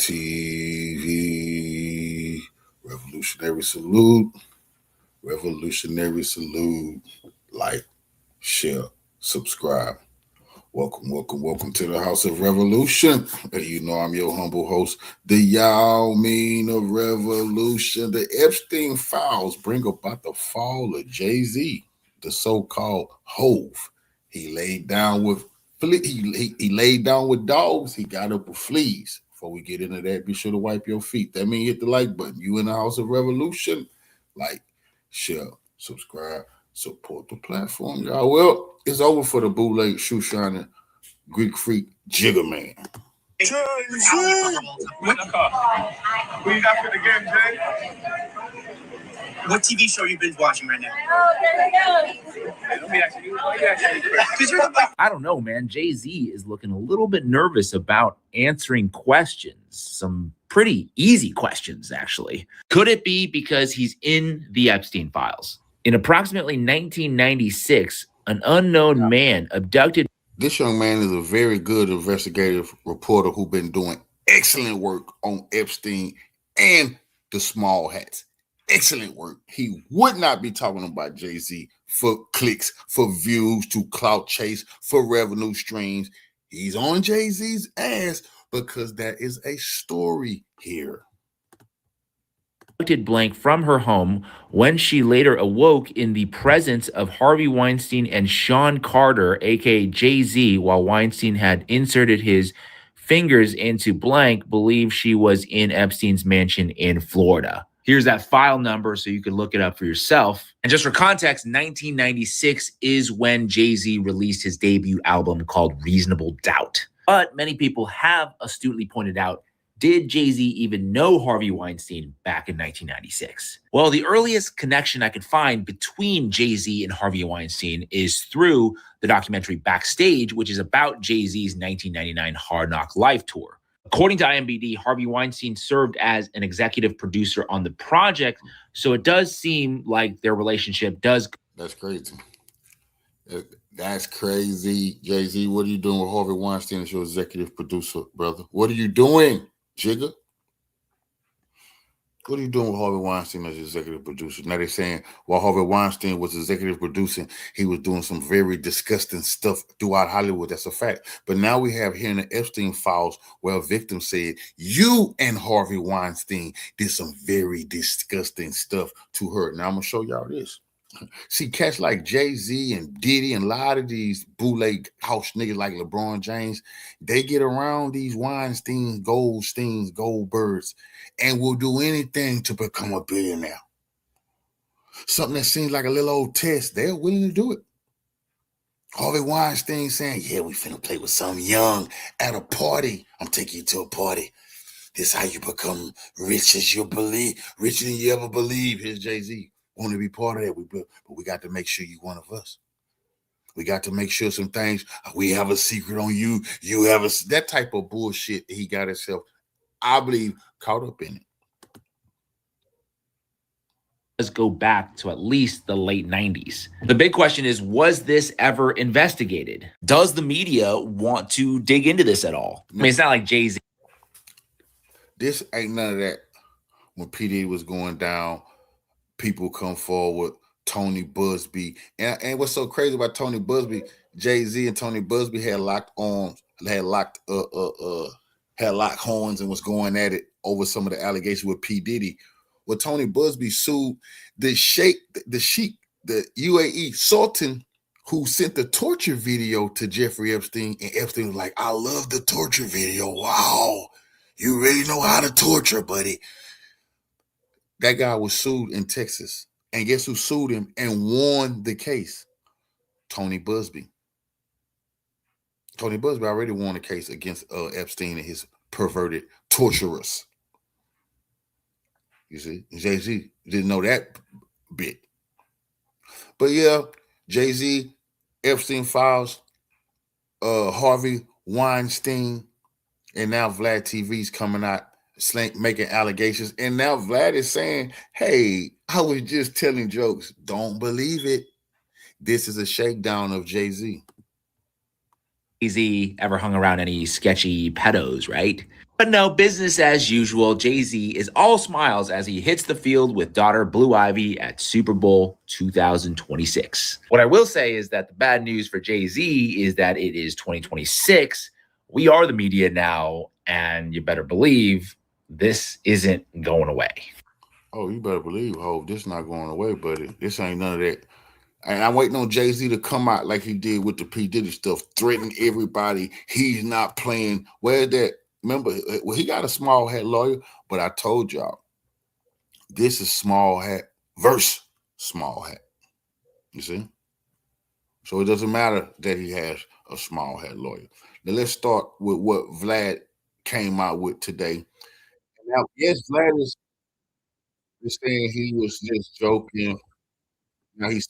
TV. Revolutionary salute. Revolutionary salute. Like, share, subscribe. Welcome to the House of Revolution. You know I'm your humble host, the Yao Mean of Revolution. The Epstein files bring about the fall of Jay-Z, the so-called Hove. He laid down with he laid down with dogs. He got up with fleas. Before we get into that, be sure to wipe your feet. That means hit the like button. You in the House of Revolution? Like, share, subscribe, support the platform, y'all. Well, it's over for the bootleg shoe shiner Greek freak Jigga Man. What you got for the game, Jay? What TV show you been watching right now? Let me ask you. I don't know, man. Jay-Z is looking a little bit nervous about answering questions. Some pretty easy questions, actually. Could it be because he's in the Epstein files? In approximately 1996, an unknown man abducted. This young man is a very good investigative reporter who's been doing excellent work on Epstein and the small hats. Excellent work. He would not be talking about Jay-Z for clicks, for views, to clout chase, for revenue streams. He's on Jay-Z's ass because there is a story here. Blank from her home when she later awoke in the presence of Harvey Weinstein and Sean Carter, aka Jay-Z, while Weinstein had inserted his fingers into blank, believed she was in Epstein's mansion in Florida. Here's that file number so you can look it up for yourself. And just for context, 1996 is when Jay-Z released his debut album called Reasonable Doubt. But many people have astutely pointed out, did Jay-Z even know Harvey Weinstein back in 1996? Well, the earliest connection I could find between Jay-Z and Harvey Weinstein is through the documentary Backstage, which is about Jay-Z's 1999 Hard Knock Life tour. According to IMDb, Harvey Weinstein served as an executive producer on the project, so it does seem like their relationship does. That's crazy. That's crazy. Jay-Z, what are you doing with Harvey Weinstein as your executive producer, brother? What are you doing, Jigga? What are you doing with Harvey Weinstein as executive producer? Now they're saying while Harvey Weinstein was executive producing, he was doing some very disgusting stuff throughout Hollywood. That's a fact. But now we have here in the Epstein files where a victim said, you and Harvey Weinstein did some very disgusting stuff to her. Now I'm going to show y'all this. See, cats like Jay-Z and Diddy and a lot of these bootleg house niggas like LeBron James, they get around these Weinsteins, Goldsteins, Goldbergs, and will do anything to become a billionaire. Something that seems like a little old test, they're willing to do it. Harvey Weinstein saying, yeah, we finna play with something young at a party. I'm taking you to a party. This is how you become rich as you believe, richer than you ever believe. Here's Jay-Z. Want to be part of that, but we got to make sure you're one of us. We got to make sure some things, we have a secret on you, you have that type of bullshit he got himself, I believe, caught up in it. Let's go back to at least the late 90s. The big question is, was this ever investigated? Does the media want to dig into this at all? I mean, it's not like Jay-Z. This ain't none of that. When P. Diddy was going down, people come forward, Tony Busby. And what's so crazy about Tony Busby, Jay-Z and Tony Busby had locked horns and was going at it over some of the allegations with P. Diddy. Well, Tony Busby sued the sheikh, the UAE Sultan, who sent the torture video to Jeffrey Epstein, and Epstein was like, I love the torture video. Wow, you really know how to torture, buddy. That guy was sued in Texas. And guess who sued him and won the case? Tony Busby. Tony Busby already won a case against Epstein and his perverted torturers. You see, Jay-Z didn't know that bit. But yeah, Jay-Z, Epstein files, Harvey Weinstein, and now Vlad TV's coming out making allegations. And now Vlad is saying, hey, I was just telling jokes. Don't believe it. This is a shakedown of Jay-Z. Jay-Z ever hung around any sketchy pedos, right? But no, business as usual. Jay-Z is all smiles as he hits the field with daughter Blue Ivy at Super Bowl 2026. What I will say is that the bad news for Jay-Z is that it is 2026. We are the media now, and you better believe this isn't going away. Oh, you better believe, Hov, this not going away, buddy. This ain't none of that. And I'm waiting on Jay-Z to come out like he did with the P. Diddy stuff, threaten everybody. He's not playing. Where's that? Remember, well, he got a small hat lawyer, but I told y'all, this is small hat versus small hat. You see? So it doesn't matter that he has a small hat lawyer. Now let's start with what Vlad came out with today. Now, yes, Vlad is saying he was just joking. Now it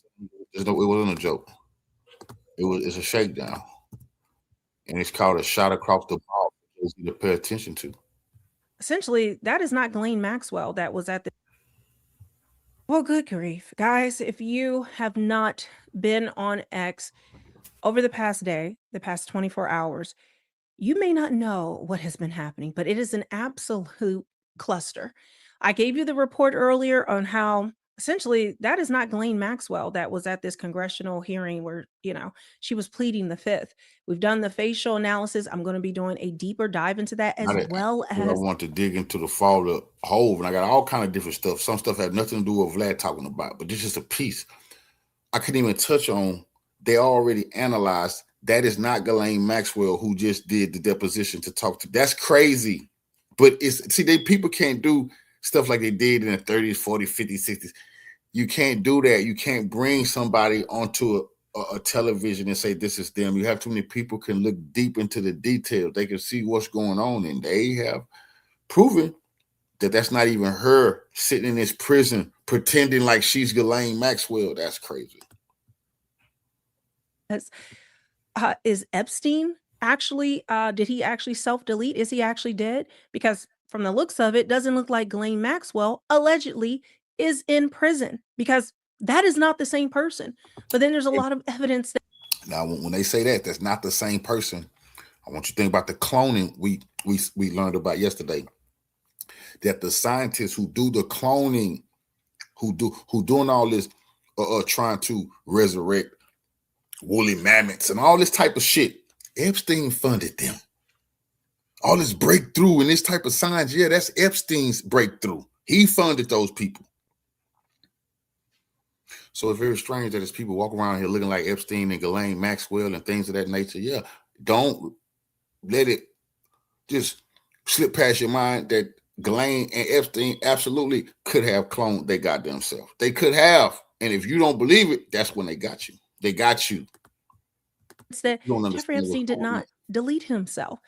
wasn't a joke. It's a shakedown. And it's called a shot across the ball for Jay-Z to pay attention to. Essentially, that is not Ghislaine Maxwell that was at the. Well, good grief. Guys, if you have not been on X over the past day, the past 24 hours, you may not know what has been happening, but it is an absolute cluster. I gave you the report earlier on how essentially that is not Ghislaine Maxwell that was at this congressional hearing where, she was pleading the fifth. We've done the facial analysis. I'm going to be doing a deeper dive into that as well I as. want to dig into the fall of Hov, and I got all kind of different stuff. Some stuff had nothing to do with Vlad talking about, but this is a piece I couldn't even touch on. They already analyzed. That is not Ghislaine Maxwell who just did the deposition to talk to. That's crazy. But people can't do stuff like they did in the 30s, 40s, 50s, 60s. You can't do that. You can't bring somebody onto a television and say this is them. You have too many people can look deep into the details. They can see what's going on, and they have proven that that's not even her sitting in this prison pretending like she's Ghislaine Maxwell. That's crazy. Is Epstein actually, did he actually self-delete? Is he actually dead? Because from the looks of it, doesn't look like Ghislaine Maxwell allegedly is in prison, because that is not the same person. But then there's a lot of evidence that. Now, when they say that, that's not the same person. I want you to think about the cloning we learned about yesterday. That the scientists who do the cloning, who doing all this, trying to resurrect woolly mammoths and all this type of shit, Epstein funded them. All this breakthrough and this type of science, yeah, that's Epstein's breakthrough. He funded those people. So it's very strange that there's people walk around here looking like Epstein and Ghislaine Maxwell and things of that nature. Yeah, don't let it just slip past your mind that Ghislaine and Epstein absolutely could have cloned their goddamn self. They could have. And if you don't believe it, that's when they got you. They got you. It's that Jeffrey Epstein did not delete himself.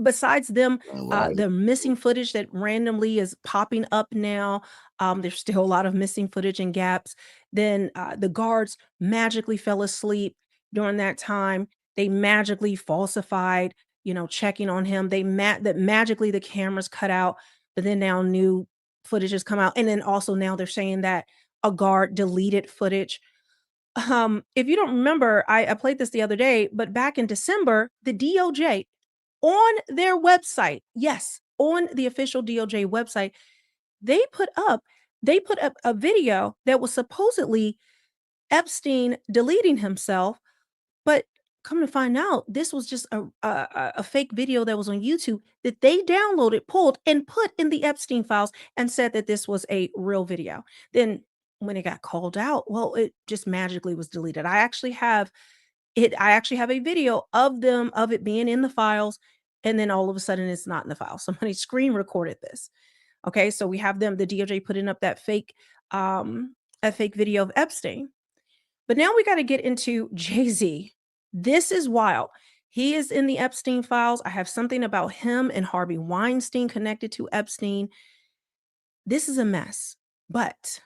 Besides them, the missing footage that randomly is popping up now, there's still a lot of missing footage and gaps. Then the guards magically fell asleep during that time. They magically falsified, checking on him. That magically the cameras cut out, but then now new footage has come out. And then also now they're saying that a guard deleted footage. If you don't remember, I played this the other day, but back in December, the DOJ on their website, yes, on the official DOJ website, they put up a video that was supposedly Epstein deleting himself, but come to find out, this was just a fake video that was on YouTube that they downloaded, pulled, and put in the Epstein files and said that this was a real video. Then when it got called out, well, it just magically was deleted. I actually have a video of it being in the files, and then all of a sudden it's not in the file. Somebody screen recorded this. Okay, so we have the DOJ putting up that fake video of Epstein. But now we got to get into Jay-Z. This is wild. He is in the Epstein files. I have something about him and Harvey Weinstein connected to Epstein. This is a mess, but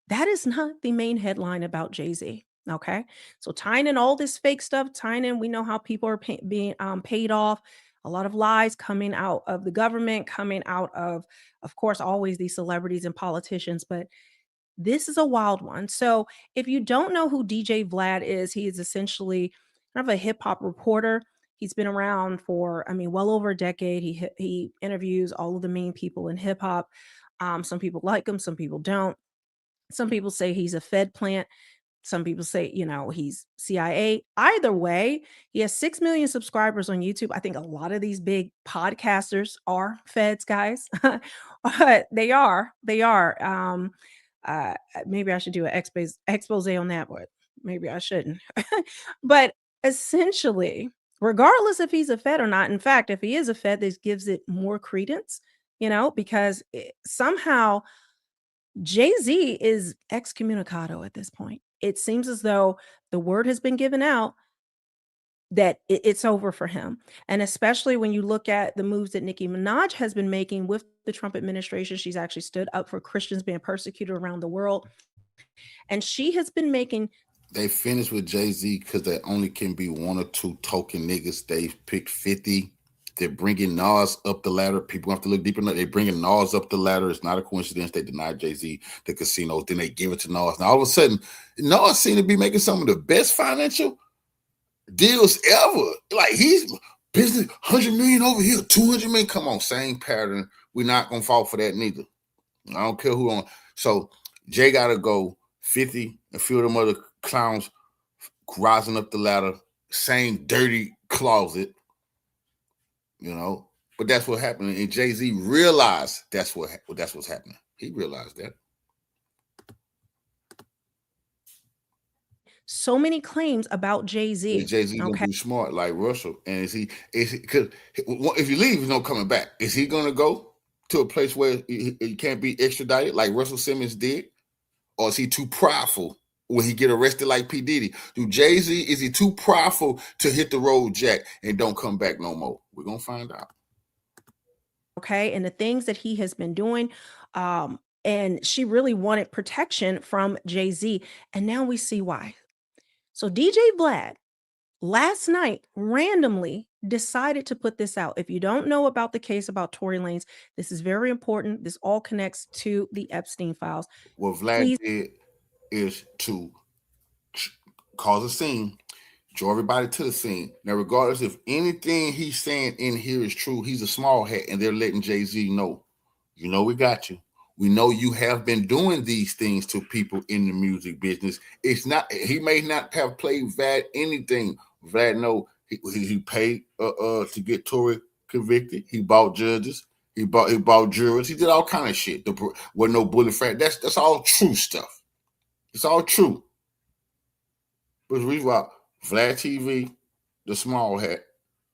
that is not the main headline about Jay-Z. Okay, so tying in all this fake stuff, we know how people are being paid off. A lot of lies coming out of the government, coming out of course, always these celebrities and politicians, but this is a wild one. So if you don't know who DJ Vlad is, he is essentially kind of a hip hop reporter. He's been around for, I mean, well over a decade. He interviews all of the main people in hip hop. Some people like him, some people don't. Some people say he's a Fed plant. Some people say, he's CIA. Either way, he has 6 million subscribers on YouTube. I think a lot of these big podcasters are Feds guys. They are. They are. Maybe I should do an expose on that, but maybe I shouldn't. But essentially, regardless if he's a Fed or not, in fact, if he is a Fed, this gives it more credence, because somehow Jay-Z is excommunicado at this point. It seems as though the word has been given out that it's over for him. And especially when you look at the moves that Nicki Minaj has been making with the Trump administration, she's actually stood up for Christians being persecuted around the world. And she has been making. They finished with Jay-Z because there only can be one or two token niggas. They picked 50. They're bringing Nas up the ladder. People have to look deeper. They're bringing Nas up the ladder. It's not a coincidence. They denied Jay-Z the casinos. Then they give it to Nas. Now, all of a sudden, Nas seems to be making some of the best financial deals ever. Like, he's business, 100 million over here, 200 million. Come on, same pattern. We're not going to fall for that neither. I don't care who on. So Jay got to go 50, a few of them other clowns rising up the ladder, same dirty closet. But that's what happened. And Jay-Z realized that's what's happening. He realized that. So many claims about Jay-Z. Jay-Z gonna do smart like Russell. And is he because if you leave, he's not coming back. Is he gonna go to a place where he can't be extradited like Russell Simmons did? Or is he too prideful? Will he get arrested like P. Diddy? Is he too prideful to hit the road, Jack, and don't come back no more? We're going to find out. Okay, and the things that he has been doing, and she really wanted protection from Jay-Z, and now we see why. So DJ Vlad last night randomly decided to put this out. If you don't know about the case about Tory Lanez, this is very important. This all connects to the Epstein files. What Vlad did is to cause a scene, draw everybody to the scene. Now, regardless if anything he's saying in here is true, he's a small hat, and they're letting Jay-Z know, we got you. We know you have been doing these things to people in the music business. It's not, he may not have played Vlad anything. Vlad know he paid to get Tory convicted. He bought judges. He bought jurors. He did all kind of shit. There was no bullet fact. That's all true stuff. It's all true. But the reason why Vlad TV, the small hat,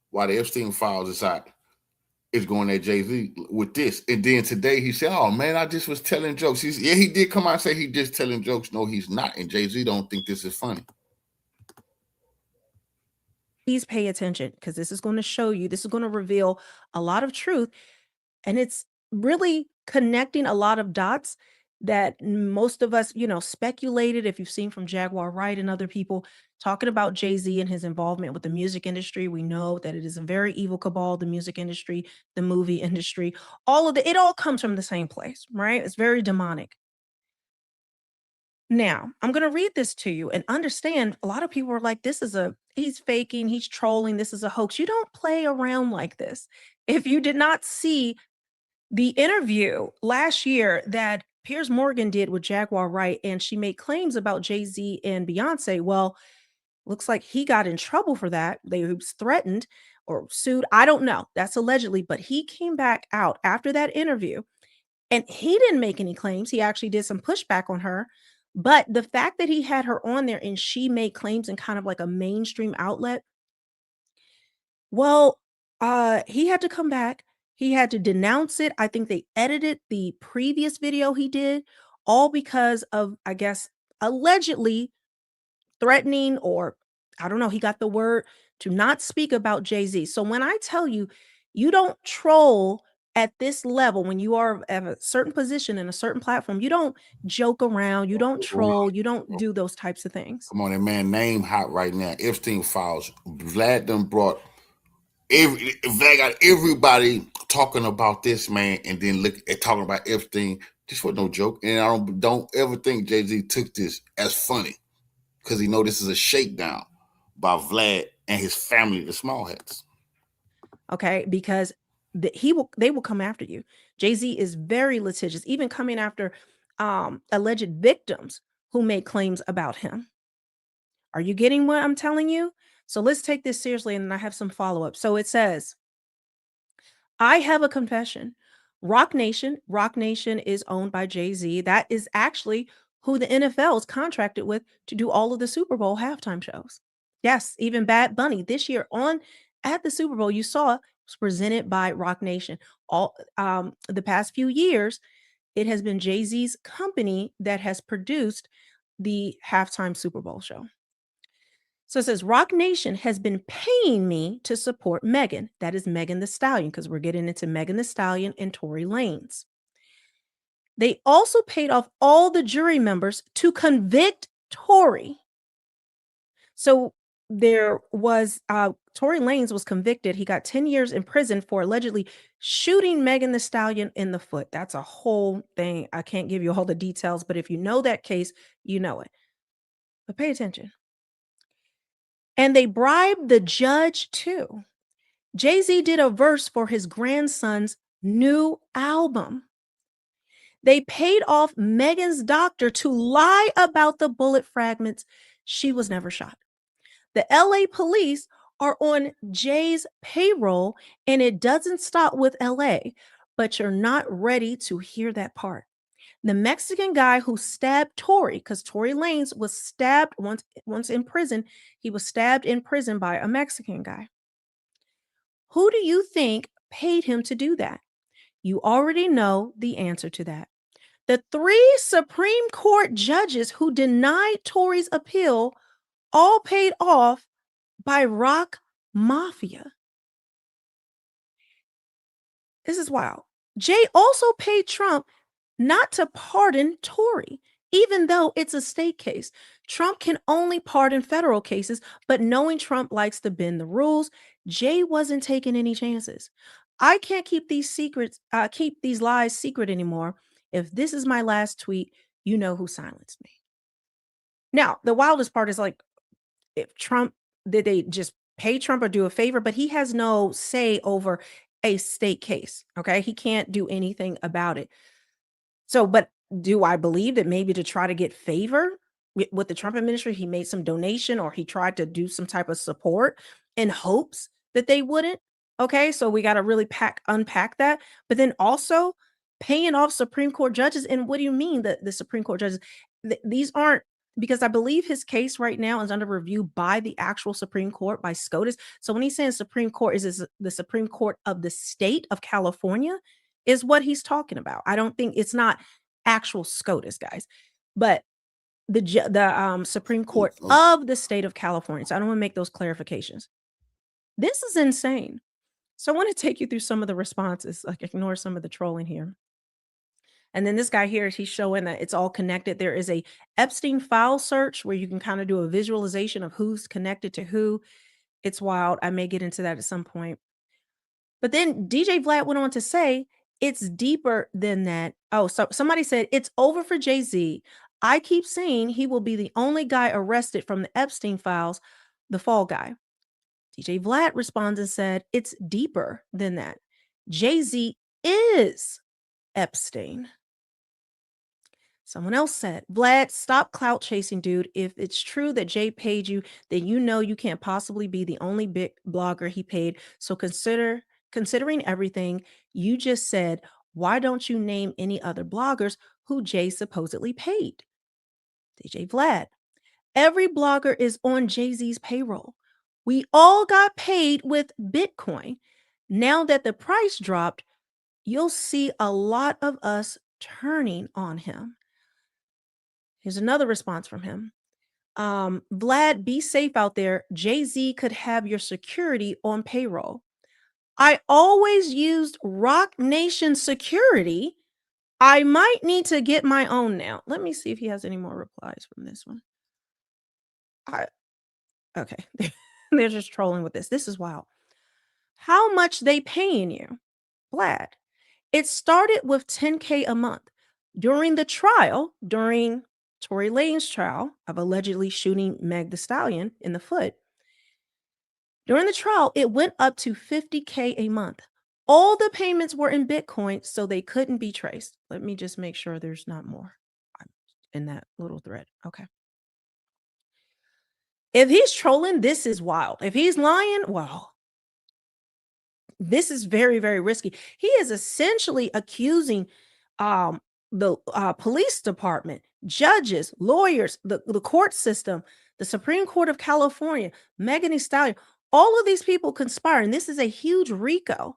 while the Epstein files is out, is going at Jay-Z with this. And then today he said, oh man, I just was telling jokes. He did come out and say he just telling jokes. No, he's not. And Jay-Z don't think this is funny. Please pay attention, because this is going to show you, this is going to reveal a lot of truth. And it's really connecting a lot of dots that most of us, speculated. If you've seen from Jaguar Wright and other people talking about Jay-Z and his involvement with the music industry, we know that it is a very evil cabal, the music industry, the movie industry, it all comes from the same place, right? It's very demonic. Now, I'm going to read this to you and understand. A lot of people are like, he's faking, he's trolling, this is a hoax. You don't play around like this. If you did not see the interview last year that Piers Morgan did with Jaguar Wright, and she made claims about Jay-Z and Beyonce, well, looks like he got in trouble for that. He was threatened or sued. I don't know. That's allegedly, but he came back out after that interview and he didn't make any claims. He actually did some pushback on her. But the fact that he had her on there and she made claims in kind of like a mainstream outlet, well, he had to come back. He had to denounce it. I think they edited the previous video he did, all because of, I guess, allegedly threatening, or I don't know, he got the word to not speak about Jay-Z. So when I tell you, you don't troll at this level, when you are at a certain position in a certain platform, you don't joke around, you don't troll, you don't do those types of things. Come on, that man name hot right now. Epstein files. Vlad done brought Vlad got everybody talking about this man, and then look at talking about Epstein. This was no joke. And I don't ever think Jay-Z took this as funny, because he know this is a shakedown by Vlad and his family, the small hats. Okay, because they will come after you. Jay-Z is very litigious, even coming after alleged victims who made claims about him. Are you getting what I'm telling you? So let's take this seriously, and I have some follow-up. So it says, I have a confession. Rock Nation is owned by Jay-Z. That is actually who the NFL is contracted with to do all of the Super Bowl halftime shows. Yes, even Bad Bunny this year on at the Super Bowl, you saw it was presented by Rock Nation. All the past few years, it has been Jay-Z's company that has produced the halftime Super Bowl show. So it says Rock Nation has been paying me to support Megan. That is Megan the Stallion, because we're getting into Megan the Stallion and Tory Lanez. They also paid off all the jury members to convict Tory. So there was Tory Lanez was convicted. He got 10 years in prison for allegedly shooting Megan the Stallion in the foot. That's a whole thing. I can't give you all the details, but if you know that case, you know it. But pay attention. And they bribed the judge too. Jay-Z did a verse for his grandson's new album. They paid off Megan's doctor to lie about the bullet fragments. She was never shot. The LA police are on Jay's payroll, and it doesn't stop with LA, but you're not ready to hear that part. The Mexican guy who stabbed Tory, because Tory Lanez was stabbed once in prison. He was stabbed in prison by a Mexican guy. Who do you think paid him to do that? You already know the answer to that. The 3 Supreme Court judges who denied Tory's appeal all paid off by Rock Mafia. This is wild. Jay also paid Trump not to pardon Tory, even though it's a state case. Trump can only pardon federal cases, but knowing Trump likes to bend the rules, Jay wasn't taking any chances. I can't keep these lies secret anymore. If this is my last tweet, you know who silenced me. Now, the wildest part is like, if Trump, did they just pay Trump or do a favor? But he has no say over a state case. Okay. He can't do anything about it. So, but do I believe that maybe to try to get favor with the Trump administration, he made some donation or he tried to do some type of support in hopes that they wouldn't? Okay. So we got to really unpack that. But then also paying off Supreme Court judges. And what do you mean that the Supreme Court judges? These aren't, because I believe his case right now is under review by the actual Supreme Court, by SCOTUS. So when he's saying Supreme Court, is this the Supreme Court of the state of California is what he's talking about. I don't think it's not actual SCOTUS, guys, but the Supreme Court of the state of California. So I don't want to make those clarifications. This is insane. So I want to take you through some of the responses, like ignore some of the trolling here. And then this guy here, he's showing that it's all connected. There is a Epstein file search where you can kind of do a visualization of who's connected to who. It's wild. I may get into that at some point. But then DJ Vlad went on to say, it's deeper than that. Oh, so somebody said, it's over for Jay-Z. I keep saying he will be the only guy arrested from the Epstein files, the fall guy. DJ Vlad responds and said, it's deeper than that. Jay-Z is Epstein. Someone else said, Vlad, stop clout chasing, dude. If it's true that Jay paid you, then you know you can't possibly be the only big blogger he paid. So considering everything you just said, why don't you name any other bloggers who Jay supposedly paid? DJ Vlad, every blogger is on Jay-Z's payroll. We all got paid with Bitcoin. Now that the price dropped, you'll see a lot of us turning on him. Here's another response from him. Vlad, be safe out there. Jay-Z could have your security on payroll. I always used Rock Nation security. I might need to get my own now. Let me see if he has any more replies from this one. Okay. They're just trolling with this. This is wild. How much they paying you? Vlad. It started with $10K a month. During the trial, during Tory Lanez trial of allegedly shooting Meg the Stallion in the foot, During the trial, it went up to $50K a month. All the payments were in Bitcoin, so they couldn't be traced. Let me just make sure there's not more in that little thread. Okay. If he's trolling, this is wild. If he's lying, well, this is very, very risky. He is essentially accusing the police department, judges, lawyers, the court system, the Supreme Court of California, Megan Thee Stallion, all of these people conspiring. This is a huge RICO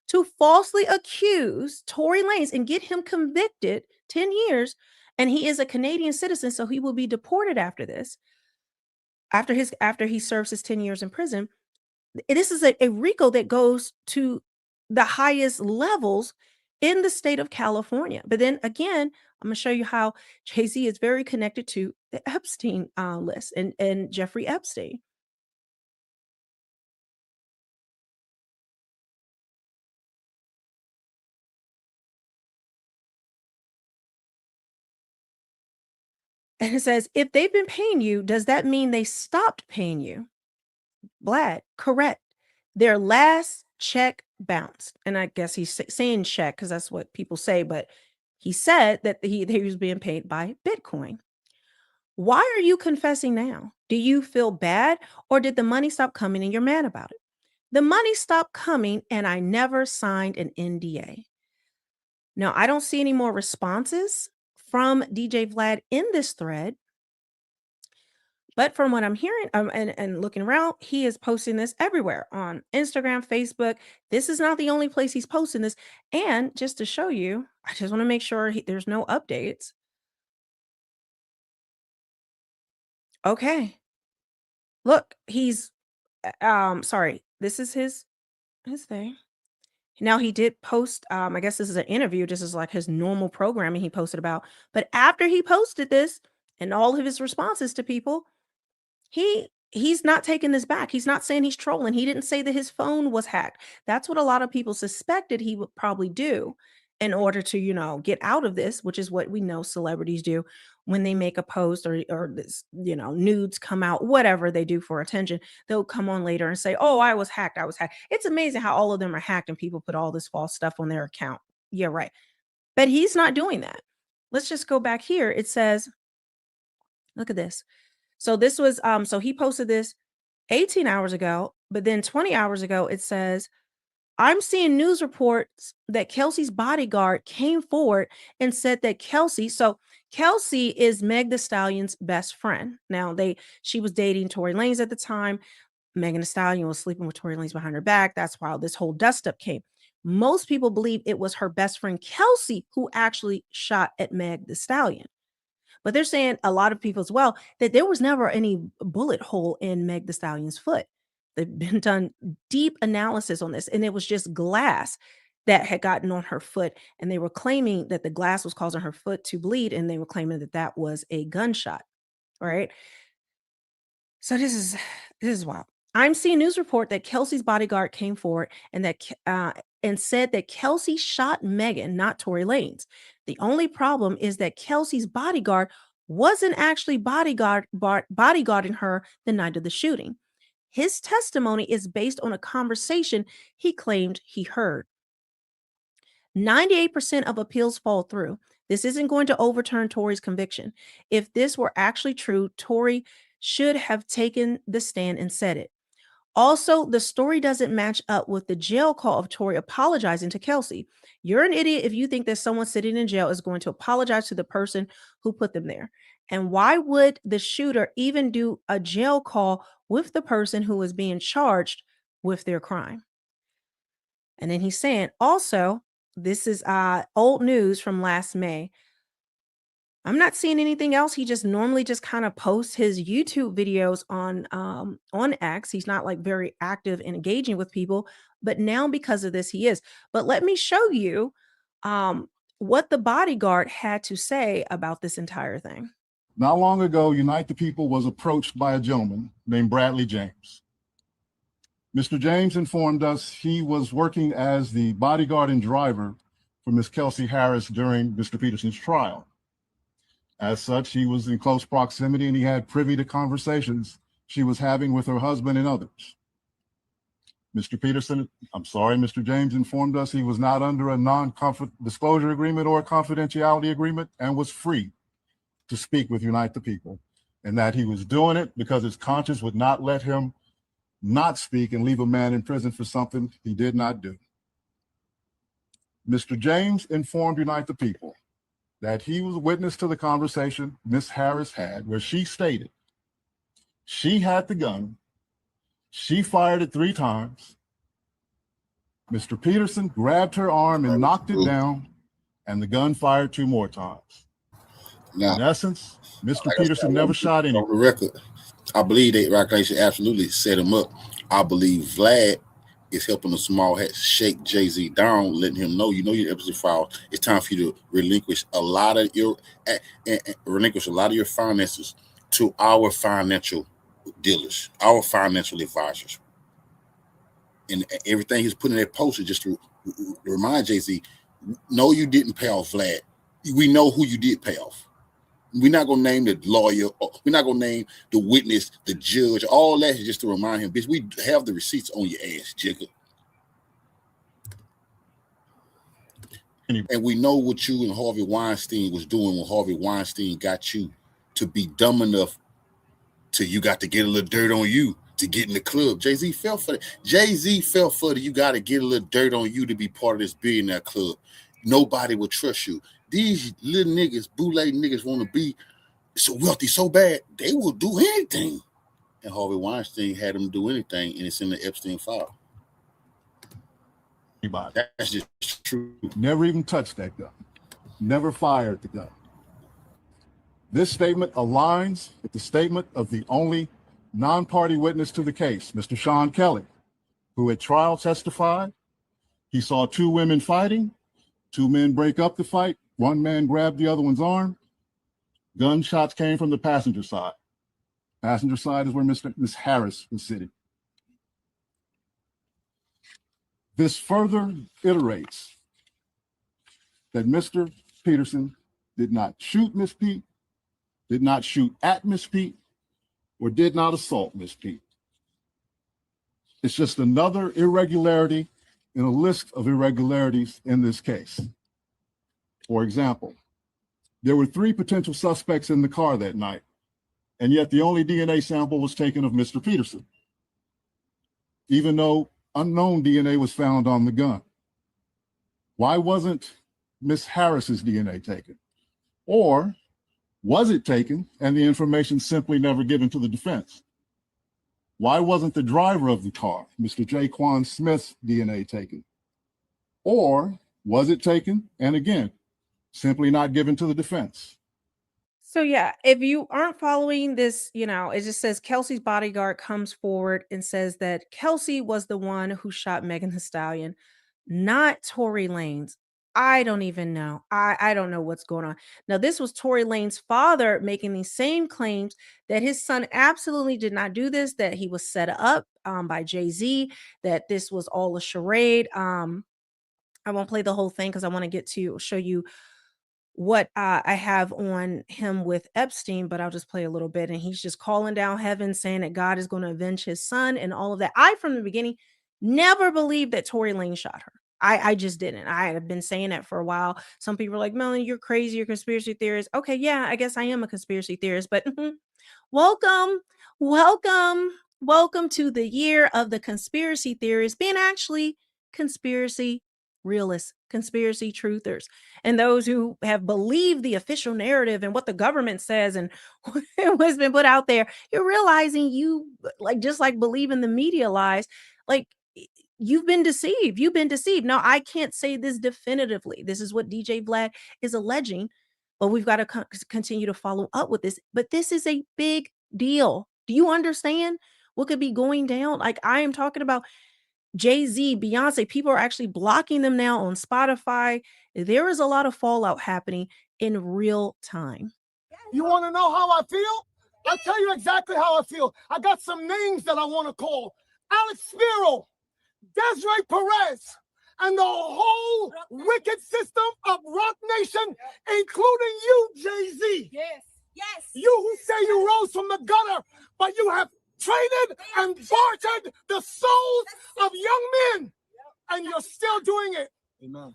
to falsely accuse Tory Lanez and get him convicted 10 years. And he is a Canadian citizen, so he will be deported after this. After he serves his 10 years in prison. This is a RICO that goes to the highest levels in the state of California. But then again, I'm going to show you how Jay-Z is very connected to the Epstein list and Jeffrey Epstein. And it says, if they've been paying you, does that mean they stopped paying you? Vlad, correct. Their last check bounced. And I guess he's saying check because that's what people say, but he said that he was being paid by Bitcoin. Why are you confessing now? Do you feel bad or did the money stop coming and you're mad about it? The money stopped coming and I never signed an NDA. Now, I don't see any more responses from DJ Vlad in this thread. But from what I'm hearing and looking around, he is posting this everywhere on Instagram, Facebook. This is not the only place he's posting this. And just to show you, I just want to make sure there's no updates. Okay. Look, he's sorry. This is his thing. Now he did post, I guess this is an interview. This is like his normal programming he posted about. But after he posted this and all of his responses to people, he's not taking this back. He's not saying he's trolling. He didn't say that his phone was hacked. That's what a lot of people suspected he would probably do in order to, get out of this, which is what we know celebrities do when they make a post or this, nudes come out, whatever they do for attention. They'll come on later and say, "Oh, I was hacked. I was hacked." It's amazing how all of them are hacked and people put all this false stuff on their account. Yeah, right. But he's not doing that. Let's just go back here. It says, look at this. So this was so he posted this 18 hours ago, but then 20 hours ago it says, I'm seeing news reports that Kelsey's bodyguard came forward and said that Kelsey is Meg Thee Stallion's best friend. Now she was dating Tory Lanez at the time. Megan Thee Stallion was sleeping with Tory Lanez behind her back. That's why this whole dust up came. Most people believe it was her best friend Kelsey who actually shot at Meg Thee Stallion. But they're saying, a lot of people as well, that there was never any bullet hole in Meg Thee Stallion's foot. They've been done deep analysis on this, and it was just glass that had gotten on her foot, and they were claiming that the glass was causing her foot to bleed, and they were claiming that that was a gunshot, right? So this is wild. I'm seeing news report that Kelsey's bodyguard came forward and said that Kelsey shot Megan, not Tory Lanez. The only problem is that Kelsey's bodyguard wasn't actually bodyguarding her the night of the shooting. His testimony is based on a conversation he claimed he heard. 98% of appeals fall through. This isn't going to overturn Tory's conviction. If this were actually true, Tory should have taken the stand and said it. Also, the story doesn't match up with the jail call of Tory apologizing to Kelsey. You're an idiot if you think that someone sitting in jail is going to apologize to the person who put them there. And why would the shooter even do a jail call with the person who is being charged with their crime? And then he's saying, also, this is old news from last May. I'm not seeing anything else. He just normally just kind of posts his YouTube videos on X. He's not like very active and engaging with people, but now because of this, he is. But let me show you what the bodyguard had to say about this entire thing. Not long ago, Unite the People was approached by a gentleman named Bradley James. Mr. James informed us he was working as the bodyguard and driver for Ms. Kelsey Harris during Mr. Peterson's trial. As such, he was in close proximity and he had privy to conversations she was having with her husband and others. Mr. Peterson, I'm sorry, Mr. James informed us he was not under a non-disclosure agreement or a confidentiality agreement and was free to speak with Unite the People, and that he was doing it because his conscience would not let him not speak and leave a man in prison for something he did not do. Mr. James informed Unite the People that he was a witness to the conversation Ms. Harris had, where she stated she had the gun, she fired it 3 times, Mr. Peterson grabbed her arm and knocked it down, and the gun fired 2 more times. Now, in essence, Mr. Peterson never shot anyone. On the record, I believe that Rockation absolutely set him up. I believe Vlad is helping the small hat shake Jay-Z down, letting him know, you know, your Epstein file. It's time for you to relinquish a lot of your finances to our financial dealers, our financial advisors. And everything he's putting in that poster just to remind Jay-Z, no, you didn't pay off Vlad. We know who you did pay off. We're not going to name the lawyer. We're not going to name the witness, the judge. All that is just to remind him, bitch, we have the receipts on your ass, jigger. And we know what you and Harvey Weinstein was doing when Harvey Weinstein got you to be dumb enough to you got to get a little dirt on you to get in the club. Jay-Z fell for that. Jay-Z fell for the you got to get a little dirt on you to be part of this billionaire club. Nobody will trust you. These little niggas, bootleg niggas want to be so wealthy so bad, they will do anything. And Harvey Weinstein had them do anything, and it's in the Epstein file. That's just true. Never even touched that gun. Never fired the gun. This statement aligns with the statement of the only non-party witness to the case, Mr. Sean Kelly, who at trial testified he saw 2 women fighting, 2 men break up the fight, 1 man grabbed the other one's arm. Gunshots came from the passenger side. Passenger side is where Ms. Harris was sitting. This further iterates that Mr. Peterson did not shoot Miss Pete, did not shoot at Miss Pete, or did not assault Miss Pete. It's just another irregularity in a list of irregularities in this case. For example, there were 3 potential suspects in the car that night, and yet the only DNA sample was taken of Mr. Peterson, even though unknown DNA was found on the gun. Why wasn't Miss Harris's DNA taken? Or was it taken and the information simply never given to the defense? Why wasn't the driver of the car, Mr. Jaquan Smith's DNA taken? Or was it taken and again, simply not given to the defense? So yeah, if you aren't following this, it just says Kelsey's bodyguard comes forward and says that Kelsey was the one who shot Megan Thee Stallion, not Tory Lanez. I don't even know. I don't know what's going on. Now, this was Tory Lanez's father making these same claims that his son absolutely did not do this, that he was set up by Jay-Z, that this was all a charade. I won't play the whole thing because I want to get to show you what I have on him with Epstein, but I'll just play a little bit. And he's just calling down heaven, saying that God is going to avenge his son and all of that. I, from the beginning, never believed that Tory Lanez shot her. I just didn't. I have been saying that for a while. Some people are like, Melanie, you're crazy. You're a conspiracy theorist. Okay, yeah, I guess I am a conspiracy theorist, but welcome to the year of the conspiracy theorists being actually conspiracy realists, conspiracy truthers, and those who have believed the official narrative and what the government says and what's been put out there. You're realizing just like believing the media lies, like you've been deceived. Now, I can't say this definitively. This is what DJ Vlad is alleging, but we've got to continue to follow up with this. But this is a big deal. Do you understand what could be going down? Like, I am talking about Jay-Z, Beyonce. People are actually blocking them now on Spotify. There is a lot of fallout happening in real time. You want to know how I feel? I'll tell you exactly how I feel. I got some names that I want to call. Alex Spiro, Desiree Perez, and the whole wicked system of Rock Nation, including you, Jay-Z. Yes. You who say you rose from the gutter, but you have traded and bartered the souls of young men, and you're still doing it. Amen.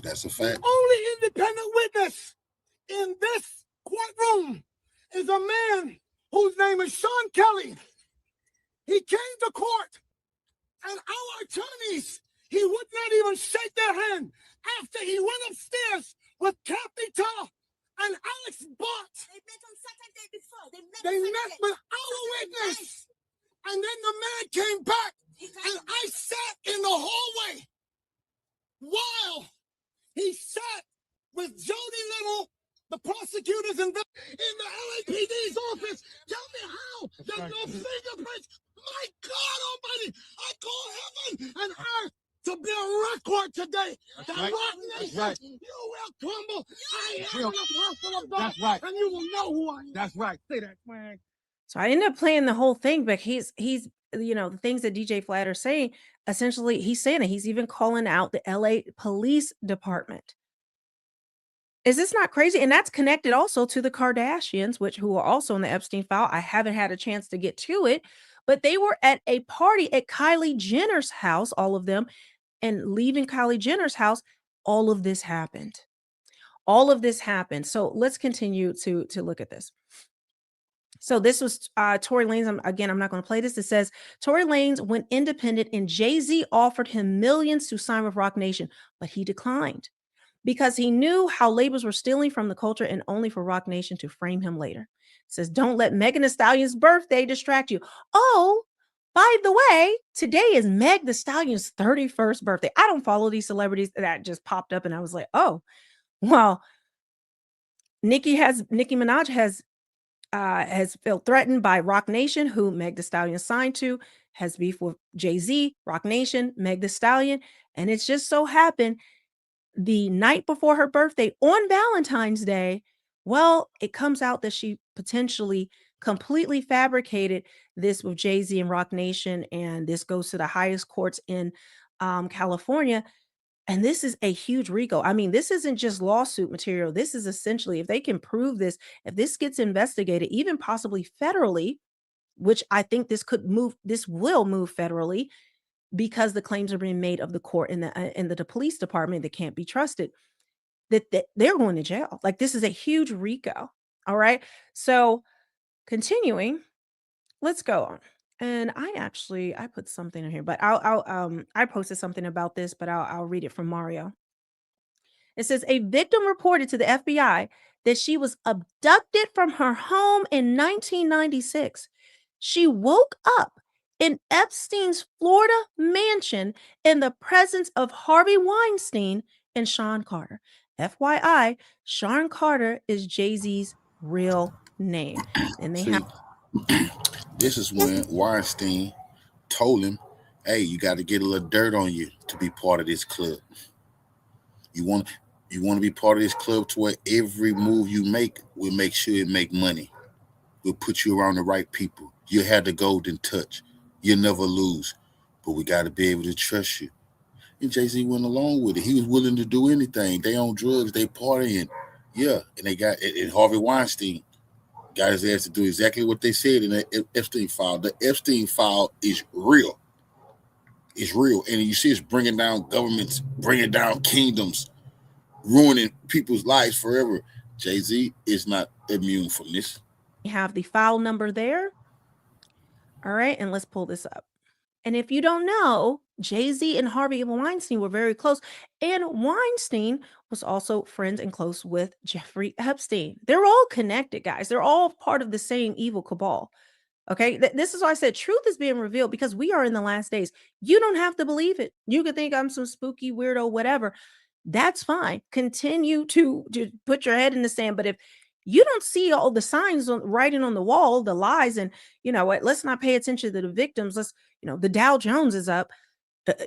That's a The fact. only independent witness in this courtroom is a man whose name is Sean Kelly. He came to court, and our attorneys, he would not even shake their hand after he went upstairs with Kathy Ta and Alex Bott. They met on Saturday before. They met with our witness, and then the man came back, and I sat in the hallway while he sat with Jody Little, the prosecutors in the LAPD's office. Tell me how there's no fingerprints. My God Almighty, I call heaven and earth to be a record today. That Rock Nation, you will crumble. I am an apostle of God. That's right. And you will know who I am. That's right. Say that, man. So I ended up playing the whole thing, but he's the things that DJ Flatt are saying, essentially he's saying it. He's even calling out the LA Police Department. Is this not crazy? And that's connected also to the Kardashians, who are also in the Epstein file. I haven't had a chance to get to it, but they were at a party at Kylie Jenner's house, all of them, and leaving Kylie Jenner's house, all of this happened. All of this happened. So let's continue to look at this. So this was Tory Lanez. I'm not going to play this. It says Tory Lanez went independent and Jay-Z offered him millions to sign with Roc Nation, but he declined because he knew how labels were stealing from the culture and only for Roc Nation to frame him later. It says, don't let Megan Thee Stallion's birthday distract you. Oh, by the way, today is Meg Thee Stallion's 31st birthday. I don't follow these celebrities. That just popped up and I was like, oh, well, Nicki Minaj has felt threatened by Roc Nation, who Meg Thee Stallion signed to, has beef with Jay-Z, Roc Nation, Meg Thee Stallion. And it's just so happened the night before her birthday on Valentine's Day, well, it comes out that she potentially completely fabricated this with Jay-Z and Roc Nation. And this goes to the highest courts in California. And this is a huge RICO. I mean, this isn't just lawsuit material. This is essentially, if they can prove this, if this gets investigated, even possibly federally, which I think this will move federally because the claims are being made of the court and the police department that can't be trusted, that they're going to jail. Like, this is a huge RICO. All right. So continuing, let's go on. And I put something in here, but I posted something about this, but I'll read it from Mario. It says a victim reported to the FBI that she was abducted from her home in 1996. She woke up in Epstein's Florida mansion in the presence of Harvey Weinstein and Sean Carter. FYI, Sean Carter is Jay-Z's real name. And they have this is when Weinstein told him, hey, you got to get a little dirt on you to be part of this club. You want to be part of this club to where every move you make will make sure it make money. We'll put you around the right people. You have the golden touch. You'll never lose. But we got to be able to trust you. And Jay-Z went along with it. He was willing to do anything. They on drugs. They partying. Yeah. And and Harvey Weinstein got his ass to do exactly what they said in the Epstein file. The Epstein file is real. It's real. And you see it's bringing down governments, bringing down kingdoms, ruining people's lives forever. Jay-Z is not immune from this. You have the file number there. All right. And let's pull this up. And if you don't know, Jay-Z and Harvey Weinstein were very close. And Weinstein was also friends and close with Jeffrey Epstein. They're all connected, guys. They're all part of the same evil cabal. Okay. This is why I said truth is being revealed, because we are in the last days. You don't have to believe it. You could think I'm some spooky weirdo, whatever. That's fine. Continue to put your head in the sand. But if you don't see all the signs writing on the wall, the lies, and you know what, let's not pay attention to the victims. The Dow Jones is up.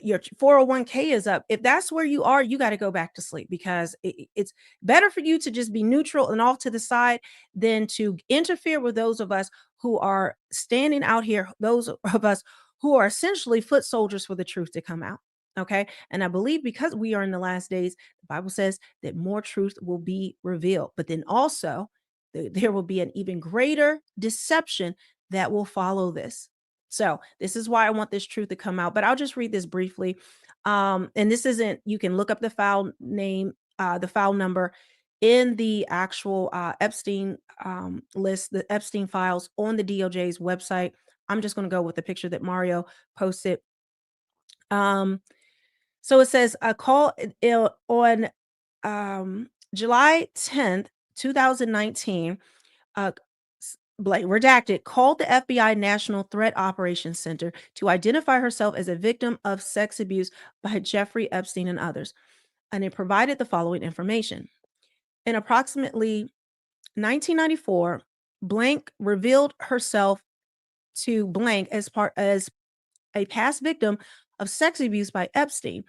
Your 401k is up. If that's where you are, you got to go back to sleep, because it's better for you to just be neutral and off to the side than to interfere with those of us who are standing out here, those of us who are essentially foot soldiers for the truth to come out. Okay. And I believe because we are in the last days, the Bible says that more truth will be revealed, but then also there will be an even greater deception that will follow this. So this is why I want this truth to come out, but I'll just read this briefly. And this isn't, you can look up the file name, the file number in the actual Epstein list, the Epstein files on the DOJ's website. I'm just going to go with the picture that Mario posted. So it says a call on July 10th, 2019, redacted, called the FBI National Threat Operations Center to identify herself as a victim of sex abuse by Jeffrey Epstein and others. And it provided the following information. In approximately 1994, blank revealed herself to blank as a past victim of sex abuse by Epstein.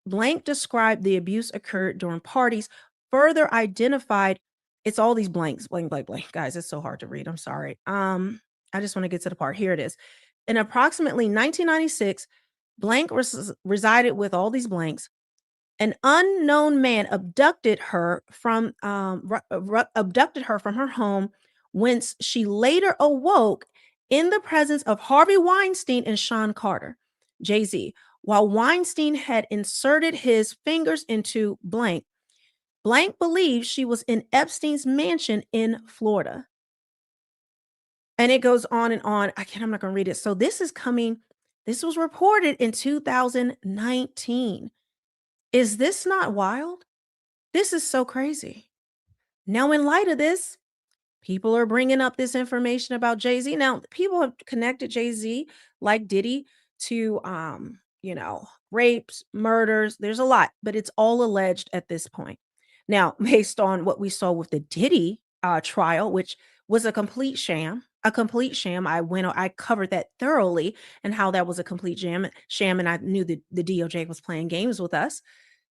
Blank described the abuse occurred during parties, further identified, it's all these blanks, blank, blank, blank. Guys, it's so hard to read. I'm sorry. I just want to get to the part. Here it is. In approximately 1996, blank resided with all these blanks. An unknown man abducted her from her home, whence she later awoke in the presence of Harvey Weinstein and Sean Carter, Jay-Z. While Weinstein had inserted his fingers into blank, blank believed she was in Epstein's mansion in Florida. And it goes on and on. I'm not going to read it. So this was reported in 2019. Is this not wild? This is so crazy. Now, in light of this, people are bringing up this information about Jay-Z. Now, people have connected Jay-Z like Diddy to, rapes, murders. There's a lot, but it's all alleged at this point. Now, based on what we saw with the Diddy trial, which was a complete sham, I covered that thoroughly and how that was a complete sham. And I knew that the DOJ was playing games with us.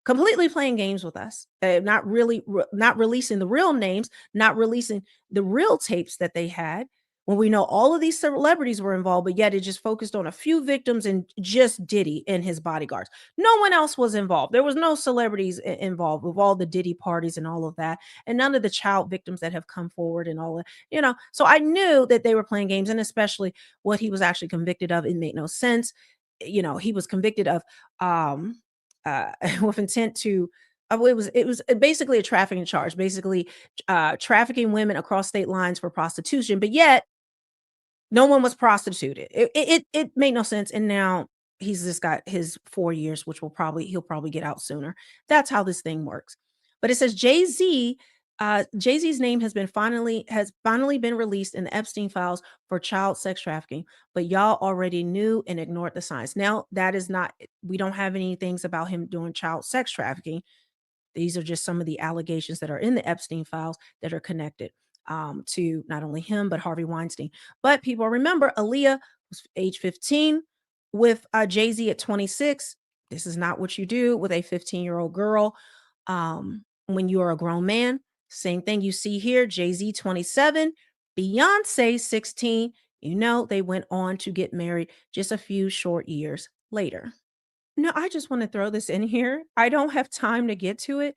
Completely playing games with us, not releasing the real names, not releasing the real tapes that they had, when we know all of these celebrities were involved, but yet it just focused on a few victims and just Diddy and his bodyguards. No one else was involved. There was no celebrities involved with all the Diddy parties and all of that, and none of the child victims that have come forward and all that, So I knew that they were playing games, and especially what he was actually convicted of, it made no sense. He was convicted of with intent to it was basically a trafficking charge, basically trafficking women across state lines for prostitution, but yet no one was prostituted. It made no sense. And now he's just got his 4 years, which he'll probably get out sooner. That's how this thing works. But it says Jay-Z's name has finally been released in the Epstein files for child sex trafficking, but y'all already knew and ignored the signs. Now, we don't have any things about him doing child sex trafficking. These are just some of the allegations that are in the Epstein files that are connected to not only him, but Harvey Weinstein. But people remember Aaliyah was age 15 with Jay-Z at 26. This is not what you do with a 15-year-old girl when you are a grown man. Same thing you see here, Jay-Z 27, Beyonce 16. They went on to get married just a few short years later. Now, I just want to throw this in here. I don't have time to get to it.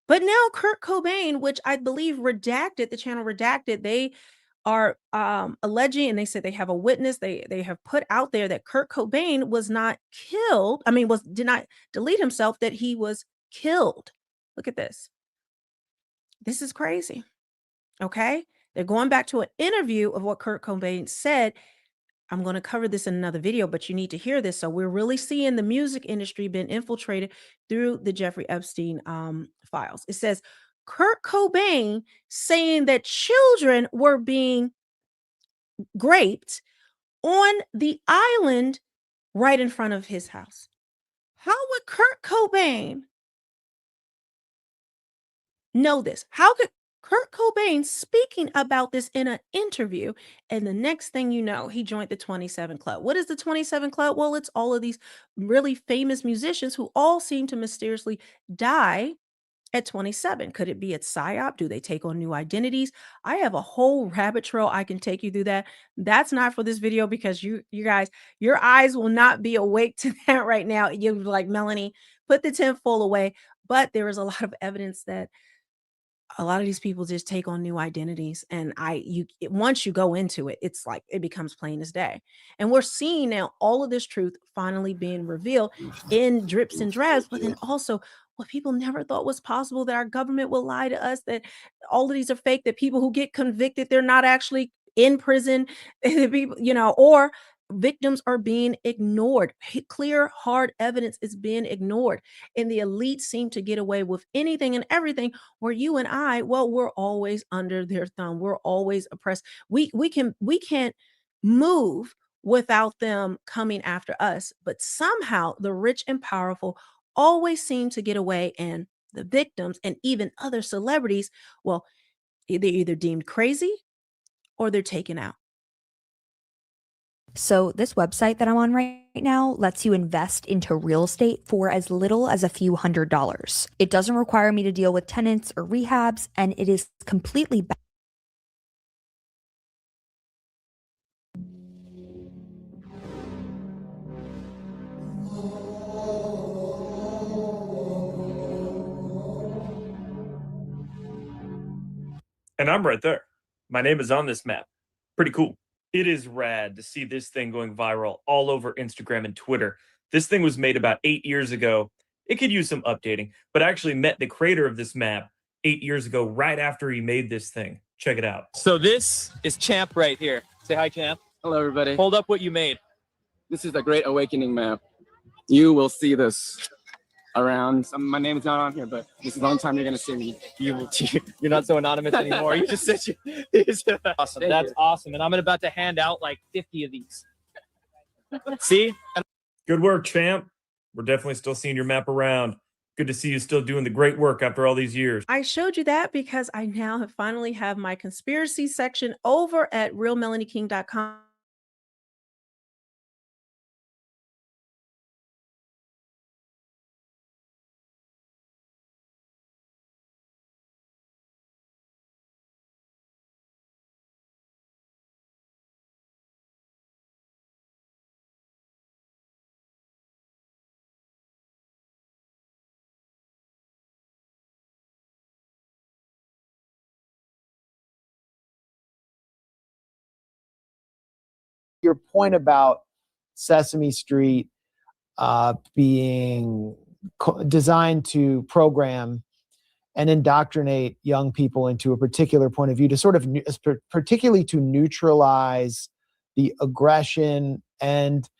But now Kurt Cobain, which I believe the channel Redacted, they are alleging, and they said they have a witness. They have put out there that Kurt Cobain was not killed. Did not delete himself, that he was killed. Look at this. This is crazy. Okay? They're going back to an interview of what Kurt Cobain said. I'm going to cover this in another video, but you need to hear this. So we're really seeing the music industry being infiltrated through the Jeffrey Epstein files. It says Kurt Cobain saying that children were being raped on the island right in front of his house. How would Kurt Cobain know this? How could Kurt Cobain speaking about this in an interview, and the next thing you know, he joined the 27 Club. What is the 27 Club? Well, it's all of these really famous musicians who all seem to mysteriously die at 27. Could it be a psyop? Do they take on new identities? I have a whole rabbit trail I can take you through that. That's not for this video, because you guys, your eyes will not be awake to that right now. You're like, Melanie, put the tinfoil away. But there is a lot of evidence that a lot of these people just take on new identities, and once you go into it, it's like it becomes plain as day. And we're seeing now all of this truth finally being revealed in drips and drabs, but then also what people never thought was possible, that our government will lie to us, that all of these are fake, that people who get convicted, they're not actually in prison, people, or victims are being ignored. Clear, hard evidence is being ignored. And the elites seem to get away with anything and everything, where you and I, well, we're always under their thumb. We're always oppressed. We can't move without them coming after us. But somehow the rich and powerful always seem to get away, and the victims and even other celebrities, well, they're either deemed crazy or they're taken out. So this website that I'm on right now lets you invest into real estate for as little as a few $100s. It doesn't require me to deal with tenants or rehabs, and it is completely And I'm right there. My name is on this map. Pretty cool. It is rad to see this thing going viral all over Instagram and Twitter. This thing was made about 8 years ago. It could use some updating, but I actually met the creator of this map 8 years ago, right after he made this thing. Check it out. So this is Champ right here. Say hi, Champ. Hello, everybody. Hold up what you made. This is the Great Awakening map. You will see this around. My name is not on here, but this is the only time you're going to see me. You're not so anonymous anymore. You just said awesome. That's awesome. And I'm about to hand out like 50 of these. See? Good work, Champ. We're definitely still seeing your map around. Good to see you still doing the great work after all these years. I showed you that because I now finally have my conspiracy section over at realmelanieking.com. Your point about Sesame Street being designed to program and indoctrinate young people into a particular point of view, to sort of particularly to neutralize the aggression and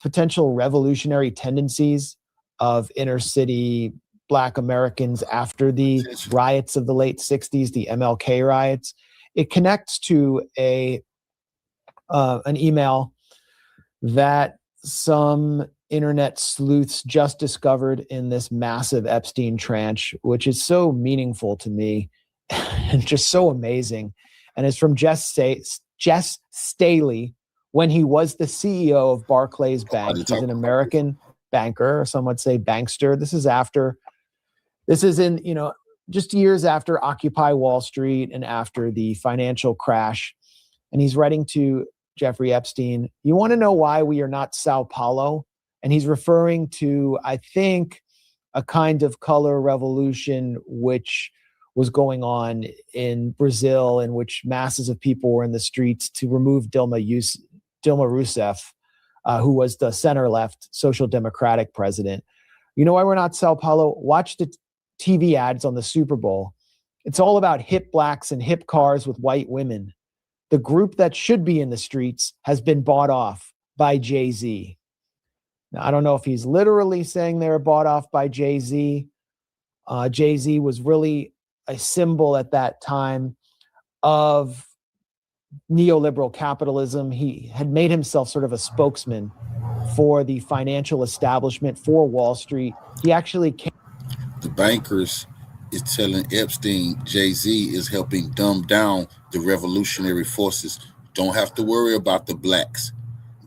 potential revolutionary tendencies of inner city Black Americans after the riots of the late 60s, the MLK riots. It connects to an email that some internet sleuths just discovered in this massive Epstein tranche, which is so meaningful to me and just so amazing. And it's from Jess Staley when he was the CEO of Barclays Bank. He's an American banker, or some would say bankster. This is in, just years after Occupy Wall Street and after the financial crash. And he's writing to Jeffrey Epstein, you want to know why we are not Sao Paulo? And he's referring to, I think, a kind of color revolution which was going on in Brazil, in which masses of people were in the streets to remove Dilma Rousseff, who was the center-left social democratic president. You know why we're not Sao Paulo? Watch the TV ads on the Super Bowl. It's all about hip Blacks and hip cars with white women. The group that should be in the streets has been bought off by Jay-Z. Now, I don't know if he's literally saying they were bought off by Jay-Z. Jay-Z was really a symbol at that time of neoliberal capitalism. He had made himself sort of a spokesman for the financial establishment, for Wall Street. He actually came. The bankers is telling Epstein Jay-Z is helping dumb down the revolutionary forces. Don't have to worry about the blacks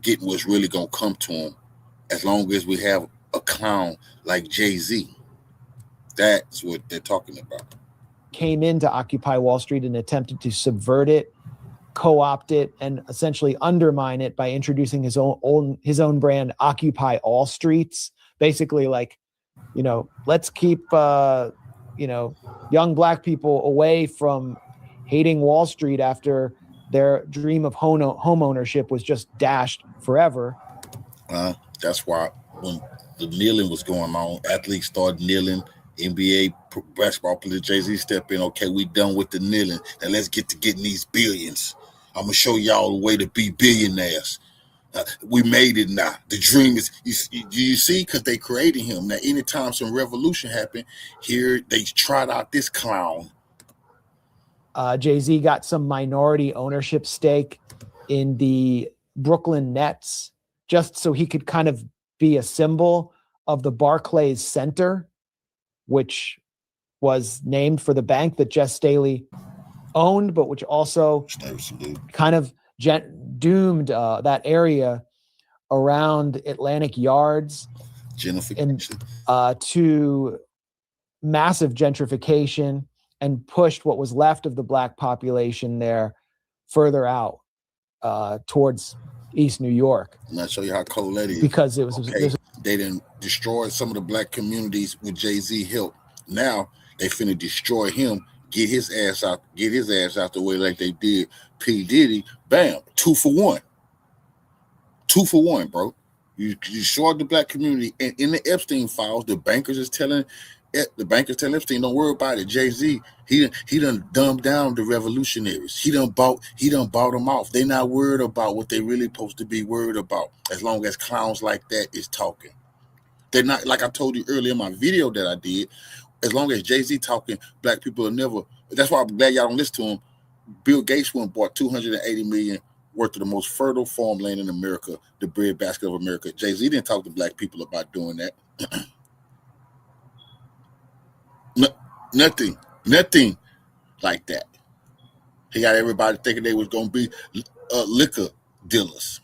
getting what's really going to come to them as long as we have a clown like Jay-Z. That's what they're talking about. Came into Occupy Wall Street and attempted to subvert it, co-opt it, and essentially undermine it by introducing his own brand, Occupy All Streets. Basically, like, let's keep young black people away from hating Wall Street after their dream of home ownership was just dashed forever. That's why when the kneeling was going on, athletes started kneeling. NBA basketball players, Jay-Z step in. Okay, we done with the kneeling. Now let's get to getting these billions. I'm gonna show y'all the way to be billionaires. We made it now. The dream is, you see, because they created him. Now, anytime some revolution happened, here they tried out this clown. Jay-Z got some minority ownership stake in the Brooklyn Nets just so he could kind of be a symbol of the Barclays Center, which was named for the bank that Jess Staley owned, but which also kind of doomed that area around Atlantic Yards to massive gentrification and pushed what was left of the black population there further out towards East New York. And I'll show you how cold that is. Because they didn't destroy some of the black communities with Jay-Z help. Now they finna destroy him, get his ass out the way like they did P. Diddy. Bam, 2 for 1. 2 for 1, bro. You destroyed the black community. And in the Epstein files, the bankers telling Epstein, don't worry about it. Jay-Z, he done dumbed down the revolutionaries. He done bought them off. They not worried about what they really supposed to be worried about, as long as clowns like that is talking. They're not, like I told you earlier in my video that I did, as long as Jay-Z talking, black people are never. That's why I'm glad y'all don't listen to him. Bill Gates went and bought $280 million worth of the most fertile farmland in America, the breadbasket of America. Jay-Z didn't talk to black people about doing that. Nothing like that. He got everybody thinking they was going to be liquor dealers.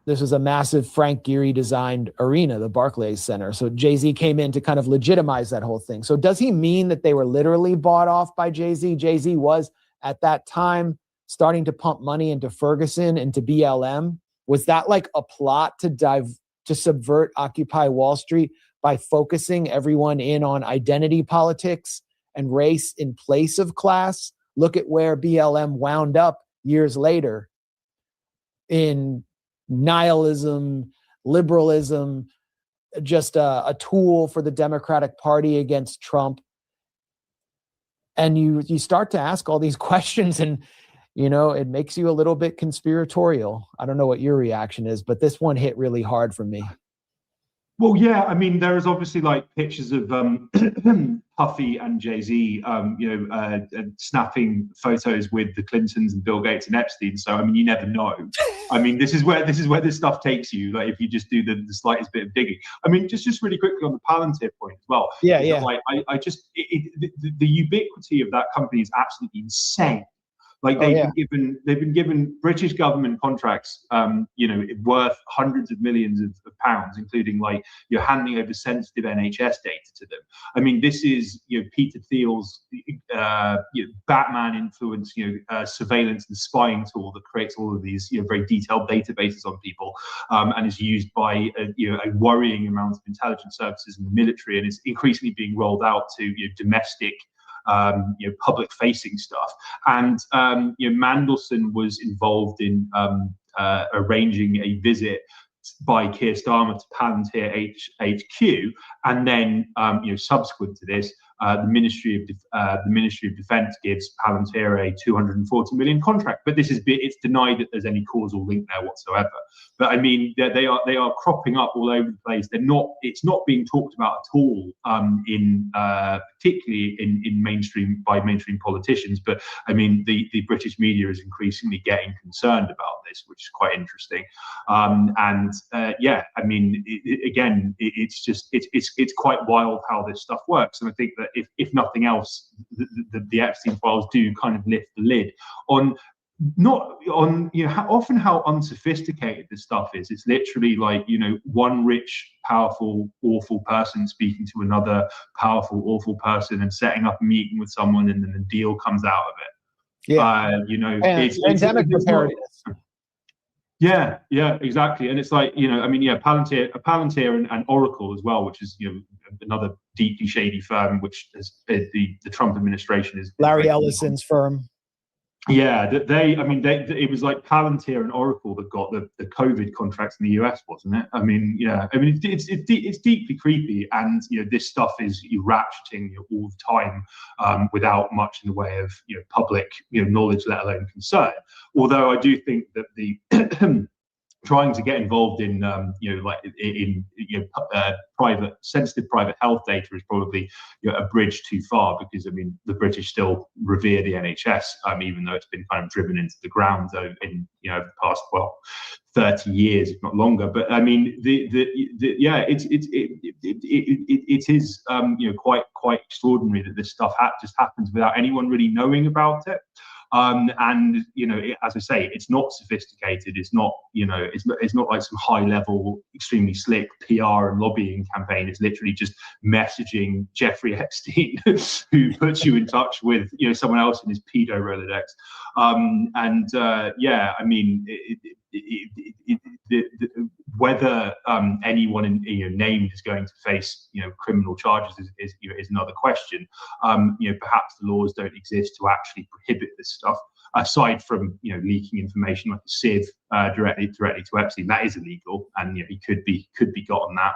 This was a massive Frank Gehry designed arena, the Barclays Center. So Jay-Z came in to kind of legitimize that whole thing. So does he mean that they were literally bought off by Jay-Z? Jay-Z was at that time starting to pump money into Ferguson, into BLM. Was that like a plot to subvert Occupy Wall Street by focusing everyone in on identity politics and race in place of class? Look at where BLM wound up years later in nihilism, liberalism, just a tool for the Democratic Party against Trump. And you start to ask all these questions, and it makes you a little bit conspiratorial. I don't know what your reaction is, but this one hit really hard for me. Well, yeah, I mean, there is obviously like pictures of Puffy and Jay-Z, snapping photos with the Clintons and Bill Gates and Epstein. So, I mean, you never know. I mean, this is where this stuff takes you. Like, if you just do the slightest bit of digging. I mean, just really quickly on the Palantir point as well. Yeah. Like, the ubiquity of that company is absolutely insane. Like they've been given British government contracts, worth hundreds of millions of pounds, including like you're handing over sensitive NHS data to them. I mean, this is Peter Thiel's Batman influence, surveillance and spying tool that creates all of these very detailed databases on people, and is used by a worrying amount of intelligence services in the military, and is increasingly being rolled out to domestic. Public-facing stuff, and Mandelson was involved in arranging a visit by Keir Starmer to Palantir HQ, and then subsequent to this, the Ministry of Defence gives Palantir a $240 million contract. But it's denied that there's any causal link there whatsoever. But I mean, they are cropping up all over the place. It's not being talked about at all, particularly in mainstream politicians. But I mean, the British media is increasingly getting concerned about this, which is quite interesting. I mean, it's quite wild how this stuff works. And I think that if nothing else, the Epstein files do kind of lift the lid on how unsophisticated this stuff is. It's literally like one rich, powerful, awful person speaking to another powerful, awful person and setting up a meeting with someone, and then the deal comes out of it. Pandemic preparedness. Yeah, yeah, exactly. And it's like, I mean, yeah, Palantir and Oracle as well, which is, another deeply shady firm, which is the Trump administration is Larry like, Ellison's firm. Yeah, it was like Palantir and Oracle that got the COVID contracts in the US, wasn't it? I mean, yeah, I mean, it's deeply creepy, and this stuff is ratcheting all the time, without much in the way of public knowledge, let alone concern. Although I do think that the trying to get involved in private sensitive private health data is probably a bridge too far, because I mean the British still revere the NHS, even though it's been kind of driven into the ground in the past 30 years, if not longer. But I mean it is quite extraordinary that this stuff just happens without anyone really knowing about it. And as I say, it's not sophisticated. It's not it's not like some high level, extremely slick PR and lobbying campaign. It's literally just messaging Jeffrey Epstein, who puts you in touch with someone else in his pedo Rolodex. Yeah, I mean, whether anyone named is going to face criminal charges is another question. Perhaps the laws don't exist to actually prohibit this stuff, aside from leaking information like a sieve directly to Epstein. That is illegal, and he could be got on that.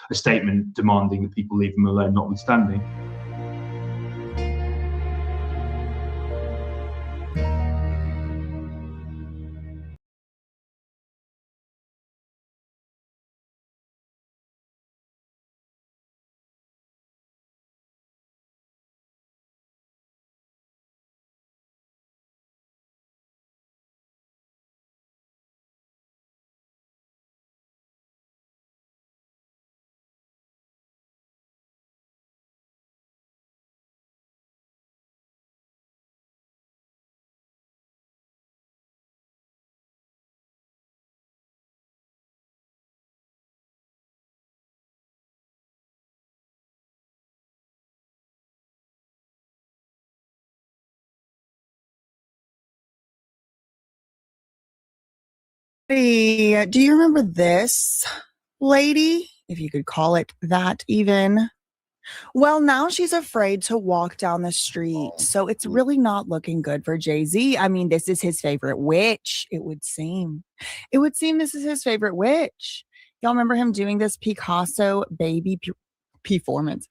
A statement demanding that people leave him alone notwithstanding. Hey, do you remember this lady? If you could call it that, even. Well, now she's afraid to walk down the street. So it's really not looking good for Jay-Z. I mean, this is his favorite witch, it would seem. It would seem this is his favorite witch. Y'all remember him doing this Picasso baby performance?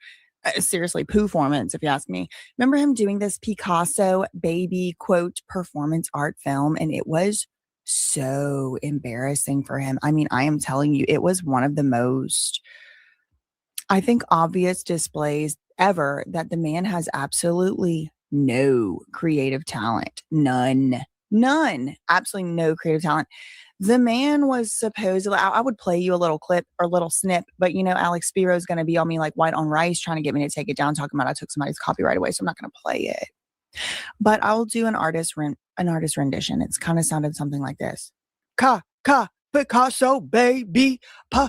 Seriously, poo-formance, if you ask me. Remember him doing this Picasso baby, quote, performance art film, and it was so embarrassing for him. I mean, I am telling you, it was one of the most, I think, obvious displays ever that the man has absolutely no creative talent. None. Absolutely no creative talent. The man was supposedly, I would play you a little clip or little snip, but Alex Spiro is going to be on me like white on rice, trying to get me to take it down, talking about I took somebody's copyright away, so I'm not going to play it. But I'll do an artist rendition. It's kind of sounded something like this. Picasso, baby. Ka.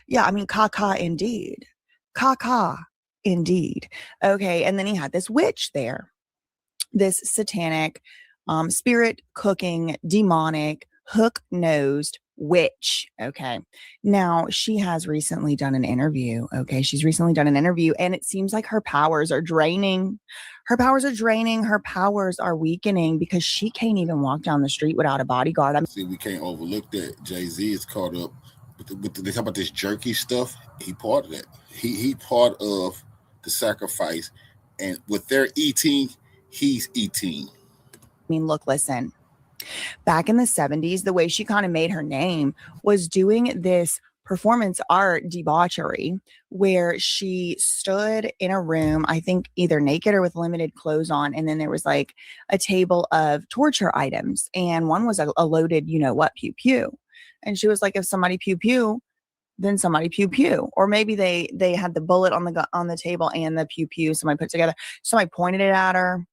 Yeah, I mean, ka indeed. Ka indeed. Okay, and then he had this witch there. This satanic, spirit cooking, demonic, hook-nosed witch. Okay. Now, she has recently done an interview. Okay. She's recently done an interview, and it seems like her powers are draining. Her powers are weakening, because she can't even walk down the street without a bodyguard. See, we can't overlook that. Jay-Z is caught up with they talk about this jerky stuff. He part of that. He part of the sacrifice, and with their eating, he's eating. I mean, look, listen. Back in the 70s, the way she kind of made her name was doing this performance art debauchery, where she stood in a room, I think either naked or with limited clothes on, and then there was like a table of torture items, and one was a loaded, pew pew, and she was like, if somebody pew pew, then somebody pew pew, or maybe they had the bullet on the table and the pew pew somebody put together. Somebody pointed it at her.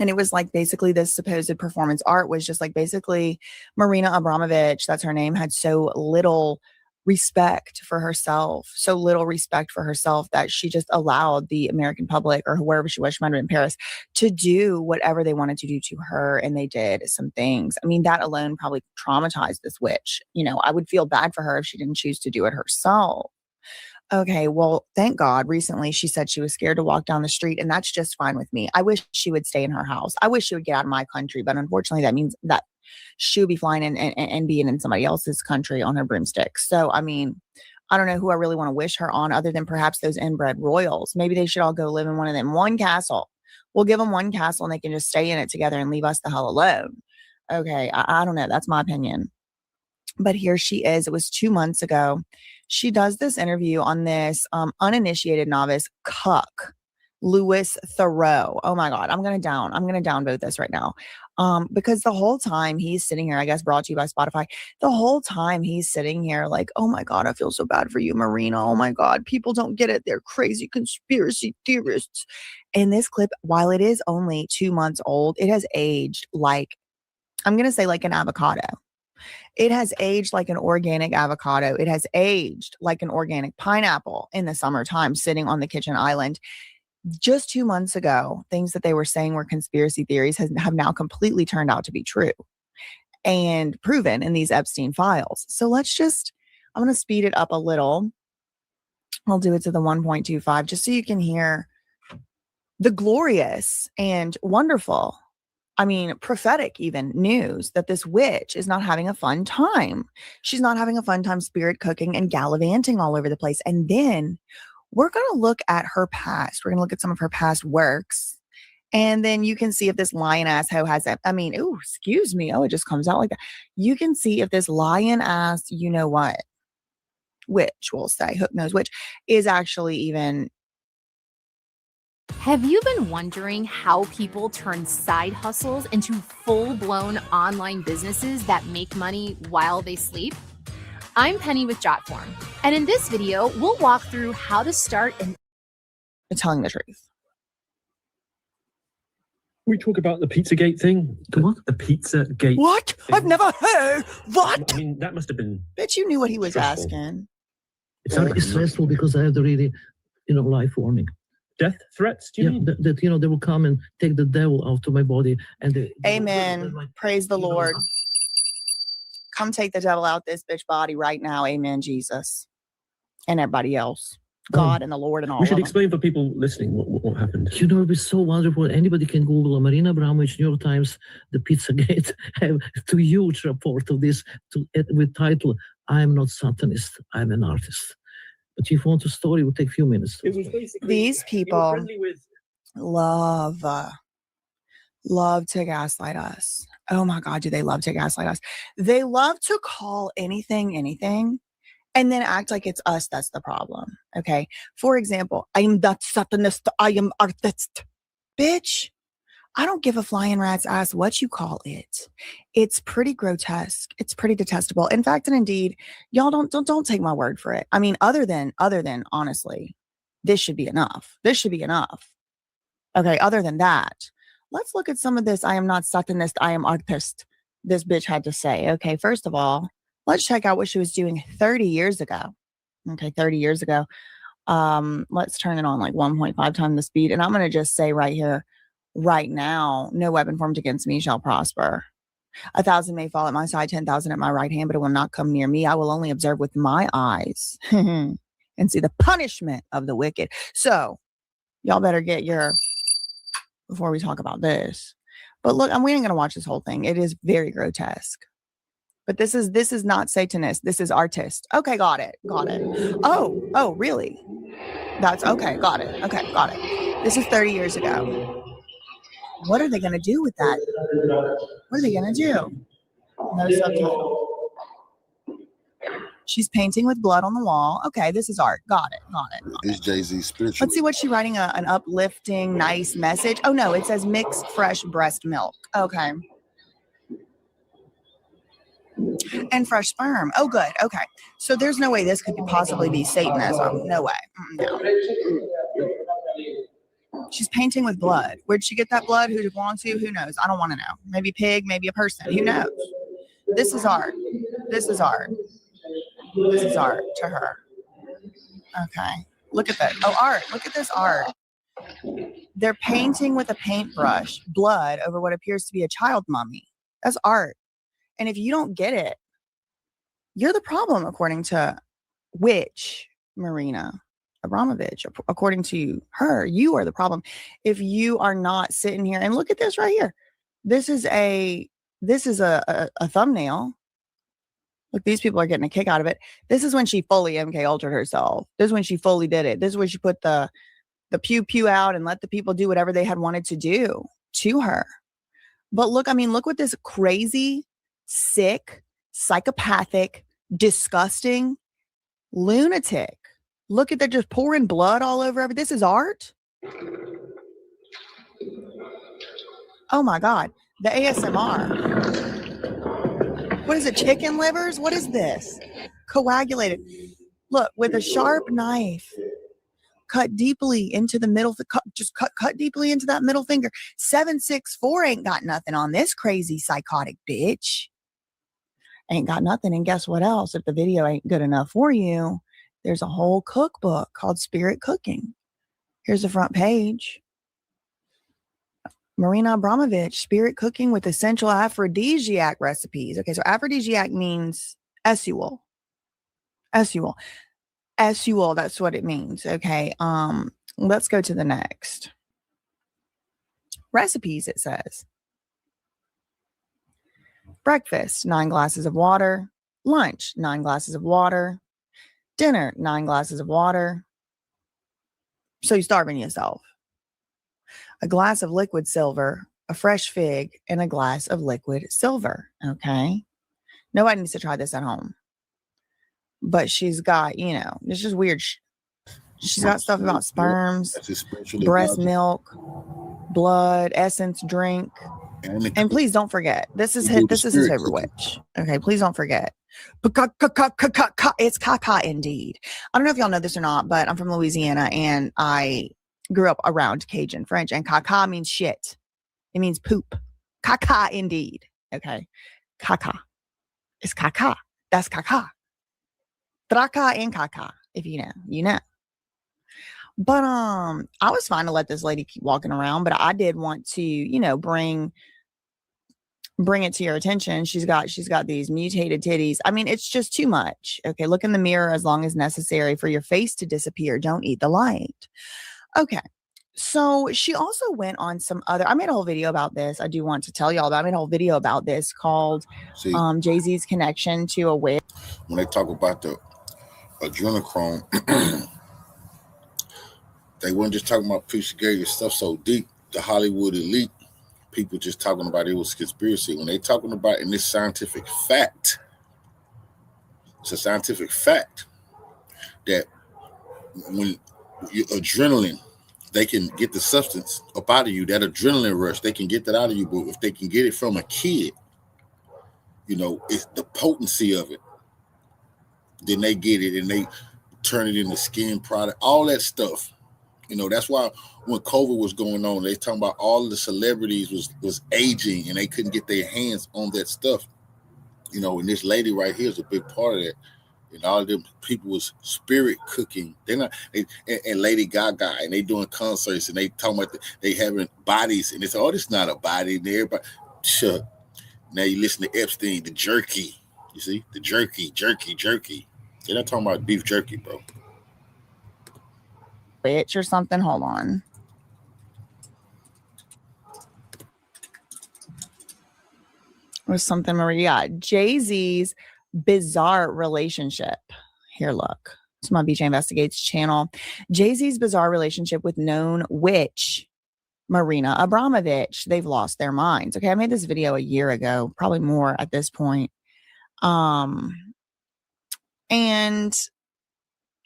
And it was like basically this supposed performance art was just like basically Marina Abramovich, that's her name, had so little respect for herself, so little respect for herself that she just allowed the American public or wherever she was, she might have been in Paris, to do whatever they wanted to do to her. And they did some things. I mean, that alone probably traumatized this witch. You know, I would feel bad for her if she didn't choose to do it herself. Okay, well, thank God recently she said she was scared to walk down the street, and that's just fine with me. I wish she would stay in her house. I wish she would get out of my country, but unfortunately that means that she would be flying and being in somebody else's country on her broomstick. So, I mean, I don't know who I really want to wish her on other than perhaps those inbred royals. Maybe they should all go live in one of them. One castle. We'll give them one castle and they can just stay in it together and leave us the hell alone. Okay, I don't know. That's my opinion. But here she is. It was 2 months ago. She does this interview on this uninitiated novice cuck, Louis Theroux. Oh my God, I'm gonna downvote this right now. Because the whole time he's sitting here, I guess brought to you by Spotify, the whole time he's sitting here like, oh my God, I feel so bad for you, Marina. Oh my God, people don't get it. They're crazy conspiracy theorists. And this clip, while it is only 2 months old, it has aged like, I'm gonna say like an avocado. It has aged like an organic avocado. It has aged like an organic pineapple in the summertime sitting on the kitchen island. Just 2 months ago, things that they were saying were conspiracy theories have now completely turned out to be true and proven in these Epstein files. So I'm going to speed it up a little. I'll do it to the 1.25 just so you can hear the glorious and wonderful, I mean, prophetic even news that this witch is not having a fun time. She's not having a fun time spirit cooking and gallivanting all over the place. And then we're going to look at her past. We're going to look at some of her past works. And then you can see if this lion ass hoe has that. I mean, ooh, excuse me. Oh, it just comes out like that. You can see if this lion ass, you know what, witch, we'll say, hook knows which, is actually even. Have you been wondering how people turn side hustles into full-blown online businesses that make money while they sleep? I'm Penny with Jotform, and in this video, we'll walk through how to start an... Telling the truth. We talk about the Pizzagate thing. The what? The Pizzagate. What? Thing. I've never heard. What? I mean, that must have been. Bet you knew what he was stressful. asking. It's stressful because I have the really, life warming. Death threats? Do you mean? That they will come and take the devil out of my body, and Amen. Praise the Lord. Come take the devil out this bitch body right now. Amen, Jesus, and everybody else. God and the Lord and all. We should explain for people listening what happened. It would be so wonderful. Anybody can Google Marina Abramovich, New York Times, the Pizzagate. Have 2 huge report of this with title "I am not Satanist. I'm an artist." But if you want a story, it will take a few minutes. It was basically these people love to gaslight us. Oh my God, do they love to gaslight us? They love to call anything, and then act like it's us that's the problem. Okay. For example, I am that Satanist. I am artist. Bitch, I don't give a flying rat's ass what you call it. It's pretty grotesque. It's pretty detestable. In fact, and indeed, y'all don't take my word for it. I mean, other than honestly, this should be enough. This should be enough. Okay. Other than that, let's look at some of this. I am not Satanist. I am artist. This bitch had to say. Okay. First of all, let's check out what she was doing 30 years ago. Okay. 30 years ago. Let's turn it on like 1.5 times the speed. And I'm going to just say right here, right now, no weapon formed against me shall prosper. 1,000 may fall at my side, 10,000 at my right hand, but it will not come near me. I will only observe with my eyes and see the punishment of the wicked. So y'all better get your, before we talk about this. But look, we ain't going to watch this whole thing. It is very grotesque. But this is not Satanist. This is artist. Okay, got it. Oh, really? That's okay. Got it. Okay, got it. This is 30 years ago. What are they going to do with that? What are they going to do? No subtitle. She's painting with blood on the wall. Okay, this is art. Got it. It's Jay-Z spiritual. Let's see what she's writing, an uplifting, nice message. Oh, no, it says mix fresh breast milk. Okay. And fresh sperm. Oh, good. Okay. So there's no way this could possibly be Satanism. No way. No. She's painting with blood. Where'd she get that blood? Who did it belong to? Who knows? I don't want to know. Maybe pig, maybe a person. Who knows? This is art. This is art to her. Okay. Look at that. Oh, art. Look at this art. They're painting with a paintbrush blood over what appears to be a child mummy. That's art. And if you don't get it, you're the problem, according to which Marina Abramovich. According to her, you are the problem. If you are not sitting here and look at this right here. This is a thumbnail. Look, these people are getting a kick out of it. This is when she fully MK Ultra'd herself. This is when she fully did it. This is when she put the pew pew out and let the people do whatever they had wanted to do to her. But look, I mean, look what this crazy, sick, psychopathic, disgusting lunatic. Look at that, just pouring blood all over everything. This is art. Oh my God. The ASMR. What is it? Chicken livers? What is this? Coagulated. Look, with a sharp knife, cut deeply into the middle. Cut deeply into that middle finger. 764 ain't got nothing on this crazy psychotic bitch. Ain't got nothing. And guess what else? If the video ain't good enough for you, there's a whole cookbook called Spirit Cooking. Here's the front page. Marina Abramovich, Spirit Cooking with Essential Aphrodisiac Recipes. Okay, so aphrodisiac means essual. Essual. Essual, that's what it means. Okay, let's go to the next. Recipes, it says. Breakfast, 9 glasses of water. Lunch, 9 glasses of water. Dinner, 9 glasses of water. So you're starving yourself. A glass of liquid silver, a fresh fig, and a glass of liquid silver. Okay. Nobody needs to try this at home. But she's got, it's just weird. She's got stuff about sperms, breast milk, blood, essence, drink. And please don't forget, this is his favorite witch. Okay, please don't forget. It's caca indeed. I don't know if y'all know this or not, but I'm from Louisiana and I grew up around Cajun French, and caca means shit. It means poop. Caca indeed. Okay. Caca. It's caca. That's caca. Traca and caca. If you know, you know. But I was fine to let this lady keep walking around, but I did want to, bring it to your attention. She's got these mutated titties. I mean, it's just too much. Okay, look in the mirror as long as necessary for your face to disappear. Don't eat the light. Okay. So she also went on some other, I made a whole video about this. I do want to tell y'all that I made a whole video about this called Jay-Z's connection to a witch. When they talk about the adrenochrome, they weren't just talking about Pizzagate stuff so deep. The Hollywood elite people just talking about it was conspiracy. When they talking about in this scientific fact, it's a scientific fact that when your adrenaline, they can get the substance up out of you, that adrenaline rush, they can get that out of you. But if they can get it from a kid, it's the potency of it. Then they get it and they turn it into skin product, all that stuff. That's why when COVID was going on, they talking about all of the celebrities was aging and they couldn't get their hands on that stuff. And this lady right here is a big part of that. And all of them people was spirit cooking. And Lady Gaga, and they doing concerts and they talking about they having bodies, and they say, "Oh, this is not a body there." But sure. Now you listen to Epstein, the jerky. You see, the jerky. They're not talking about beef jerky, bro. Bitch or something. Hold on. Or something, Maria. Jay-Z's bizarre relationship. Here, look. It's my BJ Investigates channel. Jay-Z's bizarre relationship with known witch Marina Abramovich. They've lost their minds. Okay, I made this video a year ago, probably more at this point. And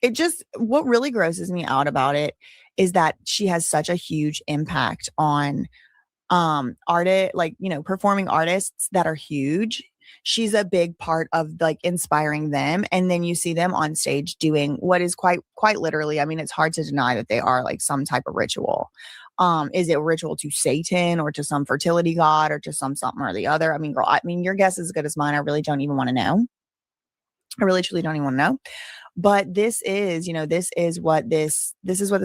it just, what really grosses me out about it is that she has such a huge impact on performing artists that are huge. She's a big part of inspiring them, and then you see them on stage doing what is quite literally, I mean, it's hard to deny that they are some type of ritual. Is it a ritual to Satan or to some fertility god or to something or the other? I mean, girl, your guess is as good as mine. I really don't even want to know. I really truly don't even want to know. But this is, this is what this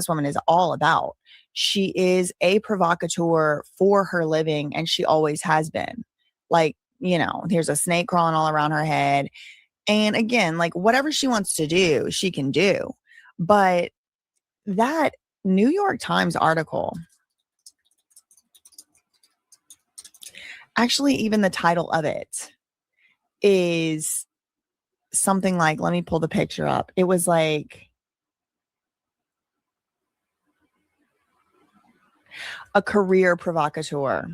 woman is all about. She is a provocateur for her living, and she always has been. Like, there's a snake crawling all around her head. And again, like whatever she wants to do, she can do. But that New York Times article, actually, even the title of it is something like, let me pull the picture up. It was like a career provocateur.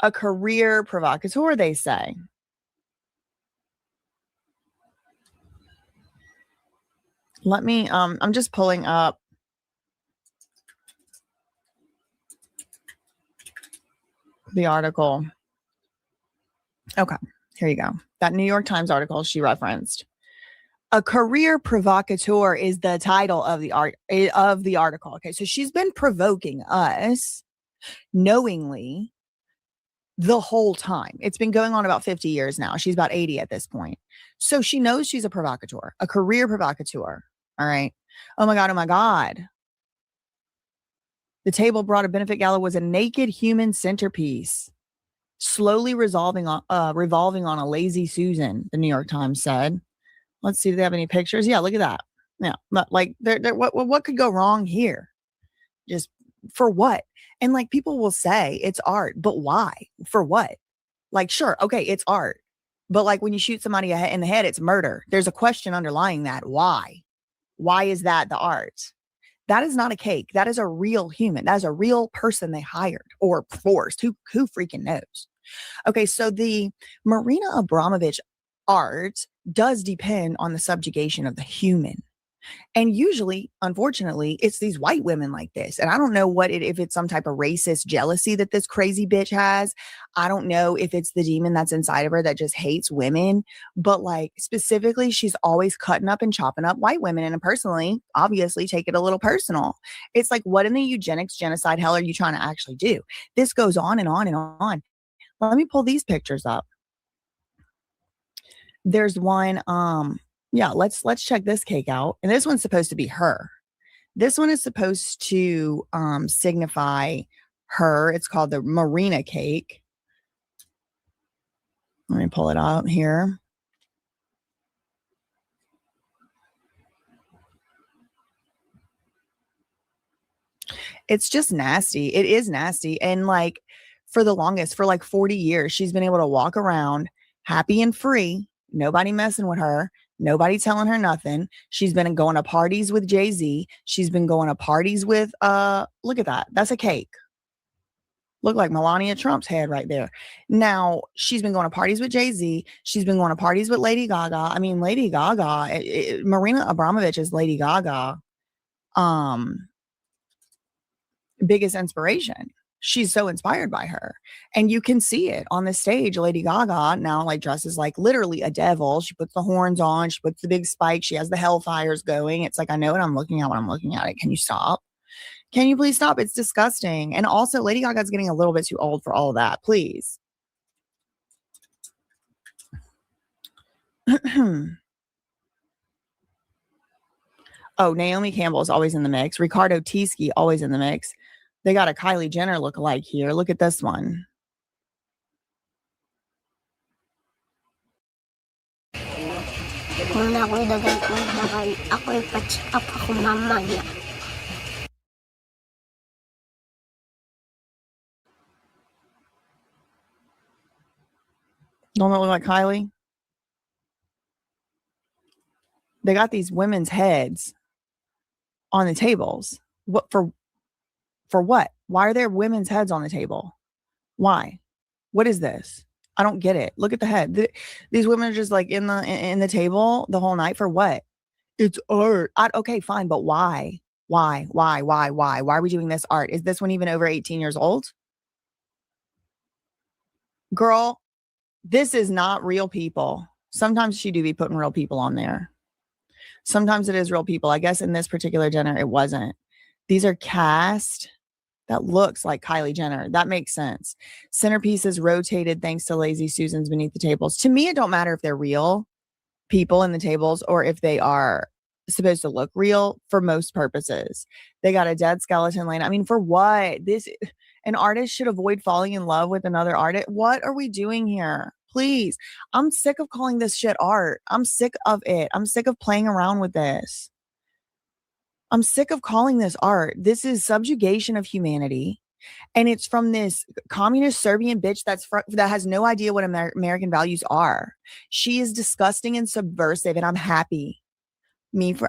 A career provocateur, they say. Let me, I'm just pulling up the article. Okay, here you go. That New York Times article she referenced. A career provocateur is the title of the article. Okay, so she's been provoking us knowingly the whole time. It's been going on about 50 years now. She's about 80 at this point. So she knows she's a provocateur, a career provocateur. All right. Oh my God. Oh my God. The table brought a benefit gala was a naked human centerpiece, slowly revolving on a lazy Susan, the New York Times said. Let's see. Do they have any pictures? Yeah, look at that. Yeah. Like what could go wrong here? Just for what? And like people will say it's art, but why? For what? Like, sure. Okay. It's art. But like when you shoot somebody in the head, it's murder. There's a question underlying that. Why? Why is that the art? That is not a cake. That is a real human. That is a real person they hired or forced. Who freaking knows? Okay. So the Marina Abramovich art does depend on the subjugation of the human. And usually, unfortunately, it's these white women like this. And I don't know if it's some type of racist jealousy that this crazy bitch has. I don't know if it's the demon that's inside of her that just hates women. But like specifically, she's always cutting up and chopping up white women. And personally, obviously, take it a little personal. It's like, what in the eugenics genocide hell are you trying to actually do? This goes on and on and on. Let me pull these pictures up. There's one, yeah, let's check this cake out. And this one's supposed to be her. This one is supposed to signify her. It's called the Marina cake. Let me pull it out here. It's just nasty. It is nasty. And like for the longest, for like 40 years, she's been able to walk around happy and free. Nobody messing with her. Nobody telling her nothing. She's been going to parties with Jay-Z. She's been going to parties with, look at that. That's a cake. Look like Melania Trump's head right there. Now, she's been going to parties with Jay-Z. She's been going to parties with Lady Gaga. I mean, Lady Gaga, Marina Abramovich is Lady Gaga. Biggest inspiration. She's so inspired by her. And you can see it on the stage. Lady Gaga now like dresses like literally a devil. She puts the horns on. She puts the big spikes. She has the hellfires going. It's like, I know what I'm looking at when I'm looking at it. Can you stop? Can you please stop? It's disgusting. And also Lady Gaga's getting a little bit too old for all of that. Please. Oh, Naomi Campbell is always in the mix. Ricardo Tisci, always in the mix. They got a Kylie Jenner lookalike here. Look at this one. Don't it look like Kylie? They got these women's heads on the tables. What for what? Why are there women's heads on the table? Why? What is this? I don't get it. Look at the head. These women are just like in the table the whole night for what? It's art. Okay, fine, but why? Why? Why are we doing this art? Is this one even over 18 years old? Girl, this is not real people. Sometimes she do be putting real people on there. Sometimes it is real people. I guess in this particular dinner, it wasn't. These are cast. That looks like Kylie Jenner. That makes sense. Centerpieces rotated thanks to lazy Susans beneath the tables. To me, it don't matter if they're real. people in the tables or if they are supposed to look real for most purposes. They got a dead skeleton laying. I mean, for what? An artist should avoid falling in love with another artist. What are we doing here? Please. I'm sick of calling this shit art. I'm sick of it. I'm sick of playing around with this. I'm sick of calling this art. This is subjugation of humanity. And it's from this communist Serbian bitch that has no idea what American values are. She is disgusting and subversive, and I'm happy.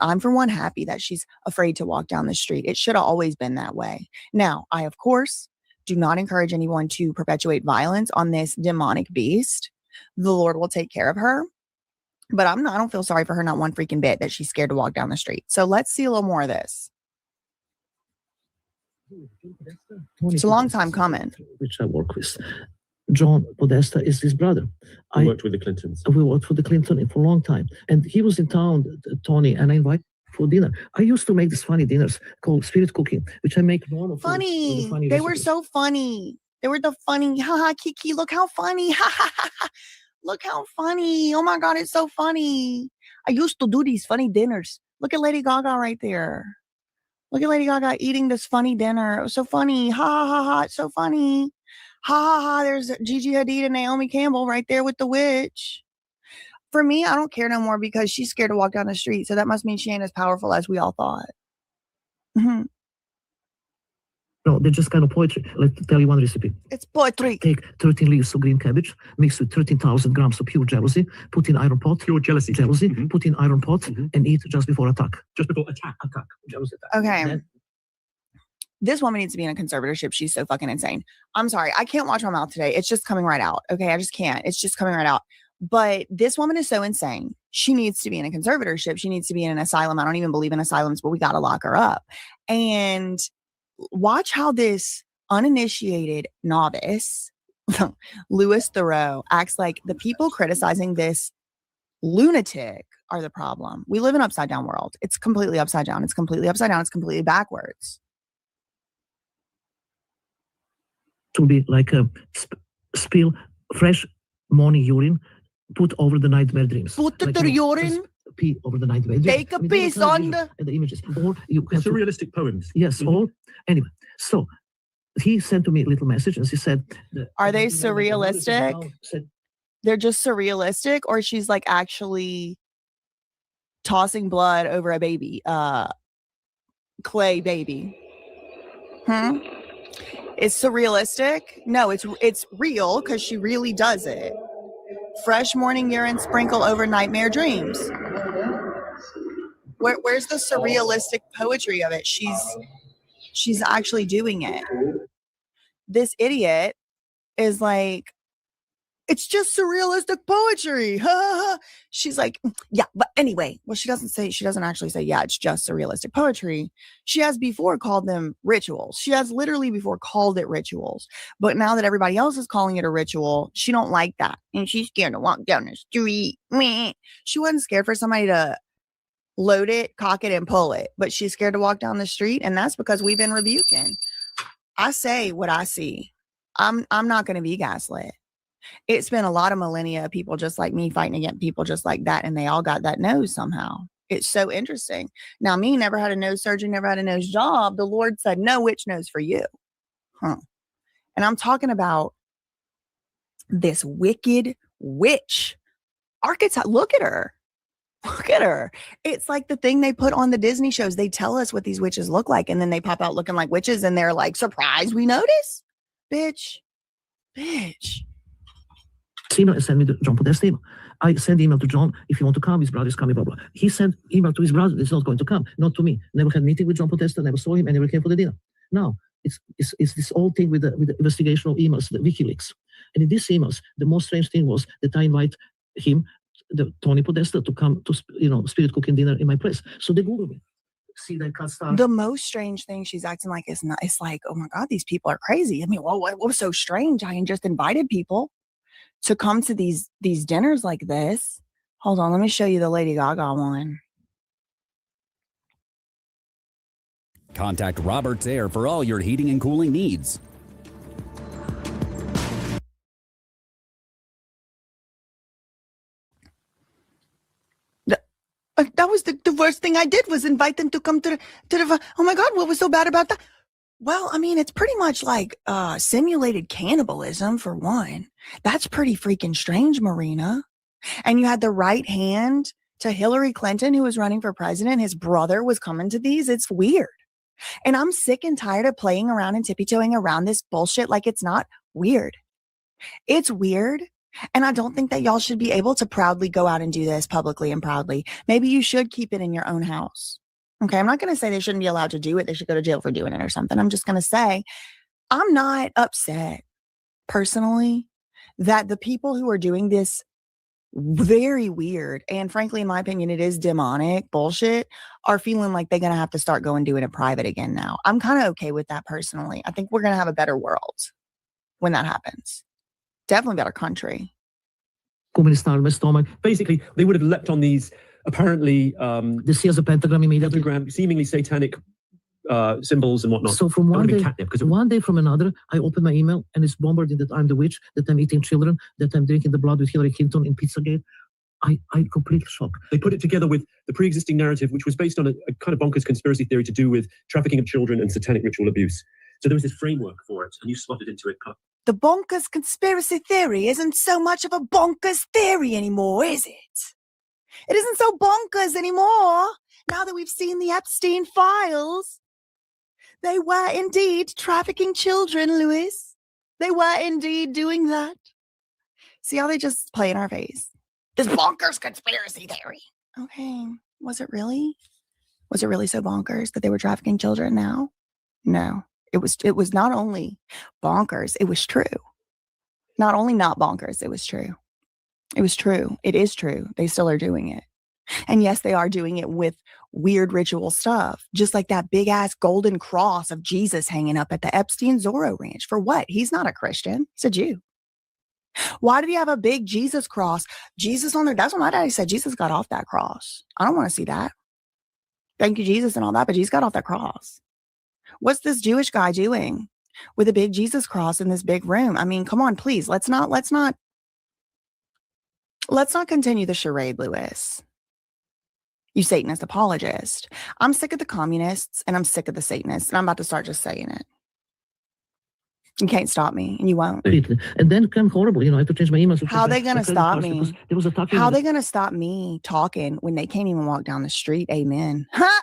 I'm for one happy that she's afraid to walk down the street. It should have always been that way. Now, I, of course, do not encourage anyone to perpetuate violence on this demonic beast. The Lord will take care of her. But I don't feel sorry for her, not one freaking bit, that she's scared to walk down the street. So let's see a little more of this. It's a long time coming. Which I work with. John Podesta is his brother. I worked with the Clintons. We worked for the Clinton for a long time. And he was in town, Tony, and I invited for dinner. I used to make these funny dinners called spirit cooking, which I make normal. Funny. They were so funny. They were the funny. Haha, Kiki, look how funny. Ha ha ha. Look how funny. Oh my God, it's so funny. I used to do these funny dinners. Look at Lady Gaga right there. Look at Lady Gaga eating this funny dinner. It was so funny. Ha ha ha ha. It's so funny. Ha ha ha. There's Gigi Hadid and Naomi Campbell right there with the witch. For me, I don't care no more because she's scared to walk down the street. So that must mean she ain't as powerful as we all thought. Mm-hmm. No, they're just kind of poetry. Let's tell you one recipe. It's poetry. Take 13 leaves of green cabbage, mix with 13,000 grams of pure jealousy, put in iron pot. Pure jealousy. Put in iron pot and eat just before attack. Just before attack. Jealousy attack. Okay. Then, this woman needs to be in a conservatorship. She's so fucking insane. I'm sorry. I can't watch my mouth today. It's just coming right out. Okay. I just can't. It's just coming right out. But this woman is so insane. She needs to be in a conservatorship. She needs to be in an asylum. I don't even believe in asylums, but we got to lock her up. And watch how this uninitiated novice, Louis Theroux, acts like the people criticizing this lunatic are the problem. We live in an upside down world. It's completely upside down. It's completely upside down. It's completely backwards. to be like a spill fresh morning urine, put over the nightmare dreams. Put like, the urine? Pee over the nightmare dreams. Take a piece on the images. Or you can surrealistic poems. Yes, or anyway. So he sent to me a little message and he said, are they surrealistic? They're just surrealistic, or she's like actually tossing blood over a baby, clay baby. It's surrealistic. No, it's real because she really does it. Fresh morning urine sprinkle over nightmare dreams. Where's the surrealistic poetry of it? She's actually doing it. This idiot is like, it's just surrealistic poetry. She's like, yeah, but anyway, well, she doesn't actually say, yeah, it's just surrealistic poetry. She has before called them rituals. She has literally before called it rituals. But now that everybody else is calling it a ritual, she don't like that. And she's scared to walk down the street. She wasn't scared for somebody to load it, cock it, and pull it. But she's scared to walk down the street. And that's because we've been rebuking. I say what I see. I'm not going to be gaslit. It's been a lot of millennia of people just like me fighting against people just like that, and they all got that nose somehow. It's so interesting. Now, me never had a nose surgery, never had a nose job. The Lord said, no witch nose for you. And I'm talking about this wicked witch archetype. Look at her. Look at her. It's like the thing they put on the Disney shows. They tell us what these witches look like, and then they pop out looking like witches, and they're like, surprised we notice? Bitch. Email and send me the John Podesta email. I send email to John, if you want to come, his brother is coming, blah, blah. He sent email to his brother, it's not going to come, not to me. Never had meeting with John Podesta, never saw him, and never came for the dinner. Now, it's this old thing with the investigation of emails, the WikiLeaks. And in these emails, the most strange thing was that I invite him, the Tony Podesta, to come to spirit cooking dinner in my place. So they Google me. See that cut star. The most strange thing she's acting like is not. It's like, oh my God, these people are crazy. I mean, what was so strange? I just invited people to come to these dinners like this. Hold on, let me show you the Lady Gaga one. Contact Robert's Air for all your heating and cooling needs. That was the worst thing I did was invite them to come to the, oh my God, what was so bad about that? Well, I mean, it's pretty much like simulated cannibalism for one. That's pretty freaking strange, Marina. And you had the right hand to Hillary Clinton, who was running for president. His brother was coming to these. It's weird. And I'm sick and tired of playing around and tippy-toeing around this bullshit like it's not weird. It's weird. And I don't think that y'all should be able to proudly go out and do this publicly and proudly. Maybe you should keep it in your own house. Okay, I'm not going to say they shouldn't be allowed to do it. They should go to jail for doing it or something. I'm just going to say I'm not upset personally that the people who are doing this very weird, and frankly, in my opinion, it is demonic bullshit, are feeling like they're going to have to start going doing it private again now. I'm kind of okay with that personally. I think we're going to have a better world when that happens. Definitely better country. Communist in my stomach. Basically, they would have leapt on these apparently this here's a pentagram immediately. Pentagram, seemingly satanic symbols and whatnot. So from one day, one day from another, I open my email and it's bombarded that I'm the witch, that I'm eating children, that I'm drinking the blood with Hillary Clinton in Pizzagate. I completely shocked. They put it together with the pre-existing narrative, which was based on a kind of bonkers conspiracy theory to do with trafficking of children and satanic ritual abuse. So there was this framework for it, and you slotted into it. The bonkers conspiracy theory isn't so much of a bonkers theory anymore, is it? It isn't so bonkers anymore now that we've seen the Epstein files. They were indeed trafficking children, Louis. They were indeed doing that. See how they just play in our face? This bonkers conspiracy theory. Okay, was it really? Was it really so bonkers that they were trafficking children now? No. It was not only bonkers, it was true. Not only not bonkers, it was true. It was true. It is true. They still are doing it. And yes, they are doing it with weird ritual stuff, just like that big ass golden cross of Jesus hanging up at the Epstein Zorro Ranch. For what? He's not a Christian. He's a Jew. Why did he have a big Jesus cross? Jesus on there. That's what my daddy said. Jesus got off that cross. I don't want to see that. Thank you, Jesus, and all that, but Jesus got off that cross. What's this Jewish guy doing with a big Jesus cross in this big room? I mean, come on, please. Let's not continue the charade, Louis. You Satanist apologist. I'm sick of the communists and I'm sick of the Satanists, and I'm about to start just saying it. You can't stop me, and you won't. And then come horrible. I have to change my email. How are they going to stop me? How are they going to stop me talking when they can't even walk down the street? Amen. Ha!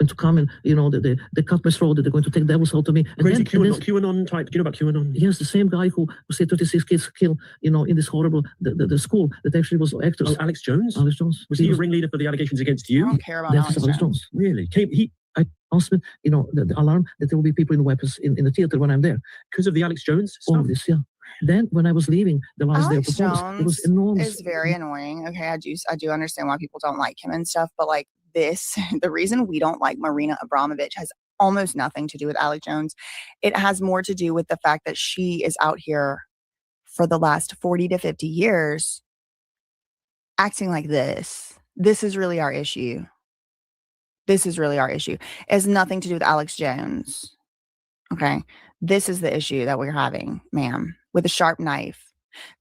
And to come and, they cut my throat, that they're going to take devils out of me. And crazy QAnon type. Do you know about QAnon? Yes, the same guy who said 36 kids killed, in this horrible, the school that actually was actors. Oh, Alex Jones? Alex Jones. Was he a ringleader for the allegations against you? I don't care about Alex Jones. Really? I asked him, the alarm that there will be people in weapons in the theater when I'm there. Because of the Alex Jones stuff? All of this, yeah. Then when I was leaving the last day of performance, it was enormous. It's very annoying. Okay, I do understand why people don't like him and stuff, but like this, the reason we don't like Marina Abramovich has almost nothing to do with Alex Jones. It has more to do with the fact that she is out here for the last 40 to 50 years acting like this. This is really our issue. This is really our issue. It has nothing to do with Alex Jones. Okay. This is the issue that we're having, ma'am, with a sharp knife.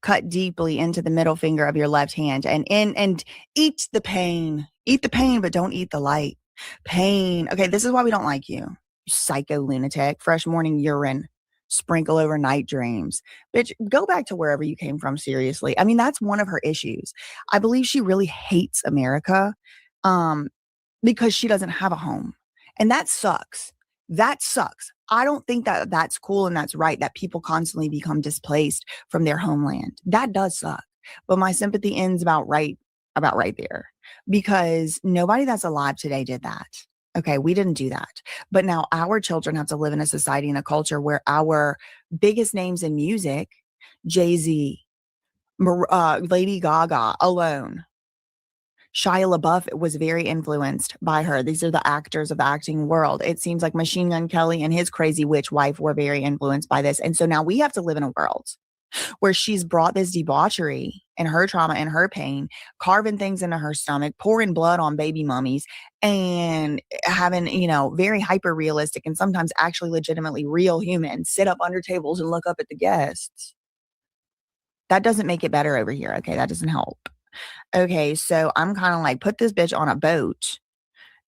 Cut deeply into the middle finger of your left hand and eat the pain. Eat the pain, but don't eat the light. Pain. Okay, this is why we don't like you. You psycho lunatic. Fresh morning urine. Sprinkle over night dreams. Bitch, go back to wherever you came from, seriously. I mean, that's one of her issues. I believe she really hates America because she doesn't have a home. And that sucks. That sucks. I don't think that that's cool and that's right, that people constantly become displaced from their homeland. That does suck. But my sympathy ends about right there, because nobody that's alive today did that. Okay, we didn't do that. But now our children have to live in a society and a culture where our biggest names in music, Jay-Z, Lady Gaga alone, Shia LaBeouf was very influenced by her. These are the actors of the acting world. It seems like Machine Gun Kelly and his crazy witch wife were very influenced by this. And so now we have to live in a world where she's brought this debauchery and her trauma and her pain, carving things into her stomach, pouring blood on baby mummies, and having, very hyper realistic and sometimes actually legitimately real humans sit up under tables and look up at the guests. That doesn't make it better over here. Okay, that doesn't help. Okay, so I'm kind of like, put this bitch on a boat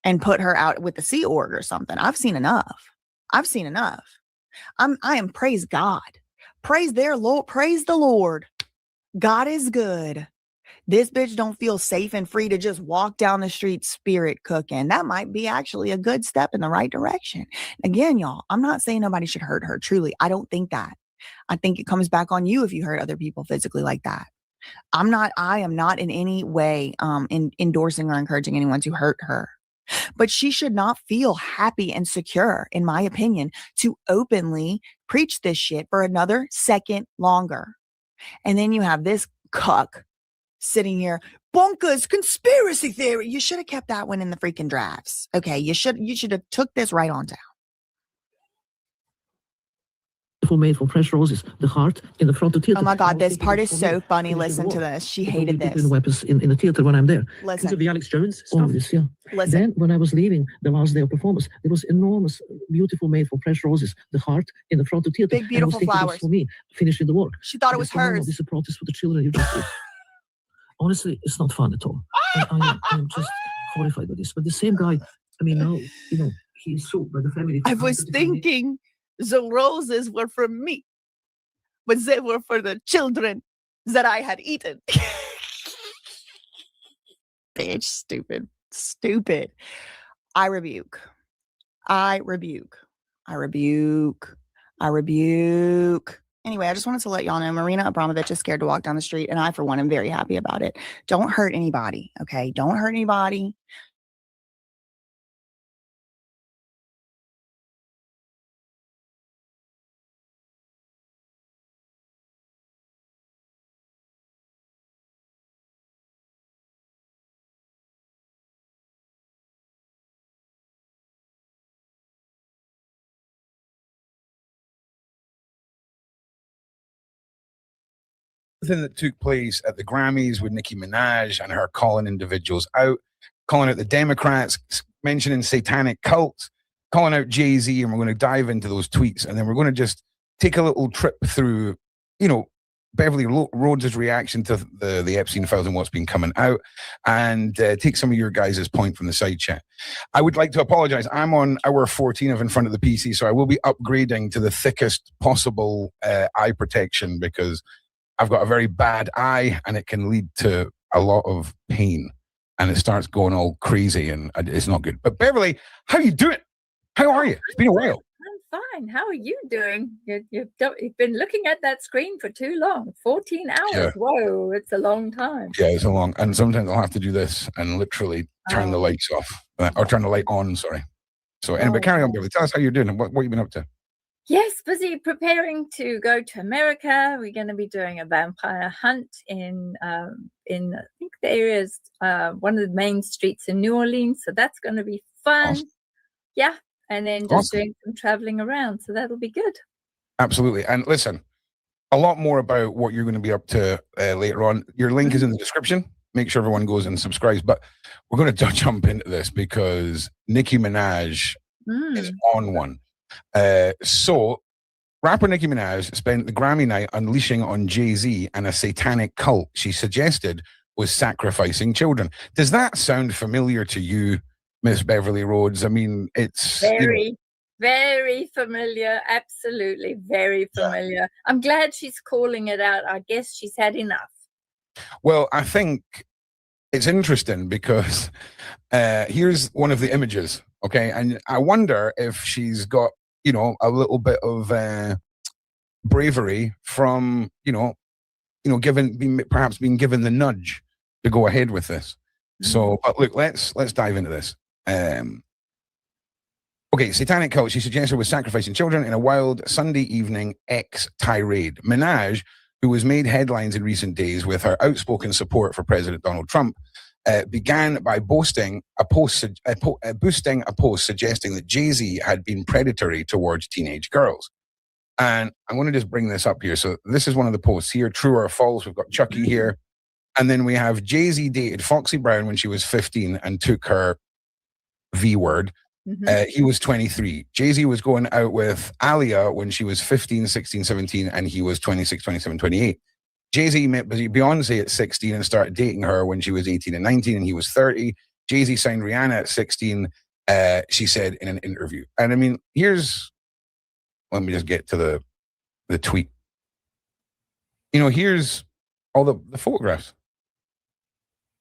and put her out with the Sea Org or something. I've seen enough. I've seen enough. I am, praise God. Praise their Lord. Praise the Lord. God is good. This bitch don't feel safe and free to just walk down the street spirit cooking. That might be actually a good step in the right direction. Again, y'all, I'm not saying nobody should hurt her. Truly, I don't think that. I think it comes back on you if you hurt other people physically like that. I am not in any way endorsing or encouraging anyone to hurt her. But she should not feel happy and secure, in my opinion, to openly preach this shit for another second longer. And then you have this cuck sitting here, bonkers conspiracy theory. You should have kept that one in the freaking drafts. Okay, you should have took this right on down. Made from fresh roses, the heart in the front of the theater. Oh my God, this part is so funny. Listen to this. She hated this. Weapons in the theater when I'm there. Listen. Of the Alex Jones stuff. This, yeah. Listen. Then when I was leaving the last day of performance, there was enormous, beautiful made from fresh roses, the heart in the front of the theater. Big beautiful flowers for me, finishing the work. She thought it was hers. This is a protest for the children. You just did. Honestly, it's not fun at all. I'm just horrified by this. But the same guy, I mean, now he's sued by the family. I was thinking the roses were for me, but they were for the children that I had eaten. Bitch, stupid. I rebuke. Anyway, I just wanted to let y'all know Marina Abramovich is scared to walk down the street, and I, for one, am very happy about it. Don't hurt anybody, okay? Don't hurt anybody. Thing that took place at the Grammys with Nicki Minaj and her calling individuals out, calling out the Democrats, mentioning satanic cults, calling out Jay-Z, and we're going to dive into those tweets, and then we're going to just take a little trip through, Beverly Rhodes' reaction to the Epstein files and what's been coming out, and take some of your guys' point from the side chat. I would like to apologize. I'm on hour 14 of in front of the PC, so I will be upgrading to the thickest possible eye protection because I've got a very bad eye and it can lead to a lot of pain and it starts going all crazy and it's not good. But Beverly, how you doing? How are you? It's been a while. I'm fine. How are you doing? You've been looking at that screen for too long. 14 hours. Yeah. Whoa, it's a long time. Yeah, it's a long, and sometimes I'll have to do this and literally turn the lights off or turn the light on, sorry. So anyway, carry on, Beverly. Tell us how you're doing and what you've been up to. Yes, busy preparing to go to America. We're going to be doing a vampire hunt in I think the area is one of the main streets in New Orleans. So that's going to be fun. Awesome. Yeah. And then just doing some traveling around. So that'll be good. Absolutely. And listen, a lot more about what you're going to be up to later on. Your link is in the description. Make sure everyone goes and subscribes. But we're going to jump into this because Nicki Minaj is on one. So rapper Nicki Minaj spent the Grammy night unleashing on Jay-Z and a satanic cult she suggested was sacrificing children. Does that sound familiar to you, Miss Beverly Rhodes? I mean, it's very, very familiar. Absolutely very familiar. Yeah. I'm glad she's calling it out. I guess she's had enough. Well, I think it's interesting because here's one of the images. Okay. And I wonder if she's got, a little bit of bravery from, perhaps being given the nudge to go ahead with this. So, but look, let's dive into this. Okay, satanic cult she suggested was sacrificing children in a wild Sunday evening X tirade. Minaj, who has made headlines in recent days with her outspoken support for President Donald Trump, began by boosting a post suggesting that Jay-Z had been predatory towards teenage girls. And I'm going to just bring this up here. So this is one of the posts here, true or false. We've got Chucky here. And then we have Jay-Z dated Foxy Brown when she was 15 and took her V word. He was 23. Jay-Z was going out with Alia when she was 15, 16, 17, and he was 26, 27, 28. Jay-Z met Beyonce at 16 and started dating her when she was 18 and 19, and he was 30. Jay-Z signed Rihanna at 16, she said in an interview. And I mean, let me just get to the tweet. Here's all the photographs.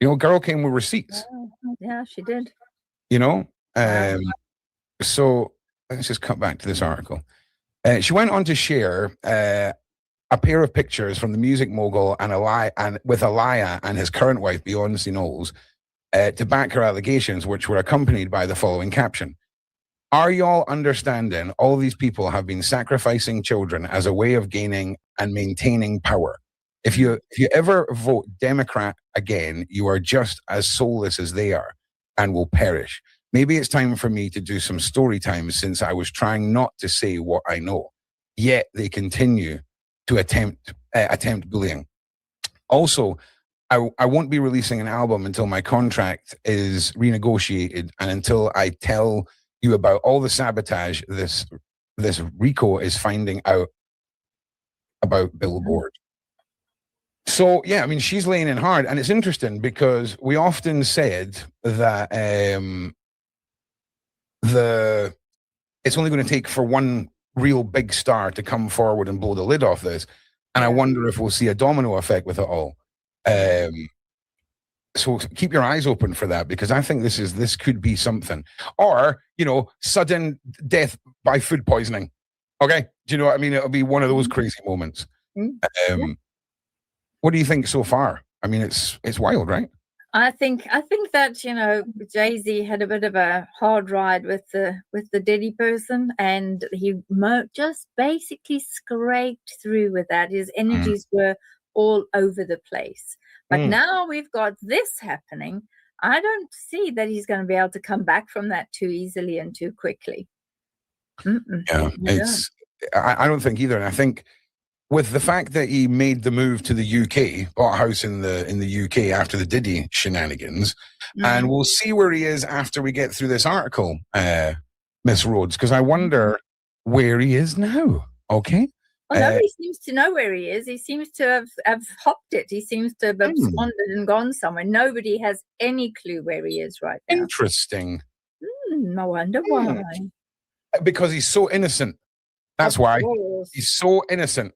Girl came with receipts. Yeah, she did. So let's just cut back to this article. She went on to share a pair of pictures from the music mogul with Aliyah and his current wife, Beyonce Knowles, to back her allegations, which were accompanied by the following caption. Are y'all understanding all these people have been sacrificing children as a way of gaining and maintaining power? If you ever vote Democrat again, you are just as soulless as they are and will perish. Maybe it's time for me to do some story time since I was trying not to say what I know. Yet they continue to attempt bullying. Also, I won't be releasing an album until my contract is renegotiated and until I tell you about all the sabotage this RICO is finding out about Billboard. So, yeah, I mean, she's laying in hard. And it's interesting because we often said that it's only going to take for one real big star to come forward and blow the lid off this. And I wonder if we'll see a domino effect with it all. So keep your eyes open for that, because I think this could be something. Or, sudden death by food poisoning. Okay? Do you know what I mean? It'll be one of those crazy moments. What do you think so far? I mean, it's wild, right? I think that Jay-Z had a bit of a hard ride with the Diddy person, and he just basically scraped through with that. His energies were all over the place. But now we've got this happening. I don't see that he's going to be able to come back from that too easily and too quickly. Yeah, I don't think either. And I think with the fact that he made the move to the UK, bought a house in the UK after the Diddy shenanigans, and we'll see where he is after we get through this article, Miss Rhodes, because I wonder where he is now. Okay. Well, nobody seems to know where he is. He seems to have hopped it. He seems to have absconded and gone somewhere. Nobody has any clue where he is right now. Interesting. I wonder why. Because he's so innocent. That's why. He's so innocent.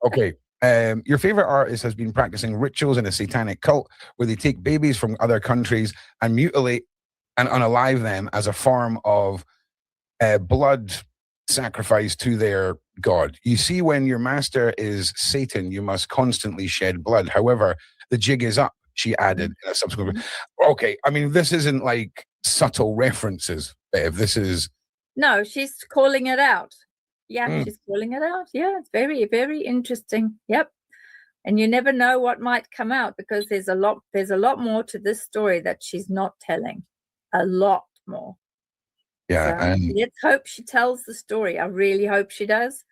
Okay. Your favorite artist has been practicing rituals in a satanic cult where they take babies from other countries and mutilate and unalive them as a form of blood sacrifice to their god. You see, when your master is Satan, you must constantly shed blood. However, the jig is up, she added in a subsequent. Okay, I mean, this isn't like subtle references, Bev. This is... No, she's calling it out. Yeah, she's calling it out. Yeah, it's very, very interesting. Yep. And you never know what might come out, because there's a lot more to this story that she's not telling. A lot more. Yeah. So let's hope she tells the story. I really hope she does,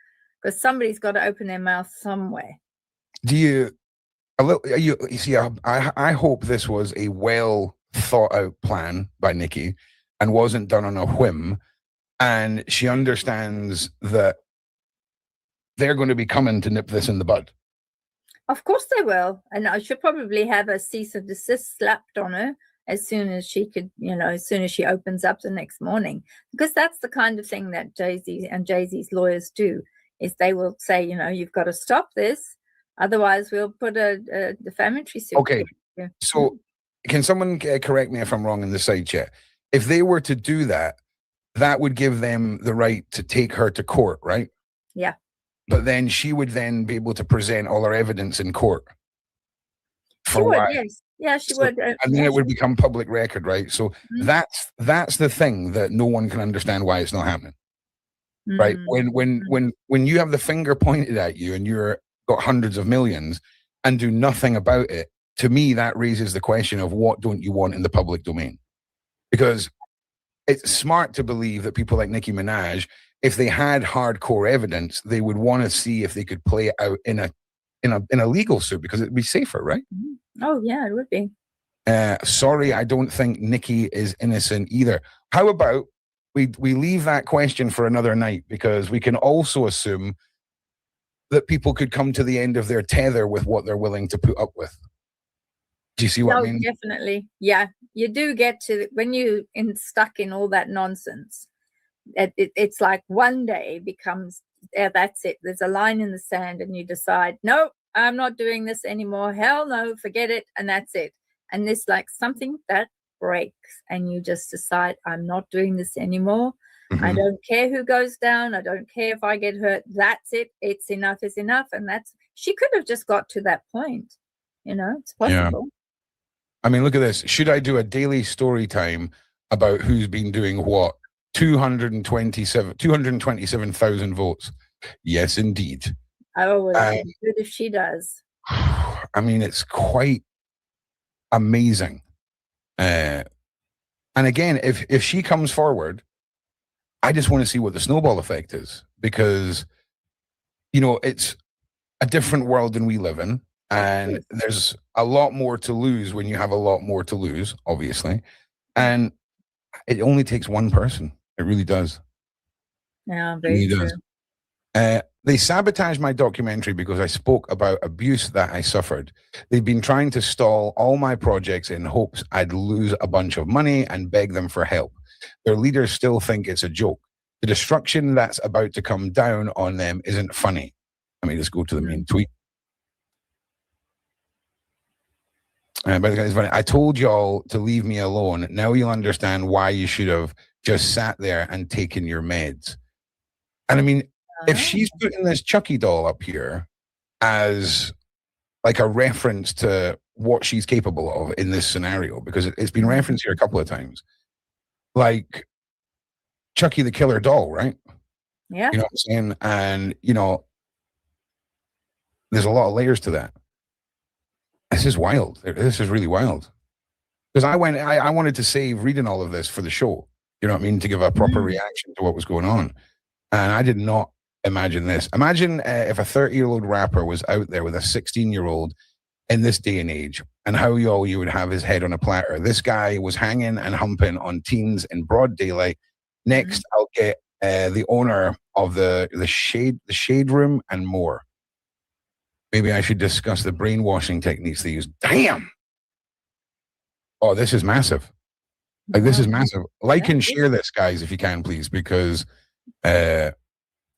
because somebody's got to open their mouth somewhere. I hope this was a well thought out plan by Nikki and wasn't done on a whim. And she understands that they're going to be coming to nip this in the bud. Of course they will. And I should probably have a cease and desist slapped on her as soon as she could, as soon as she opens up the next morning. Because that's the kind of thing that Jay-Z and Jay-Z's lawyers do, is they will say, you've got to stop this. Otherwise, we'll put a defamatory suit. Okay. So can someone correct me if I'm wrong in the side chat? If they were to do that, that would give them the right to take her to court, right? Yeah. But then she would then be able to present all her evidence in court. She would, yes. Yeah, she would. And then it would become public record, right? So that's the thing that no one can understand why it's not happening. Right? When you have the finger pointed at you and you're got hundreds of millions and do nothing about it, to me that raises the question of what don't you want in the public domain? Because it's smart to believe that people like Nicki Minaj, if they had hardcore evidence, they would want to see if they could play it out in a legal suit, because it'd be safer, right? Oh yeah, it would be. Sorry, I don't think Nicki is innocent either. How about we leave that question for another night, because we can also assume that people could come to the end of their tether with what they're willing to put up with. Do you see what I mean? Definitely. Yeah, you do get to, when you stuck in all that nonsense, it's like one day becomes, yeah, that's it. There's a line in the sand and you decide, no, I'm not doing this anymore. Hell no, forget it. And that's it. And this like something that breaks and you just decide, I'm not doing this anymore. I don't care who goes down. I don't care if I get hurt. That's it. It's enough is enough. And she could have just got to that point. You know, it's possible. Yeah. I mean, look at this. Should I do a daily story time about who's been doing what? 227,000 votes. Yes, indeed. Oh, well, it'd be good if she does. I mean, it's quite amazing. And again, if she comes forward, I just want to see what the snowball effect is, because, you know, it's a different world than we live in. And there's a lot more to lose when you have a lot more to lose, obviously. And it only takes one person. It really does. Yeah, very true. They sabotaged my documentary because I spoke about abuse that I suffered. They've been trying to stall all my projects in hopes I'd lose a bunch of money and beg them for help. Their leaders still think it's a joke. The destruction that's about to come down on them isn't funny. Let me just go to the main tweet. But it's funny. I told y'all to leave me alone. Now you'll understand why you should have just sat there and taken your meds. And I mean, if she's putting this Chucky doll up here as like a reference to what she's capable of in this scenario, because it's been referenced here a couple of times, like Chucky the killer doll, right? Yeah. You know what I'm saying? And, you know, there's a lot of layers to that. This is wild. This is really wild. Because I wanted to save reading all of this for the show, you know what I mean, to give a proper reaction to what was going on. And I did not imagine this. Imagine if a 30-year-old rapper was out there with a 16-year-old in this day and age, and how you would have his head on a platter. This guy was hanging and humping on teens in broad daylight. Next, I'll get the owner of the shade room and more. Maybe I should discuss the brainwashing techniques they use. Damn. Oh, this is massive. Like, this is massive. Like and share this, guys, if you can, please, because I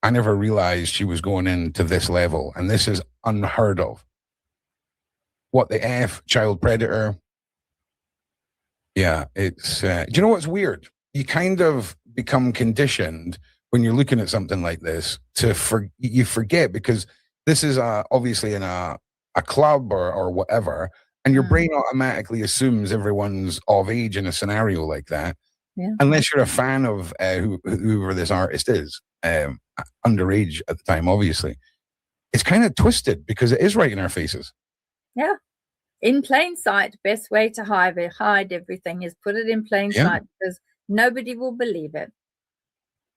never realized she was going into this level, and this is unheard of. What the F, child predator? Yeah, it's. Do you know what's weird? You kind of become conditioned when you're looking at something like this to you forget, because this is obviously in a club or whatever, and your brain automatically assumes everyone's of age in a scenario like that, unless you're a fan of whoever this artist is, underage at the time, obviously. It's kind of twisted because it is right in our faces. Yeah. In plain sight, best way to hide everything is put it in plain sight, because nobody will believe it.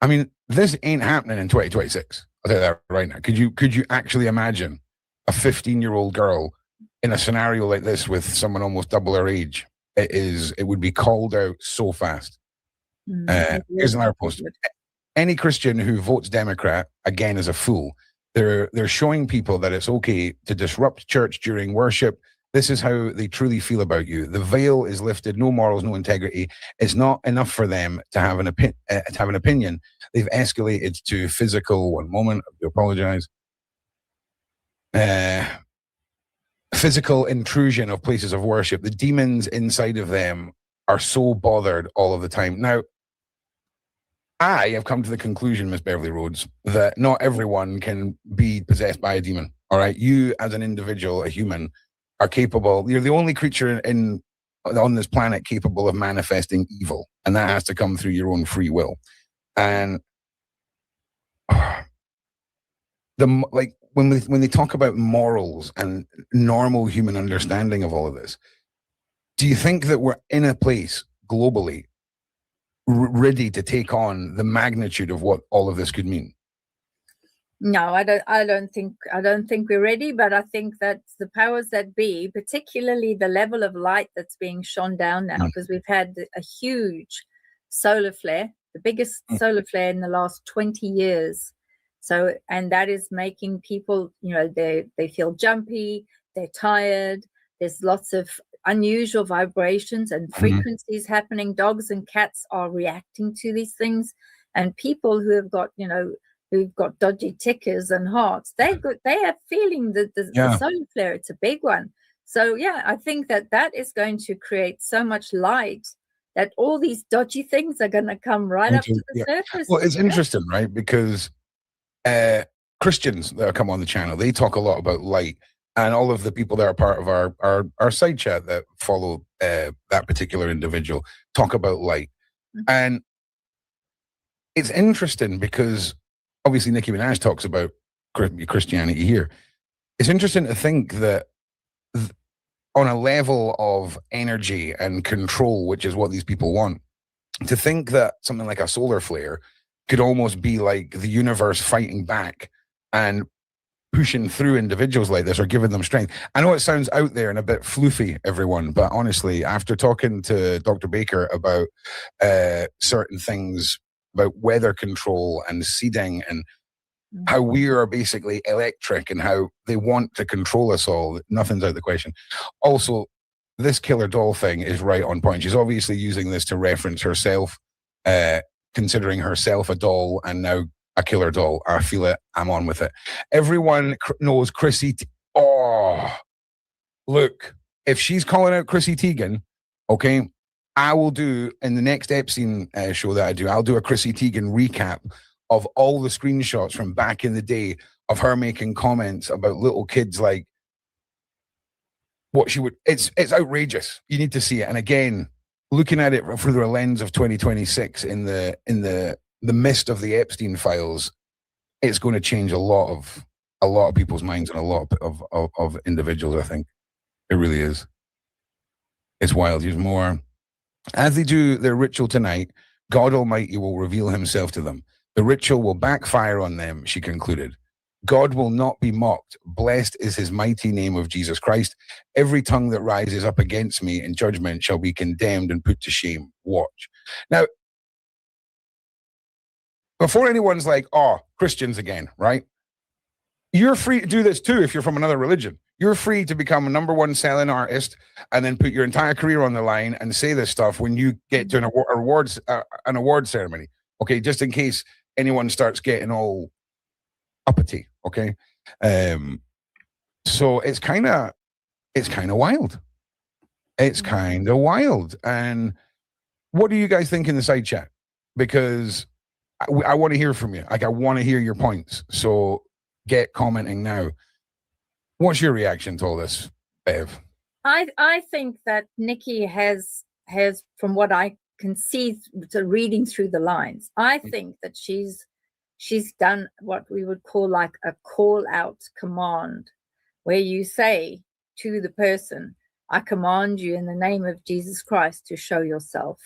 I mean, this ain't happening in 2026. I'll tell you that right now. Could you actually imagine a 15-year-old girl in a scenario like this with someone almost double her age? It would be called out so fast. Here's another post. Any Christian who votes Democrat, again, is a fool. They're showing people that it's okay to disrupt church during worship. This is how they truly feel about you. The veil is lifted, no morals, no integrity. It's not enough for them to have an opinion. They've escalated to physical. One moment, I do apologize. Physical intrusion of places of worship. The demons inside of them are so bothered all of the time. Now, I have come to the conclusion, Miss Beverly Rhodes, that not everyone can be possessed by a demon. All right, you as an individual, a human, are capable. You're the only creature on this planet capable of manifesting evil, and that has to come through your own free will. And when they talk about morals and normal human understanding of all of this, do you think that we're in a place globally ready to take on the magnitude of what all of this could mean? No, I don't think we're ready, but I think that the powers that be, particularly the level of light that's being shone down now, because we've had a huge solar flare, the biggest solar flare in the last 20 years. So, and that is making people, they feel jumpy, they're tired. There's lots of unusual vibrations and frequencies happening. Dogs and cats are reacting to these things, and people who have got, who've got dodgy tickers and hearts, they are feeling the solar flare. It's a big one. So yeah, I think that is going to create so much light that all these dodgy things are going to come right up to the surface. Well, it's interesting, right? Because Christians that come on the channel, they talk a lot about light, and all of the people that are part of our side chat that follow that particular individual talk about light. And it's interesting because obviously Nicki Minaj talks about Christianity here. It's interesting to think that on a level of energy and control, which is what these people want, to think that something like a solar flare could almost be like the universe fighting back and pushing through individuals like this or giving them strength. I know it sounds out there and a bit floofy, everyone, but honestly, after talking to Dr. Baker about certain things about weather control and seeding and how we are basically electric and how they want to control us all, nothing's out of the question. Also, this killer doll thing is right on point. She's obviously using this to reference herself, considering herself a doll and now a killer doll. I feel it. I'm on with it. Everyone knows Chrissy. Look, if she's calling out Chrissy Teigen, okay, I will do in the next Epstein show that I do, I'll do a Chrissy Teigen recap of all the screenshots from back in the day of her making comments about little kids, like what she would. It's outrageous. You need to see it. And again, looking at it through the lens of 2026 in the mist of the Epstein files, it's going to change a lot of people's minds and a lot of individuals. I think it really is. It's wild. There's more. As they do their ritual tonight, God Almighty will reveal himself to them. The ritual will backfire on them, she concluded. God will not be mocked. Blessed is his mighty name of Jesus Christ. Every tongue that rises up against me in judgment shall be condemned and put to shame. Watch. Now, before anyone's like, oh, Christians again, right? You're free to do this too if you're from another religion. You're free to become a #1 selling artist and then put your entire career on the line and say this stuff when you get to an award ceremony. Okay, just in case anyone starts getting all uppity. Okay, so it's kind of wild. It's kind of wild. And what do you guys think in the side chat? Because I want to hear from you. Like, I want to hear your points. So get commenting now. What's your reaction to all this, Bev? I think that Nicki has, from what I can see, reading through the lines, I think that she's done what we would call like a call out command, where you say to the person, I command you in the name of Jesus Christ to show yourself.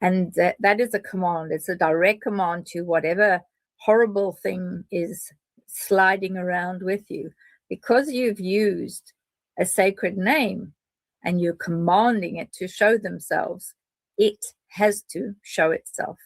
And that is a command. It's a direct command to whatever horrible thing is sliding around with you. Because you've used a sacred name and you're commanding it to show themselves, it has to show itself.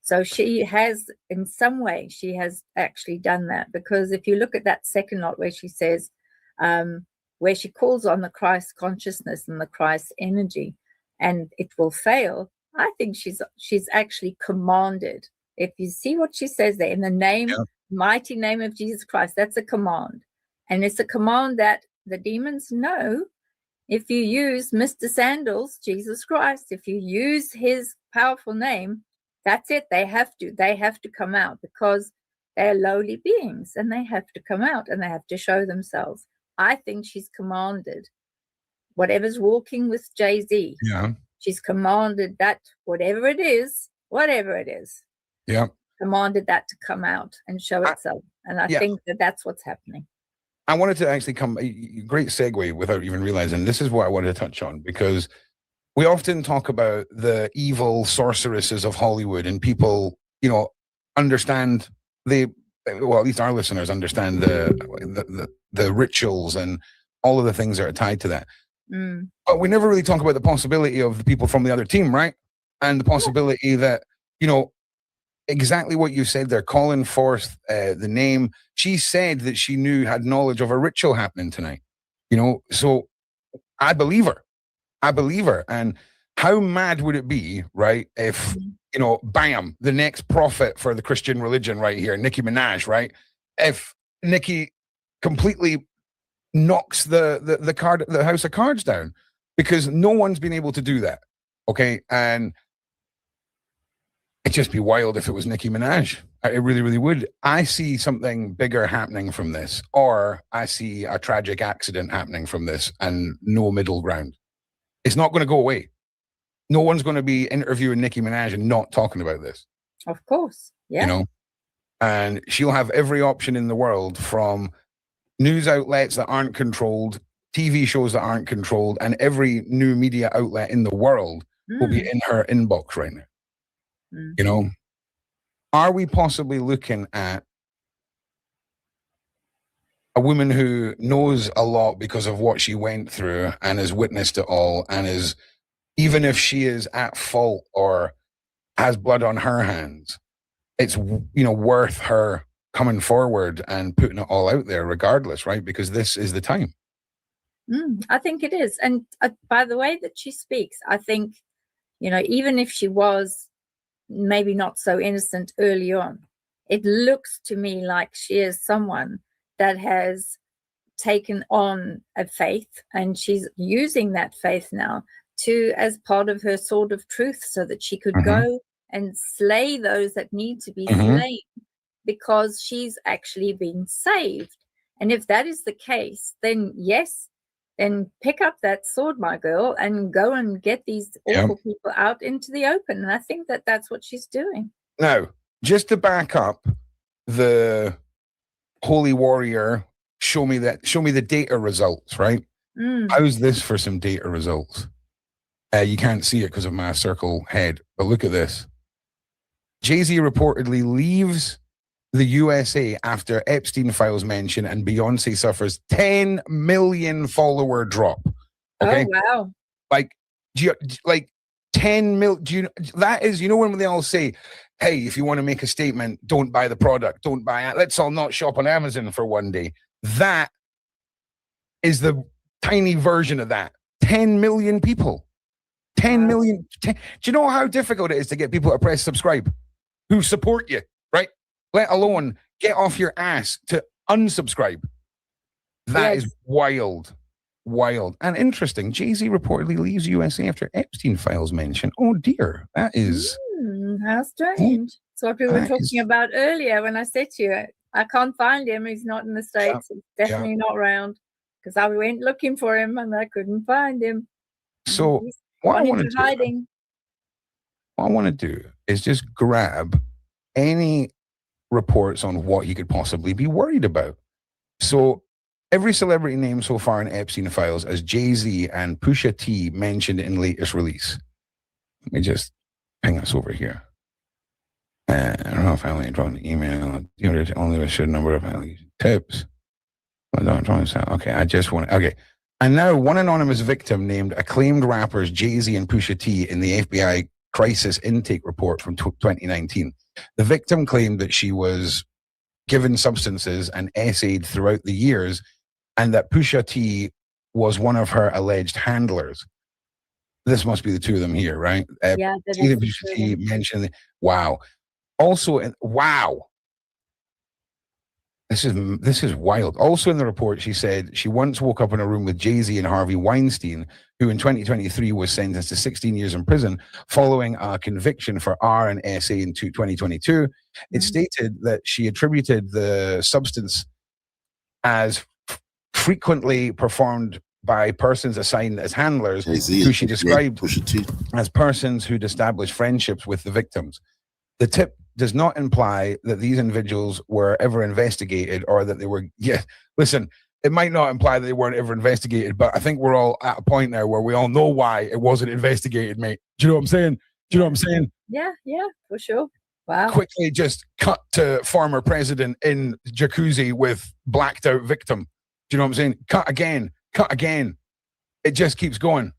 So she has, in some way, she has actually done that. Because if you look at that second lot where she says, where she calls on the Christ consciousness and the Christ energy, and it will fail, I think she's actually commanded. If you see what she says there, in the name, mighty name of Jesus Christ, that's a command. And it's a command that the demons know. If you use Mr. Sandals, Jesus Christ, if you use his powerful name, that's it. They have to come out, because they're lowly beings and they have to come out and they have to show themselves. I think she's commanded whatever's walking with Jay-Z. Yeah. She's commanded that whatever it is, yeah, commanded that to come out and show itself. And I think that that's what's happening. I wanted to actually great segue without even realizing this is what I wanted to touch on, because we often talk about the evil sorceresses of Hollywood, and people, understand at least our listeners understand the rituals and all of the things that are tied to that. But we never really talk about the possibility of the people from the other team, right? And the possibility that, exactly what you said. They're calling forth the name. She said that she had knowledge of a ritual happening tonight. So I believe her. And how mad would it be, right, if, bam, the next prophet for the Christian religion right here, Nicki Minaj, right? If Nicki completely knocks the house of cards down, because no one's been able to do that. Okay. And it'd just be wild if it was Nicki Minaj. It really, really would. I see something bigger happening from this, or I see a tragic accident happening from this, and no middle ground. It's not going to go away. No one's going to be interviewing Nicki Minaj and not talking about this. Of course. Yeah. And she'll have every option in the world, from news outlets that aren't controlled, TV shows that aren't controlled, and every new media outlet in the world will be in her inbox right now. Are we possibly looking at a woman who knows a lot because of what she went through and has witnessed it all, and is, even if she is at fault or has blood on her hands, it's, worth her coming forward and putting it all out there regardless, right? Because this is the time. I think it is. And by the way that she speaks, I think, even if she was maybe not so innocent early on, it looks to me like she is someone that has taken on a faith, and she's using that faith now as part of her sword of truth, so that she could go and slay those that need to be slain, because she's actually been saved. And if that is the case, then yes, then pick up that sword, my girl, and go and get these awful people out into the open. And I think that that's what she's doing. Now, just to back up the holy warrior, show me the data results, right? How's this for some data results? You can't see it because of my circle head, but look at this. Jay-Z reportedly leaves the USA after Epstein files mention, and Beyonce suffers 10 million follower drop. Okay? Oh, wow. Like 10 mil. That is, when they all say, hey, if you want to make a statement, don't buy the product, don't buy it. Let's all not shop on Amazon for one day. That is the tiny version of that. 10 million people. 10 million. Do you know how difficult it is to get people to press subscribe who support you, right? Let alone get off your ass to unsubscribe. That is wild. And interesting. Jay-Z reportedly leaves USA after Epstein files mention. Oh dear, that is... how strange. It's what we were talking about earlier when I said to you, I can't find him. He's not in the States. He's definitely not around, because I went looking for him and I couldn't find him. So what I want to do is just grab any reports on what he could possibly be worried about. So every celebrity name so far in Epstein files as Jay-Z and Pusha T mentioned in latest release. Let me just ping us over here. I don't know if I only dropped the email. Only a certain number of tips. Okay, okay. And now one anonymous victim named acclaimed rappers Jay-Z and Pusha T in the FBI crisis intake report from 2019. The victim claimed that she was given substances and essayed throughout the years, and that Pusha T was one of her alleged handlers. This must be the two of them here, right? Yeah, that is Pusha T mentioned. Wow. Also, wow. This is wild. Also in the report, she said she once woke up in a room with Jay-Z and Harvey Weinstein, who in 2023 was sentenced to 16 years in prison following a conviction for R and SA in 2022. It stated that she attributed the substance as frequently performed by persons assigned as handlers, who she described as persons who'd established friendships with the victims. The tip does not imply that these individuals were ever investigated, or that they were, listen, it might not imply that they weren't ever investigated, but I think we're all at a point now where we all know why it wasn't investigated, mate. Do you know what I'm saying? Yeah, for sure. Wow. Quickly just cut to former president in jacuzzi with blacked out victim. Do you know what I'm saying? Cut again. It just keeps going. Do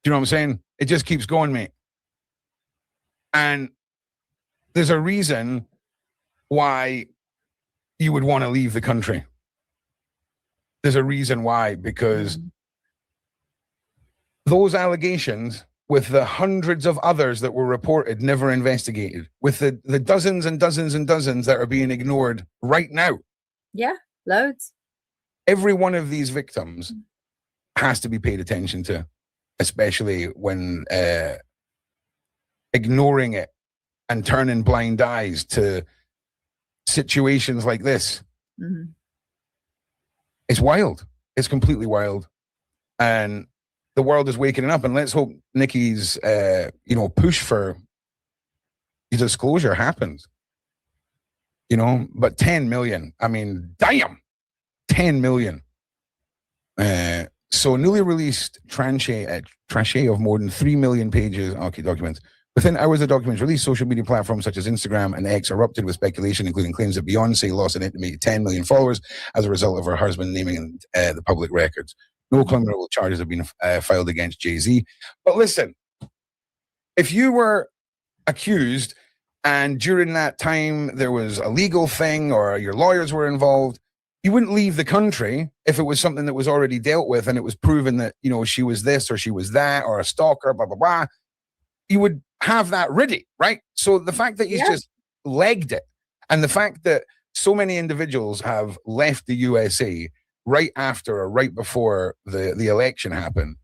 you know what I'm saying? It just keeps going, mate. And there's a reason why you would want to leave the country. There's a reason why, because those allegations, with the hundreds of others that were reported, never investigated, with the dozens and dozens and dozens that are being ignored right now. Yeah, loads. Every one of these victims has to be paid attention to, especially when ignoring it and turning blind eyes to situations like this. Mm-hmm. It's wild. It's completely wild. And the world is waking up, and let's hope Nikki's push for disclosure happens. But 10 million, I mean, damn, 10 million. So newly released tranche of more than 3 million pages, documents. Within hours of documents released, social media platforms such as Instagram and X erupted with speculation, including claims that Beyonce lost an estimated 10 million followers as a result of her husband naming the public records. No criminal charges have been filed against Jay-Z. But listen, if you were accused and during that time there was a legal thing or your lawyers were involved, you wouldn't leave the country if it was something that was already dealt with and it was proven that, she was this or she was that or a stalker, blah, blah, blah. You would have that ready, right? So the fact that he's just legged it, and the fact that so many individuals have left the USA right after or right before the election happened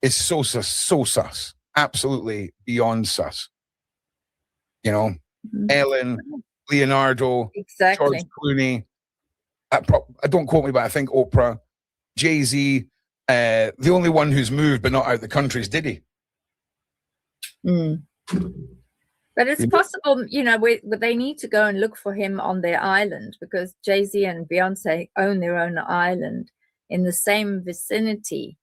is so sus, absolutely beyond sus. Ellen, Leonardo, exactly. George Clooney, don't quote me, but I think Oprah, Jay-Z, the only one who's moved but not out the country is Diddy. But it's possible, they need to go and look for him on their island, because Jay-Z and Beyonce own their own island in the same vicinity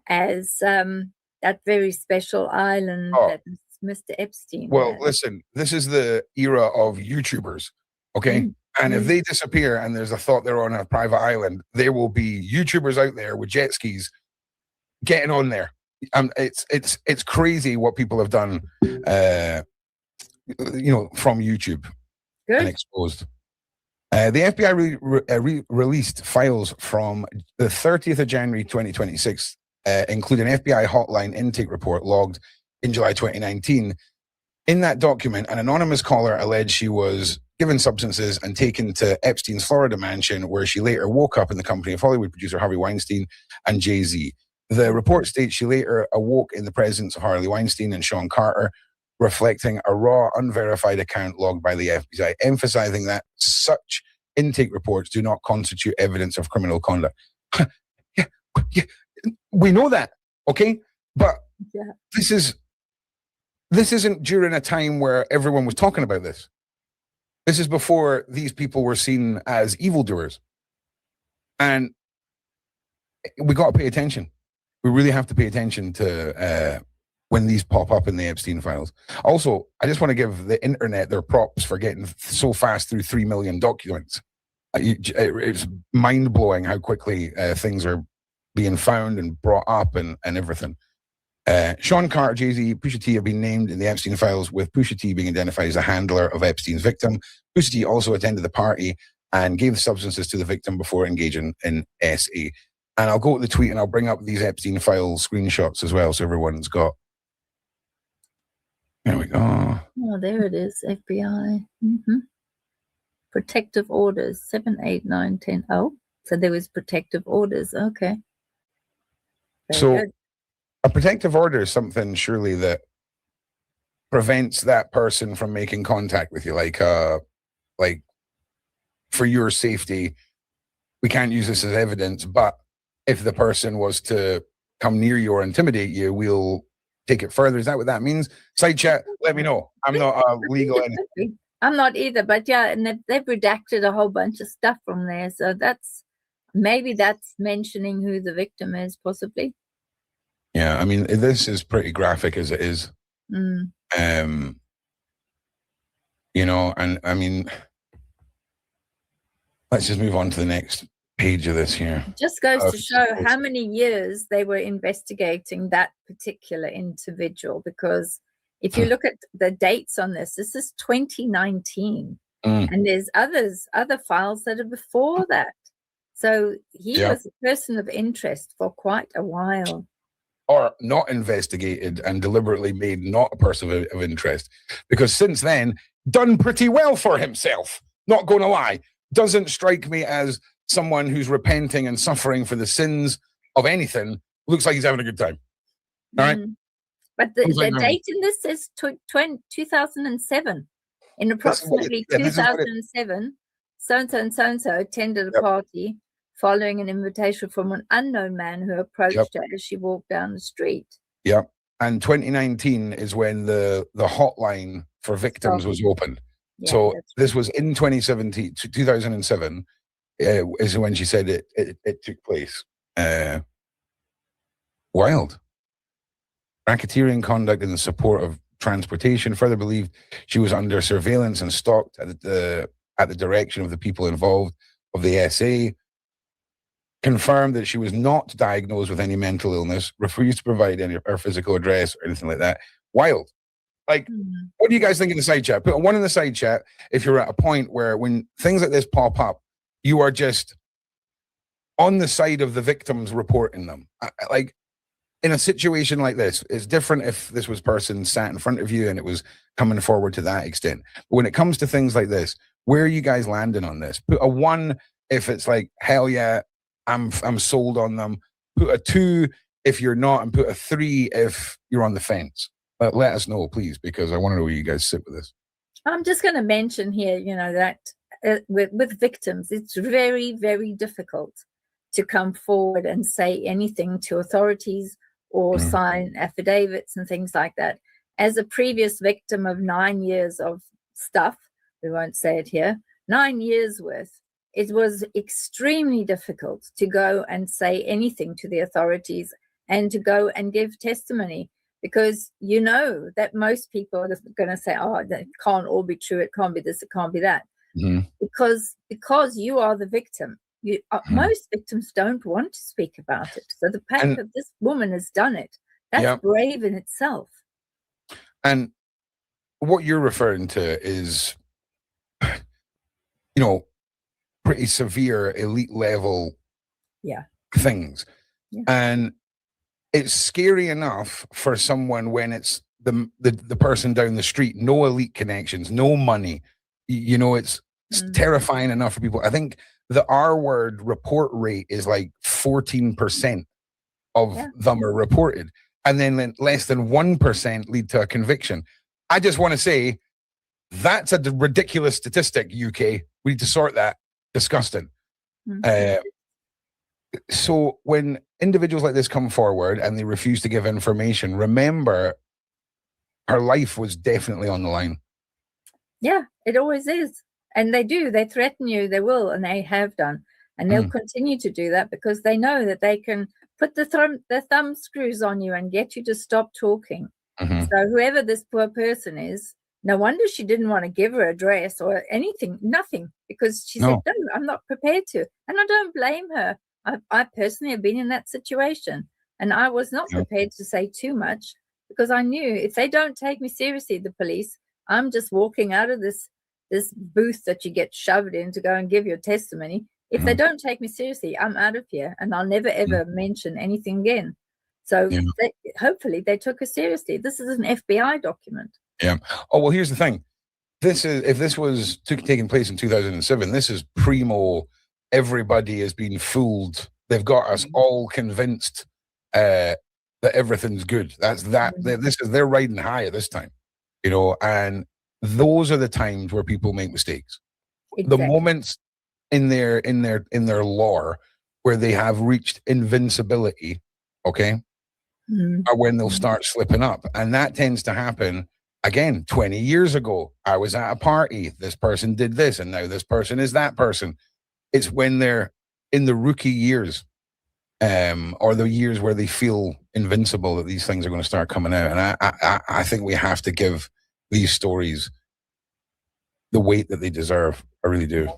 as that very special island that Mr. Epstein had. Listen, this is the era of YouTubers, okay? And if they disappear and there's a thought they're on a private island, there will be YouTubers out there with jet skis getting on there. It's crazy what people have done, from YouTube and exposed. The FBI released files from the 30th of January 2026, including an FBI hotline intake report logged in July 2019. In that document, an anonymous caller alleged she was given substances and taken to Epstein's Florida mansion, where she later woke up in the company of Hollywood producer Harvey Weinstein and Jay-Z. The report states she later awoke in the presence of Harvey Weinstein and Sean Carter, reflecting a raw, unverified account logged by the FBI, emphasizing that such intake reports do not constitute evidence of criminal conduct. We know that, okay? But this isn't during a time where everyone was talking about this. This is before these people were seen as evildoers. And we got to pay attention. We really have to pay attention to when these pop up in the Epstein files. Also, I just want to give the internet their props for getting so fast through 3 million documents. It's mind-blowing how quickly things are being found and brought up and everything. Sean Carter, Jay-Z, Pusha T have been named in the Epstein files, with Pusha T being identified as a handler of Epstein's victim. Pusha T also attended the party and gave the substances to the victim before engaging in SA. And I'll go to the tweet and I'll bring up these Epstein file screenshots as well, so everyone's got. There we go. Oh, there it is, FBI. Protective orders, 7, 8, 9, 10. Oh, so there was protective orders. Okay. Very good. A protective order is something surely that prevents that person from making contact with you, like for your safety. We can't use this as evidence, but if the person was to come near you or intimidate you, we'll take it further. Is that what that means? Side chat, let me know. I'm not legal. I'm not either, but yeah, and they've redacted a whole bunch of stuff from there. So maybe that's mentioning who the victim is, possibly. Yeah, I mean, this is pretty graphic as it is. And I mean, let's just move on to the next page of this here. It just goes to show how many years they were investigating that particular individual, because If you look at the dates on this is 2019. And there's other files that are before that. So he was a person of interest for quite a while. Or not investigated and deliberately made not a person of interest. Because since then, done pretty well for himself. Not going to lie. Doesn't strike me as someone who's repenting and suffering for the sins of anything. Looks like he's having a good time. All right? But the date in this is 2007. In approximately 2007, so-and-so and so-and-so attended a party following an invitation from an unknown man who approached her as she walked down the street. Yeah. And 2019 is when the hotline for victims was opened. Yeah, so this was in 2007 is when she said it took place. Wild. Racketeering conduct in the support of transportation. Further believed she was under surveillance and stalked at the direction of the people involved of the SA. Confirmed that she was not diagnosed with any mental illness. Refused to provide any her physical address or anything like that. Wild. Like, what do you guys think in the side chat? Put a 1 in the side chat if you're at a point where when things like this pop up, you are just on the side of the victims reporting them. Like, in a situation like this, it's different if this was person sat in front of you and it was coming forward to that extent. But when it comes to things like this, where are you guys landing on this? Put a 1 if it's like, hell yeah, I'm sold on them. Put a 2 if you're not, and put a 3 if you're on the fence. But let us know, please, because I want to know where you guys sit with this. I'm just going to mention here, that with victims, it's very, very difficult to come forward and say anything to authorities or sign affidavits and things like that. As a previous victim of 9 years of stuff, we won't say it here, 9 years worth, it was extremely difficult to go and say anything to the authorities and to go and give testimony, because that most people are going to say, oh, that can't all be true, it can't be this, it can't be that. Because you are the victim. Most victims don't want to speak about it. So the fact that this woman has done it, that's brave in itself. And what you're referring to is, pretty severe elite level things. And it's scary enough for someone when it's the person down the street, no elite connections, no money. It's terrifying enough for people. I think the R word report rate is like 14% of them are reported. And then less than 1% lead to a conviction. I just want to say that's a ridiculous statistic, UK. We need to sort that. Disgusting. So when individuals like this come forward and they refuse to give information, remember her life was definitely on the line. Yeah, it always is. And they do. They threaten you. They will, and they have done. And they'll continue to do that because they know that they can put the thumb screws on you and get you to stop talking. So whoever this poor person is, no wonder she didn't want to give her address or anything, nothing, because she said, no, I'm not prepared to. And I don't blame her. I personally have been in that situation, and I was not prepared to say too much because I knew if they don't take me seriously, the police, I'm just walking out of this booth that you get shoved in to go and give your testimony. If they don't take me seriously, I'm out of here, and I'll never ever mention anything again. So hopefully they took her seriously. This is an FBI document. Yeah. Oh, well, here's the thing. If this was taking place in 2007, this is primo. Everybody has been fooled. They've got us all convinced that everything's good. They're riding high at this time, and those are the times where people make mistakes. Exactly. The moments in their lore where they have reached invincibility, are when they'll start slipping up. And that tends to happen. Again, 20 years ago, I was at a party. This person did this, and now this person is that person. It's when they're in the rookie years, or the years where they feel invincible, that these things are going to start coming out. And I think we have to give these stories the weight that they deserve. I really do.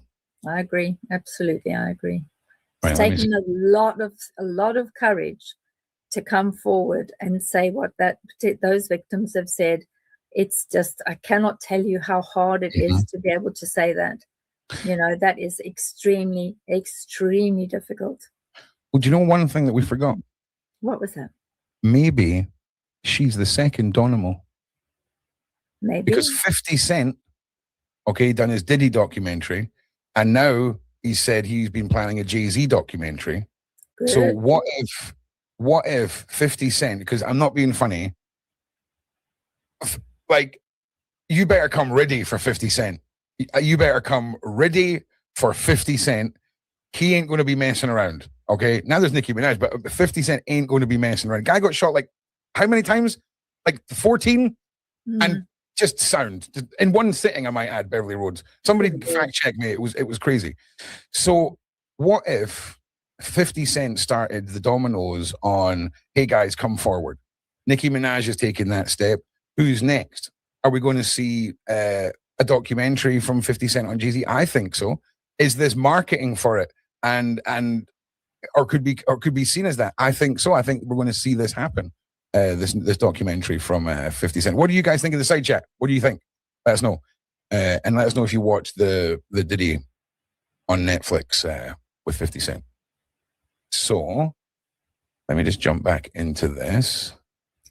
I agree. Absolutely, I agree. It's Right, taken a lot of courage to come forward and say what those victims have said. it's just, I cannot tell you how hard it is to be able to say that. You know, that is extremely, extremely difficult. Well, do you know one thing that we forgot? What was that? Maybe she's the second Donimo. Maybe. Because 50 Cent, okay, done his Diddy documentary, and now he said he's been planning a Jay-Z documentary. Good. So what if 50 Cent, because I'm not being funny, like, you better come ready for 50 Cent. You better come ready for 50 Cent. He ain't going to be messing around, okay? Now there's Nicki Minaj, but 50 Cent ain't going to be messing around. Guy got shot like, how many times? Like 14? And just sound. In one sitting, I might add, Beverly Rhodes. Somebody fact check me. It was crazy. So what if 50 Cent started the dominoes on, hey guys, come forward. Nicki Minaj is taking that step. Who's next? Are we going to see a documentary from 50 Cent on Jay-Z? I think so. Is this marketing for it? Or could be seen as that? I think so. I think we're going to see this happen. This documentary from 50 Cent. What do you guys think in the side chat? What do you think? Let us know. And let us know if you watched the Diddy on Netflix with 50 Cent. So let me just jump back into this.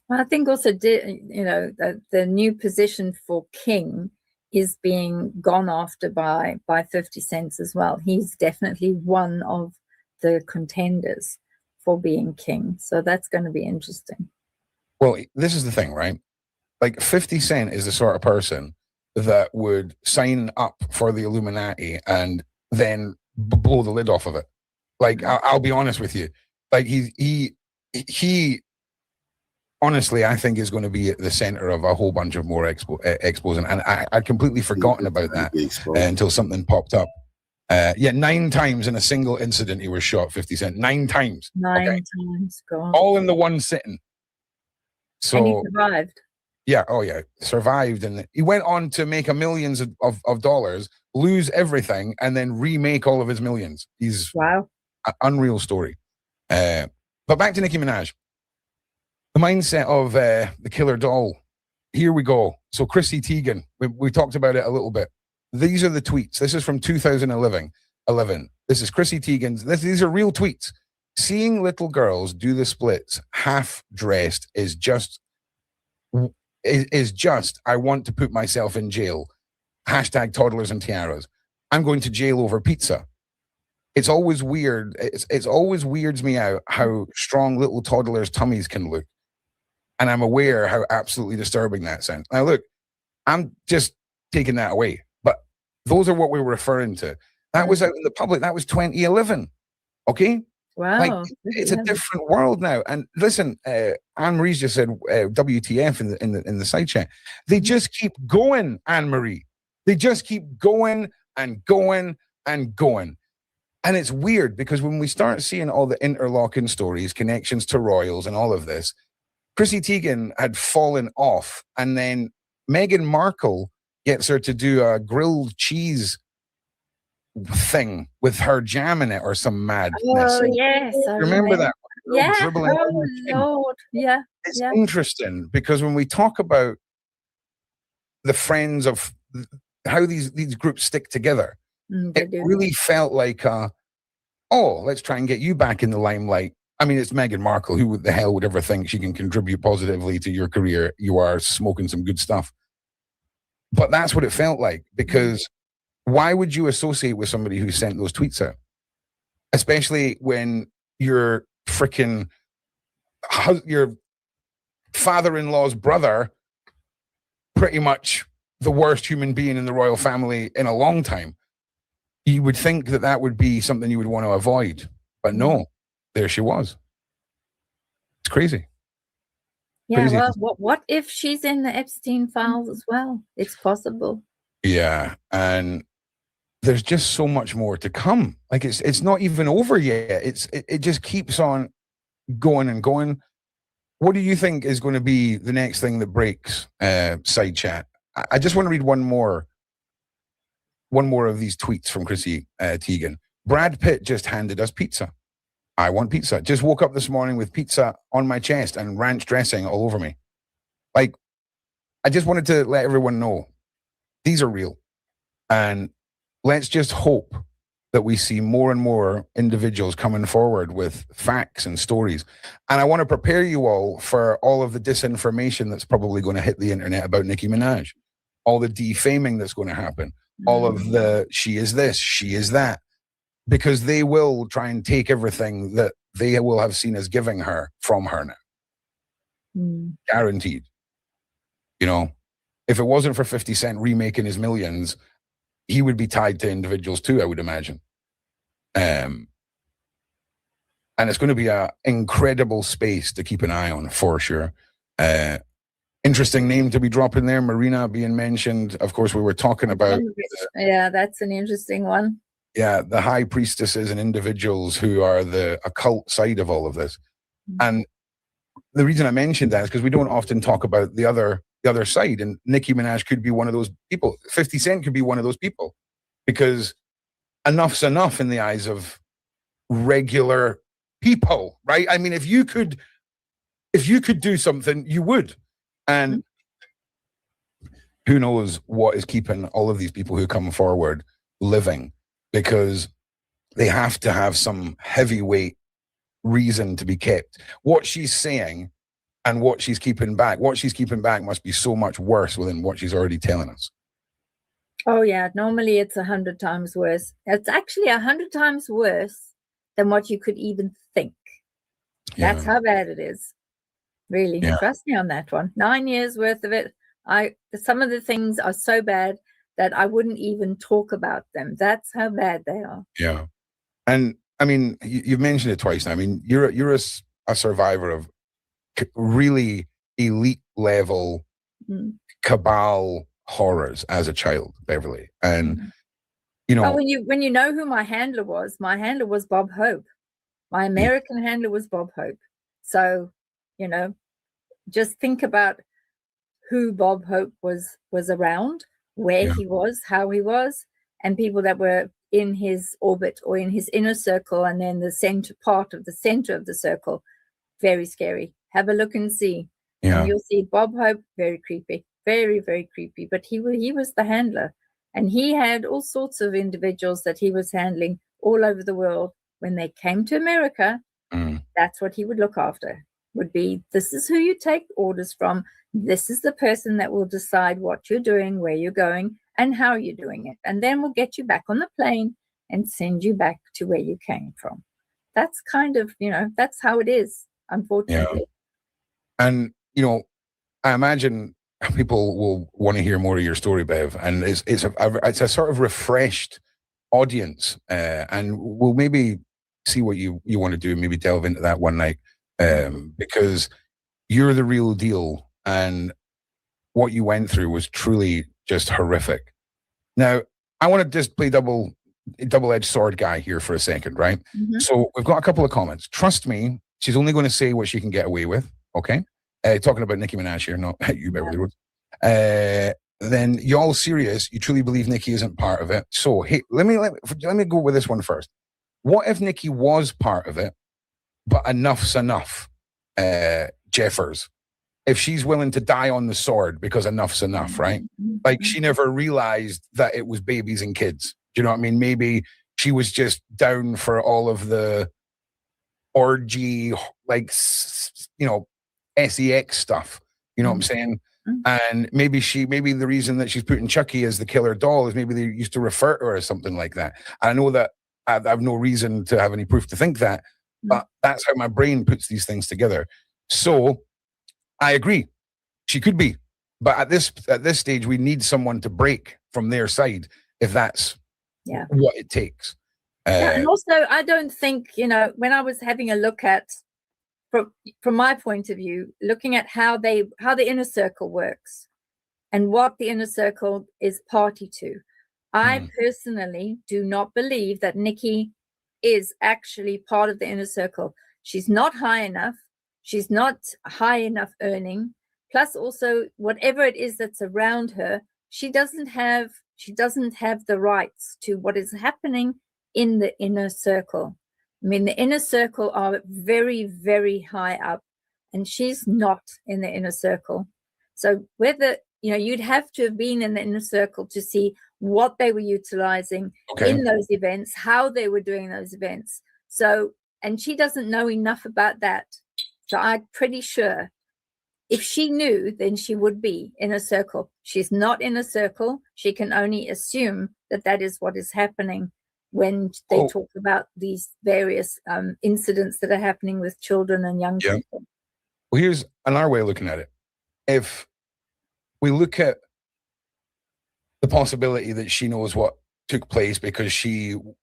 Well, I think also, you know, the new position for King is being gone after by 50 Cent as well. He's definitely one of the contenders for being king. So that's going to be interesting. Well, this is the thing, right? Like 50 Cent is the sort of person that would sign up for the Illuminati and then blow the lid off of it. Like, I'll be honest with you. Like, he honestly, I think is going to be at the center of a whole bunch of more exposing. And I'd completely forgotten about that until something popped up. 9 times in a single incident he was shot, 50 Cent. 9 times. 9 times, God. All in the one sitting. So, and he survived. Yeah, oh yeah, survived. And he went on to make millions of dollars, lose everything, and then remake all of his millions. He's wow. An unreal story. But back to Nicki Minaj. The mindset of the killer doll. Here we go. So Chrissy Teigen, we talked about it a little bit. These are the tweets. This is from 2011. This is Chrissy Teigen's. These are real tweets. Seeing little girls do the splits half dressed is just, I want to put myself in jail. Hashtag toddlers and tiaras. I'm going to jail over pizza. It's always weird. It's always weirds me out how strong little toddlers' tummies can look. And I'm aware how absolutely disturbing that sounds. Now, look, I'm just taking that away. But those are what we were referring to. That was out in the public. That was 2011. Okay? Wow. Like, it's a different world now. And listen, Anne-Marie's just said WTF in the side chat. They just keep going, Anne-Marie. They just keep going and going and going. And it's weird because when we start seeing all the interlocking stories, connections to royals and all of this, Chrissy Teigen had fallen off, and then Meghan Markle gets her to do a grilled cheese thing with her jam in it or some madness. Oh, yes. Remember that? Yeah. Dribbling Oh, Lord. Yeah. It's interesting because when we talk about the friends of how these groups stick together, it really felt like, let's try and get you back in the limelight. I mean, it's Meghan Markle. Who the hell would ever think she can contribute positively to your career? You are smoking some good stuff. But that's what it felt like, because why would you associate with somebody who sent those tweets out? Especially when your father-in-law's brother, pretty much the worst human being in the royal family in a long time. You would think that would be something you would want to avoid. But no, there she was. It's crazy. Yeah, Crazy. well, what if she's in the Epstein files as well? It's possible. Yeah, and there's just so much more to come. Like, it's not even over yet. It just keeps on going and going. What do you think is going to be the next thing that breaks? Side chat. I just want to read one more of these tweets from Chrissy Teigen. Brad Pitt just handed us pizza. I want pizza. Just woke up this morning with pizza on my chest and ranch dressing all over me. Like, I just wanted to let everyone know these are real. And let's just hope that we see more and more individuals coming forward with facts and stories. And I want to prepare you all for all of the disinformation that's probably going to hit the internet about Nicki Minaj, all the defaming that's going to happen, all of the she is this, she is that, because they will try and take everything that they will have seen as giving her from her now. Guaranteed. You know, if it wasn't for 50 Cent remaking his millions, he would be tied to individuals too, I would imagine. And it's going to be an incredible space to keep an eye on for sure. Interesting name to be dropping there, Marina being mentioned. Of course, we were talking about... Yeah, that's an interesting one. Yeah, the high priestesses and individuals who are the occult side of all of this. And the reason I mentioned that is because we don't often talk about the other side, and Nicki Minaj could be one of those people. 50 Cent could be one of those people, because enough's enough in the eyes of regular people, right? I mean, if you could do something, you would. And who knows what is keeping all of these people who come forward living, because they have to have some heavyweight reason to be kept. What she's saying and what she's keeping back must be so much worse than what she's already telling us. Oh yeah, normally it's 100 times worse. It's actually 100 times worse than what you could even think. Yeah. That's how bad it is. Really, Yeah. Trust me on that one. 9 years worth of it. Some of the things are so bad that I wouldn't even talk about them. That's how bad they are. Yeah. And I mean, you've mentioned it twice now. I mean, you're a survivor of really elite level cabal horrors as a child, Beverly. And you know, when you know who my handler was Bob Hope. My American handler was Bob Hope. So, you know, just think about who Bob Hope was around, where he was, how he was, and people that were in his orbit or in his inner circle, and then the center of the circle. Very scary. Have a look and see. And you'll see Bob Hope, very creepy, very, very creepy. But he was the handler, and he had all sorts of individuals that he was handling all over the world. When they came to America, that's what he would look after. Would be, this is who you take orders from. This is the person that will decide what you're doing, where you're going, and how you're doing it. And then we'll get you back on the plane and send you back to where you came from. That's kind of, you know, that's how it is, unfortunately. Yeah. And, you know, I imagine people will want to hear more of your story, Bev. And it's a sort of refreshed audience. And we'll maybe see what you want to do, maybe delve into that one night. Because you're the real deal, and what you went through was truly just horrific. Now, I want to just play double-edged sword guy here for a second, right? So we've got a couple of comments. Trust me, she's only going to say what she can get away with, okay? Talking about Nicki Minaj here, not you, Beverly Woods. Then y'all serious? You truly believe Nicki isn't part of it? So hey, let me go with this one first. What if Nicki was part of it, but enough's enough, Jeffers? If she's willing to die on the sword because enough's enough, right? Like she never realized that it was babies and kids. Do you know what I mean? Maybe she was just down for all of the orgy, like, you know, sex stuff. You know what I'm saying? And maybe the reason that she's putting Chucky as the killer doll is maybe they used to refer to her as something like that. I know that I have no reason to have any proof to think that, but that's how my brain puts these things together. So I agree, she could be, but at this stage, we need someone to break from their side if that's what it takes. And also, I don't think, you know, when I was having a look at, from my point of view, looking at how the inner circle works and what the inner circle is party to, I personally do not believe that Nicki is actually part of the inner circle. She's not high enough. She's not high enough earning. Plus, also, whatever it is that's around her, she doesn't have the rights to what is happening in the inner circle. I mean, the inner circle are very, very high up, and she's not in the inner circle. So whether you know, you'd have to have been in the inner circle to see what they were utilizing in those events, how they were doing those events. So, and she doesn't know enough about that. So I'm pretty sure if she knew, then she would be in a circle. She's not in a circle. She can only assume that that is what is happening when they talk about these various incidents that are happening with children and young people. Well, here's another way of looking at it. If we look at the possibility that she knows what took place because she, you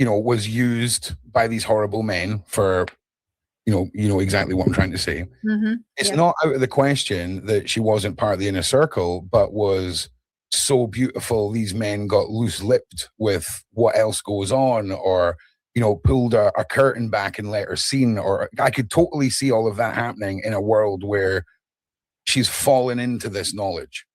know, was used by these horrible men for, you know exactly what I'm trying to say. It's not out of the question that she wasn't part of the inner circle, but was so beautiful these men got loose-lipped with what else goes on, or, you know, pulled a curtain back and let her seen, or I could totally see all of that happening in a world where she's fallen into this knowledge.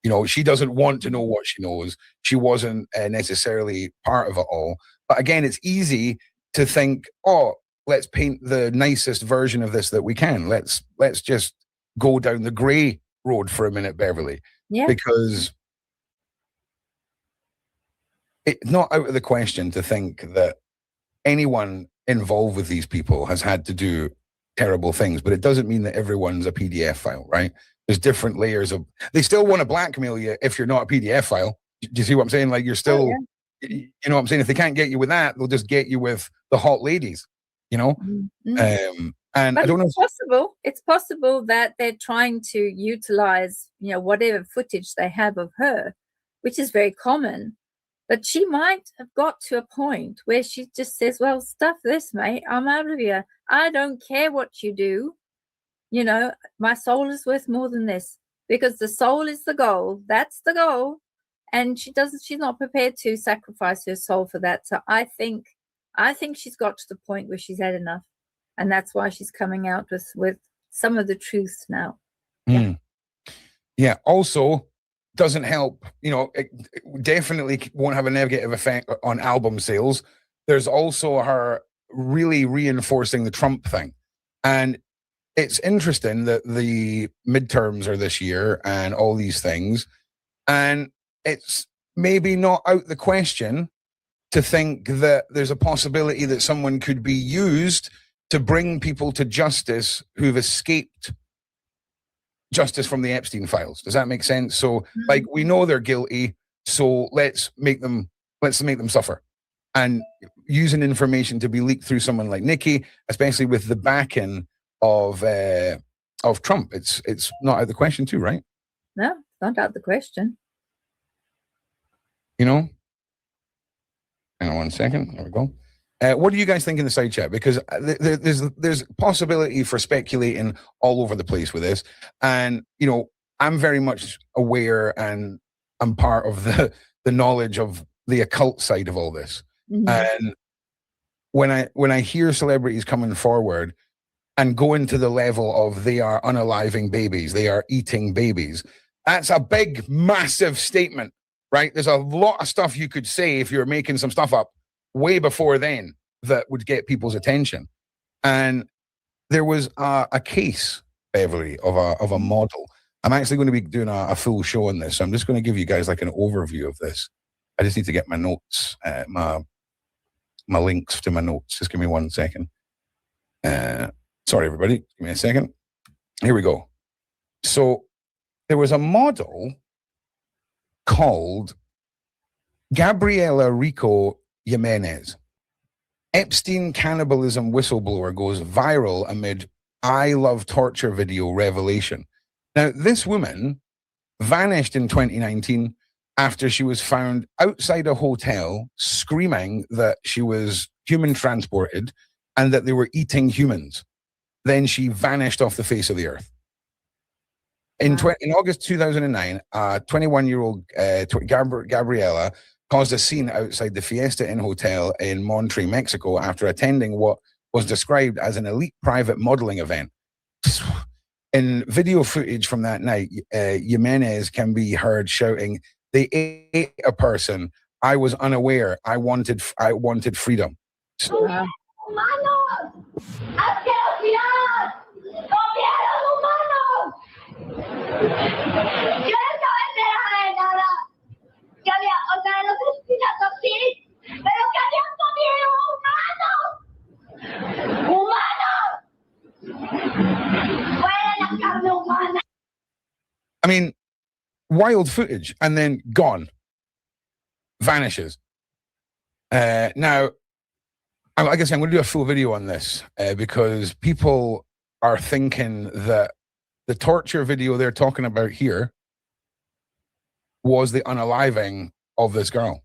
You know, she doesn't want to know what she knows. She wasn't necessarily part of it all. But again, it's easy to think, oh, let's paint the nicest version of this that we can. Let's just go down the gray road for a minute, Beverly. Yeah. Because it's not out of the question to think that anyone involved with these people has had to do terrible things, but it doesn't mean that everyone's a PDF file, right? There's different layers of, they still want to blackmail you if you're not a PDF file. Do you see what I'm saying? Like, you're still, you know what I'm saying? If they can't get you with that, they'll just get you with the hot ladies, you know? And but I don't know. It's possible that they're trying to utilize, you know, whatever footage they have of her, which is very common. But she might have got to a point where she just says, well, stuff this, mate. I'm out of here. I don't care what you do. You know, my soul is worth more than this, because the soul is the goal. That's the goal. And she's not prepared to sacrifice her soul for that. So I think she's got to the point where she's had enough. And that's why she's coming out with some of the truth now. Yeah. Also, doesn't help, you know, it definitely won't have a negative effect on album sales. There's also her really reinforcing the Trump thing. And it's interesting that the midterms are this year and all these things. And it's maybe not out the question to think that there's a possibility that someone could be used to bring people to justice who've escaped justice from the Epstein files. Does that make sense? So, like, we know they're guilty, so let's make them suffer. And using information to be leaked through someone like Nikki, especially with the backing of Trump, it's not out of the question too, right? No, not out of the question. You know? Hang on one second. There we go. What do you guys think in the side chat? Because there's possibility for speculating all over the place with this. And, you know, I'm very much aware and I'm part of the knowledge of the occult side of all this. And when I hear celebrities coming forward and going to the level of they are unaliving babies, they are eating babies, that's a big, massive statement, right? There's a lot of stuff you could say if you're making some stuff up way before then that would get people's attention. And there was a case, Beverly, of a model. I'm actually going to be doing a full show on this. So I'm just going to give you guys like an overview of this. I just need to get my notes, my links to my notes. Just give me 1 second. Sorry, everybody. Give me a second. Here we go. So there was a model called Gabriela Rico Jimenez. Epstein cannibalism whistleblower goes viral amid I love torture video revelation. Now, this woman vanished in 2019 after she was found outside a hotel screaming that she was human transported and that they were eating humans. Then she vanished off the face of the earth. In August 2009, 21-year-old Gabriela caused a scene outside the Fiesta Inn Hotel in Monterrey, Mexico, after attending what was described as an elite private modeling event. In video footage from that night, Jimenez can be heard shouting, "They ate a person. I was unaware. I wanted freedom." ¡Humanos! ¡Hay que respirar! ¡Comieron humanos! I mean, wild footage and then gone, vanishes. Now, like I said, I'm going to do a full video on this because people are thinking that the torture video they're talking about here was the unaliving of this girl.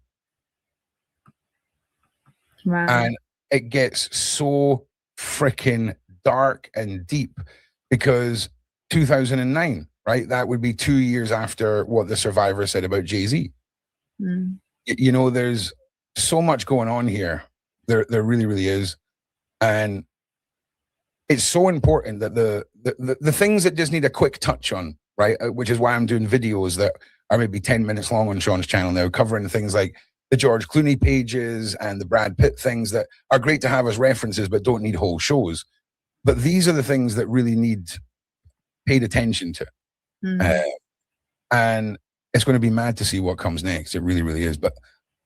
Wow. And it gets so freaking dark and deep because 2009, right? That would be 2 years after what the survivor said about Jay-Z. Mm. You know, there's so much going on here. There really, really is. And it's so important that the things that just need a quick touch on, right? Which is why I'm doing videos that are maybe 10 minutes long on Sean's channel now, covering things like the George Clooney pages and the Brad Pitt things that are great to have as references, but don't need whole shows. But these are the things that really need paid attention to. Mm. And it's going to be mad to see what comes next. It really, really is. But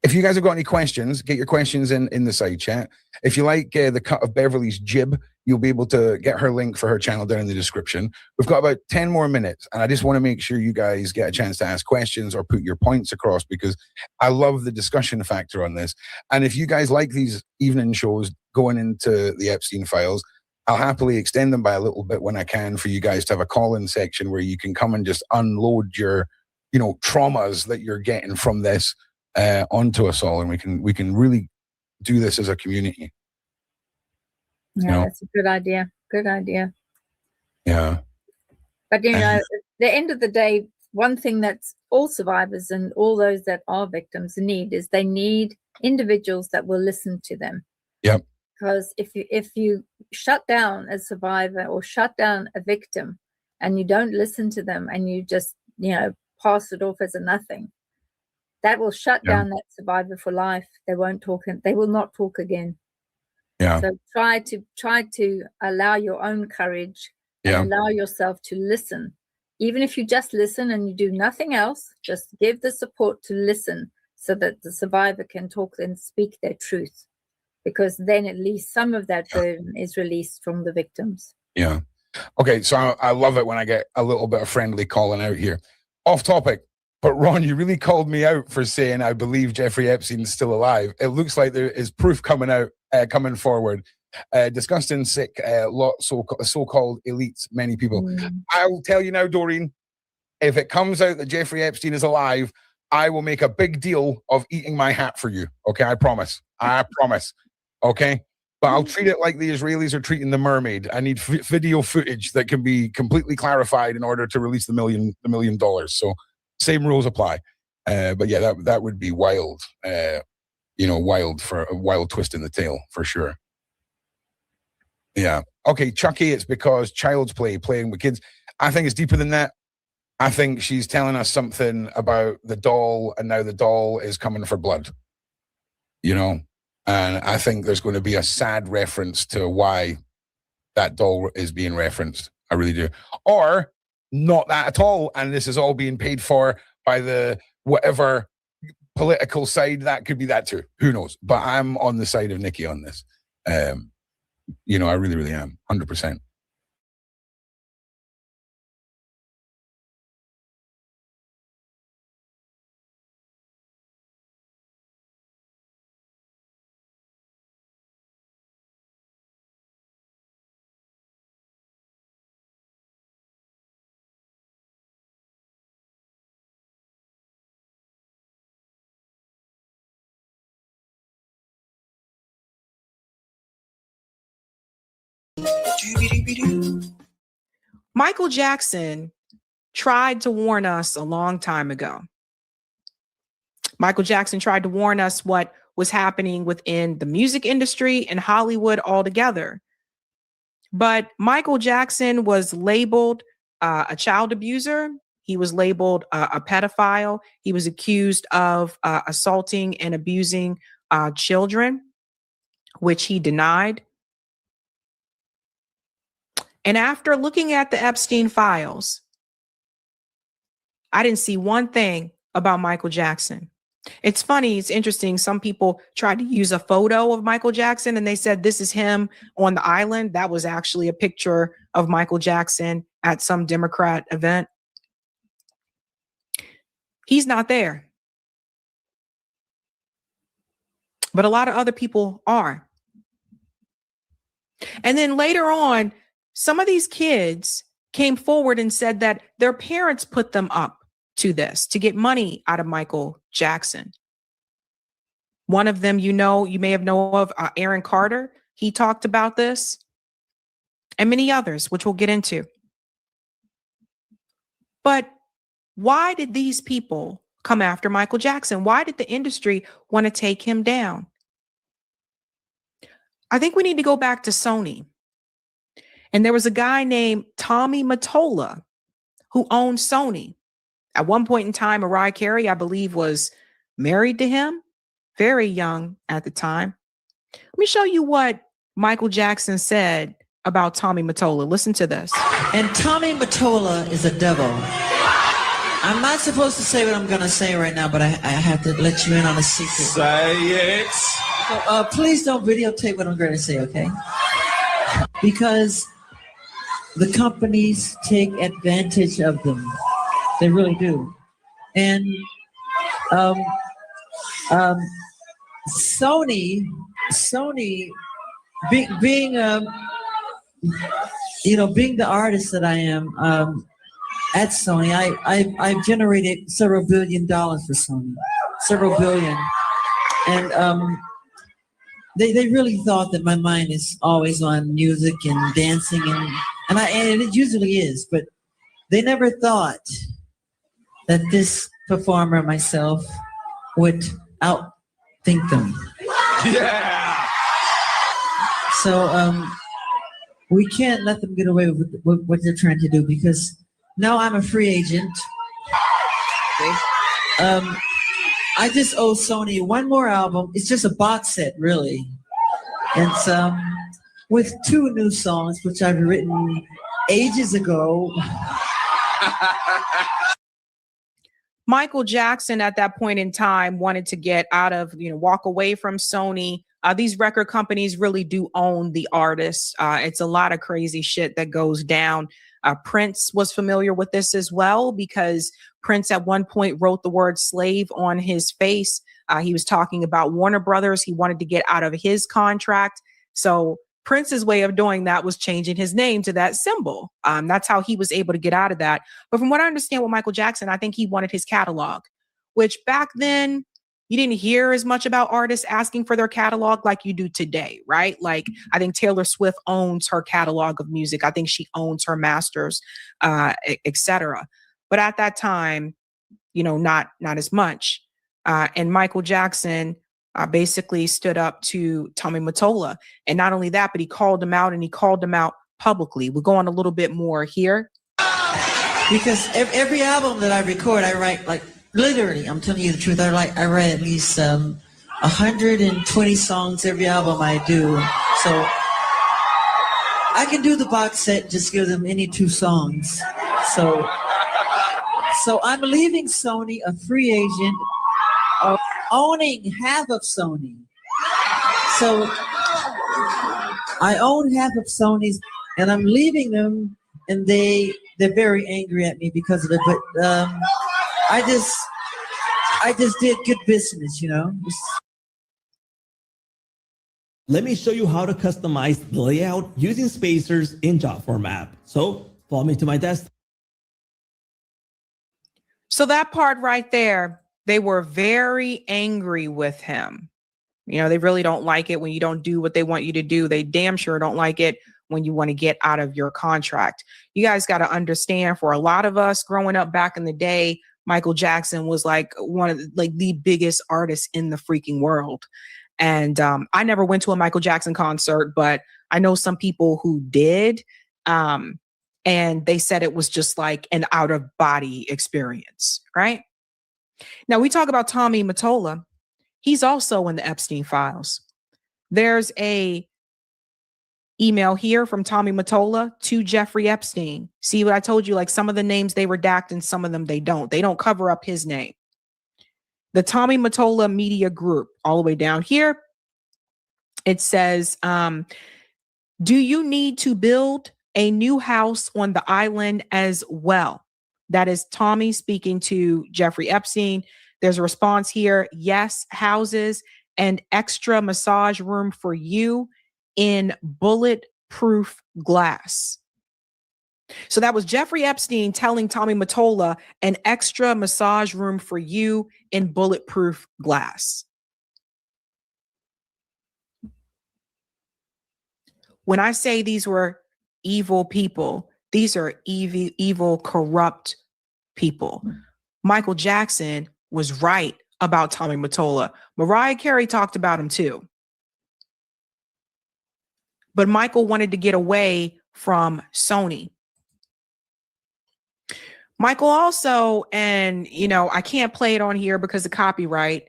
if you guys have got any questions, get your questions in the side chat. If you like the cut of Beverly's jib, you'll be able to get her link for her channel down in the description. We've got about 10 more minutes, and I just want to make sure you guys get a chance to ask questions or put your points across because I love the discussion factor on this. And if you guys like these evening shows going into the Epstein files, I'll happily extend them by a little bit when I can for you guys to have a call-in section where you can come and just unload your, you know, traumas that you're getting from this onto us all, and we can really do this as a community. Yeah, You know? that's a good idea. Good idea. Yeah. But you know, at the end of the day, one thing that's all survivors and all those that are victims need is they need individuals that will listen to them. Yep. Because if you shut down a survivor or shut down a victim and you don't listen to them and you just, you know, pass it off as a nothing, that will shut down that survivor for life. They won't talk, they will not talk again. Yeah. So try to allow your own courage and allow yourself to listen. Even if you just listen and you do nothing else, just give the support to listen so that the survivor can talk and speak their truth. Because then at least some of that burden is released from the victims. Yeah. Okay, so I love it when I get a little bit of friendly calling out here. Off topic, but Ron, you really called me out for saying I believe Jeffrey Epstein's still alive. It looks like there is proof coming forward. Disgusting, sick, so-called elites, many people. I will tell you now, Doreen, if it comes out that Jeffrey Epstein is alive, I will make a big deal of eating my hat for you. Okay, I promise. I promise. Okay, but I'll treat it like the Israelis are treating the mermaid. I need video footage that can be completely clarified in order to release the $1 million. So same rules apply. But yeah, that would be wild. You know, wild for a wild twist in the tail for sure. Yeah. Okay, Chucky, it's because child's play, playing with kids. I think it's deeper than that. I think she's telling us something about the doll, and now the doll is coming for blood. You know? And I think there's going to be a sad reference to why that doll is being referenced. I really do. Or not that at all. And this is all being paid for by the whatever political side. That could be that too. Who knows? But I'm on the side of Nikki on this. You know, I really, really am. 100%. Michael Jackson tried to warn us a long time ago. Michael Jackson tried to warn us what was happening within the music industry and Hollywood altogether. But Michael Jackson was labeled a child abuser. He was labeled a pedophile. He was accused of assaulting and abusing children, which he denied. And after looking at the Epstein files, I didn't see one thing about Michael Jackson. It's funny. It's interesting. Some people tried to use a photo of Michael Jackson and they said, this is him on the island. That was actually a picture of Michael Jackson at some Democrat event. He's not there. But a lot of other people are. And then later on, some of these kids came forward and said that their parents put them up to this to get money out of Michael Jackson. One of them, you may have known of, Aaron Carter. He talked about this, and many others, which we'll get into. But why did these people come after Michael Jackson? Why did the industry want to take him down? I think we need to go back to Sony. And there was a guy named Tommy Mottola who owned Sony. At one point in time, Mariah Carey, I believe, was married to him, very young at the time. Let me show you what Michael Jackson said about Tommy Mottola. Listen to this. And Tommy Mottola is a devil. I'm not supposed to say what I'm going to say right now, but I have to let you in on a secret. Say it. So, please don't videotape what I'm going to say, okay? Because the companies take advantage of them. They really do. And Sony, being being the artist that I am at Sony, I've generated several $1 billion for Sony, several billion, and they really thought that my mind is always on music and dancing and it usually is, but they never thought that this performer, myself, would outthink them. Yeah. So we can't let them get away with what they're trying to do, because now I'm a free agent. I just owe Sony one more album. It's just a box set, really. It's with 2 new songs, which I've written ages ago. Michael Jackson at that point in time wanted to get out of, walk away from Sony. These record companies really do own the artists. It's a lot of crazy shit that goes down. Prince was familiar with this as well, because Prince at one point wrote the word slave on his face. He was talking about Warner Brothers. He wanted to get out of his contract. So Prince's way of doing that was changing his name to that symbol. That's how he was able to get out of that. But from what I understand with Michael Jackson, I think he wanted his catalog, which back then you didn't hear as much about artists asking for their catalog like you do today, right? Like, I think Taylor Swift owns her catalog of music. I think she owns her masters, etc. But at that time, not as much. And Michael Jackson basically stood up to Tommy Mottola. And not only that, but he called him out, and he called him out publicly. We'll go on a little bit more here. Because every album that I record, I write, like, literally, I'm telling you the truth, I write at least 120 songs every album I do. So I can do the box set, just give them any 2 songs. So I'm leaving Sony a free agent, owning half of Sony. So I own half of Sony's, and I'm leaving them, and they're very angry at me because of it. But I just did good business, Let me show you how to customize the layout using spacers in Jotform app. So follow me to my desk. So that part right there, they were very angry with him. They really don't like it when you don't do what they want you to do. They damn sure don't like it when you want to get out of your contract. You guys got to understand, for a lot of us growing up back in the day, Michael Jackson was like one of the biggest artists in the freaking world. And I never went to a Michael Jackson concert, but I know some people who did. And they said it was just like an out of body experience, right? Now we talk about Tommy Mottola. He's also in the Epstein files. There's a email here from Tommy Mottola to Jeffrey Epstein. See what I told you? Like some of the names they redact and some of them they don't. They don't cover up his name. The Tommy Mottola Media Group, all the way down here. It says, do you need to build a new house on the island as well? That is Tommy speaking to Jeffrey Epstein. There's a response here. Yes, houses and extra massage room for you in bulletproof glass. So that was Jeffrey Epstein telling Tommy Mottola an extra massage room for you in bulletproof glass. When I say these were evil people, these are evil, corrupt people. Michael Jackson was right about Tommy Mottola. Mariah Carey talked about him too. But Michael wanted to get away from Sony. Michael also, and I can't play it on here because of copyright.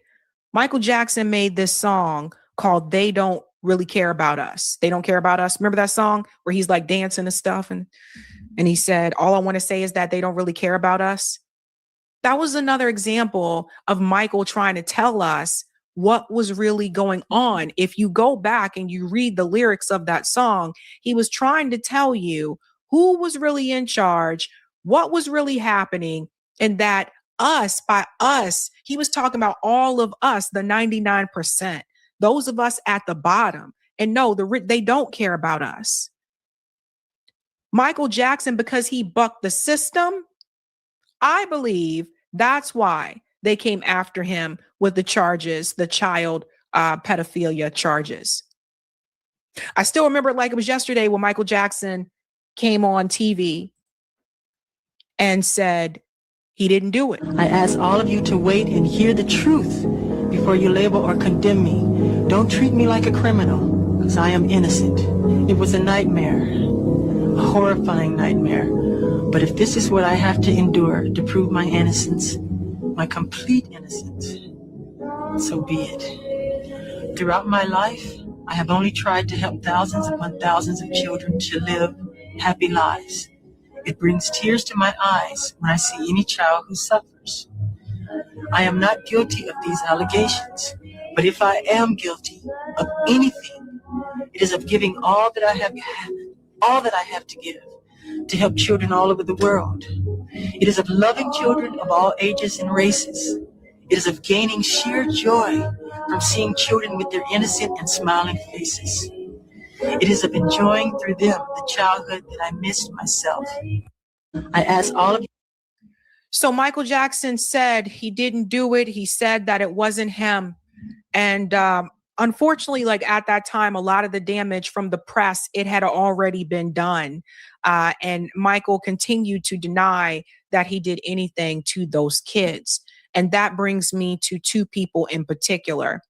Michael Jackson made this song called They Don't Really Care About Us. They Don't Care About Us. Remember that song where he's like dancing and stuff? And he said, all I want to say is that they don't really care about us. That was another example of Michael trying to tell us what was really going on. If you go back and you read the lyrics of that song, he was trying to tell you who was really in charge, what was really happening, and that us, by us, he was talking about all of us, the 99%, those of us at the bottom. And no, they don't care about us. Michael Jackson, because he bucked the system, I believe that's why they came after him with the charges, the child pedophilia charges. I still remember it like it was yesterday when Michael Jackson came on TV and said he didn't do it. I ask all of you to wait and hear the truth before you label or condemn me. Don't treat me like a criminal, because I am innocent. It was a nightmare, a horrifying nightmare. But if this is what I have to endure to prove my innocence, my complete innocence, so be it. Throughout my life, I have only tried to help thousands upon thousands of children to live happy lives. It brings tears to my eyes when I see any child who suffers. I am not guilty of these allegations, but if I am guilty of anything, it is of giving all that I have to give to help children all over the world. It is of loving children of all ages and races. It is of gaining sheer joy from seeing children with their innocent and smiling faces. It is of enjoying through them the childhood that I missed myself. I ask all of you. So Michael Jackson said he didn't do it. He said that it wasn't him. And unfortunately, like at that time, a lot of the damage from the press, it had already been done. And Michael continued to deny that he did anything to those kids. And that brings me to two people in particular.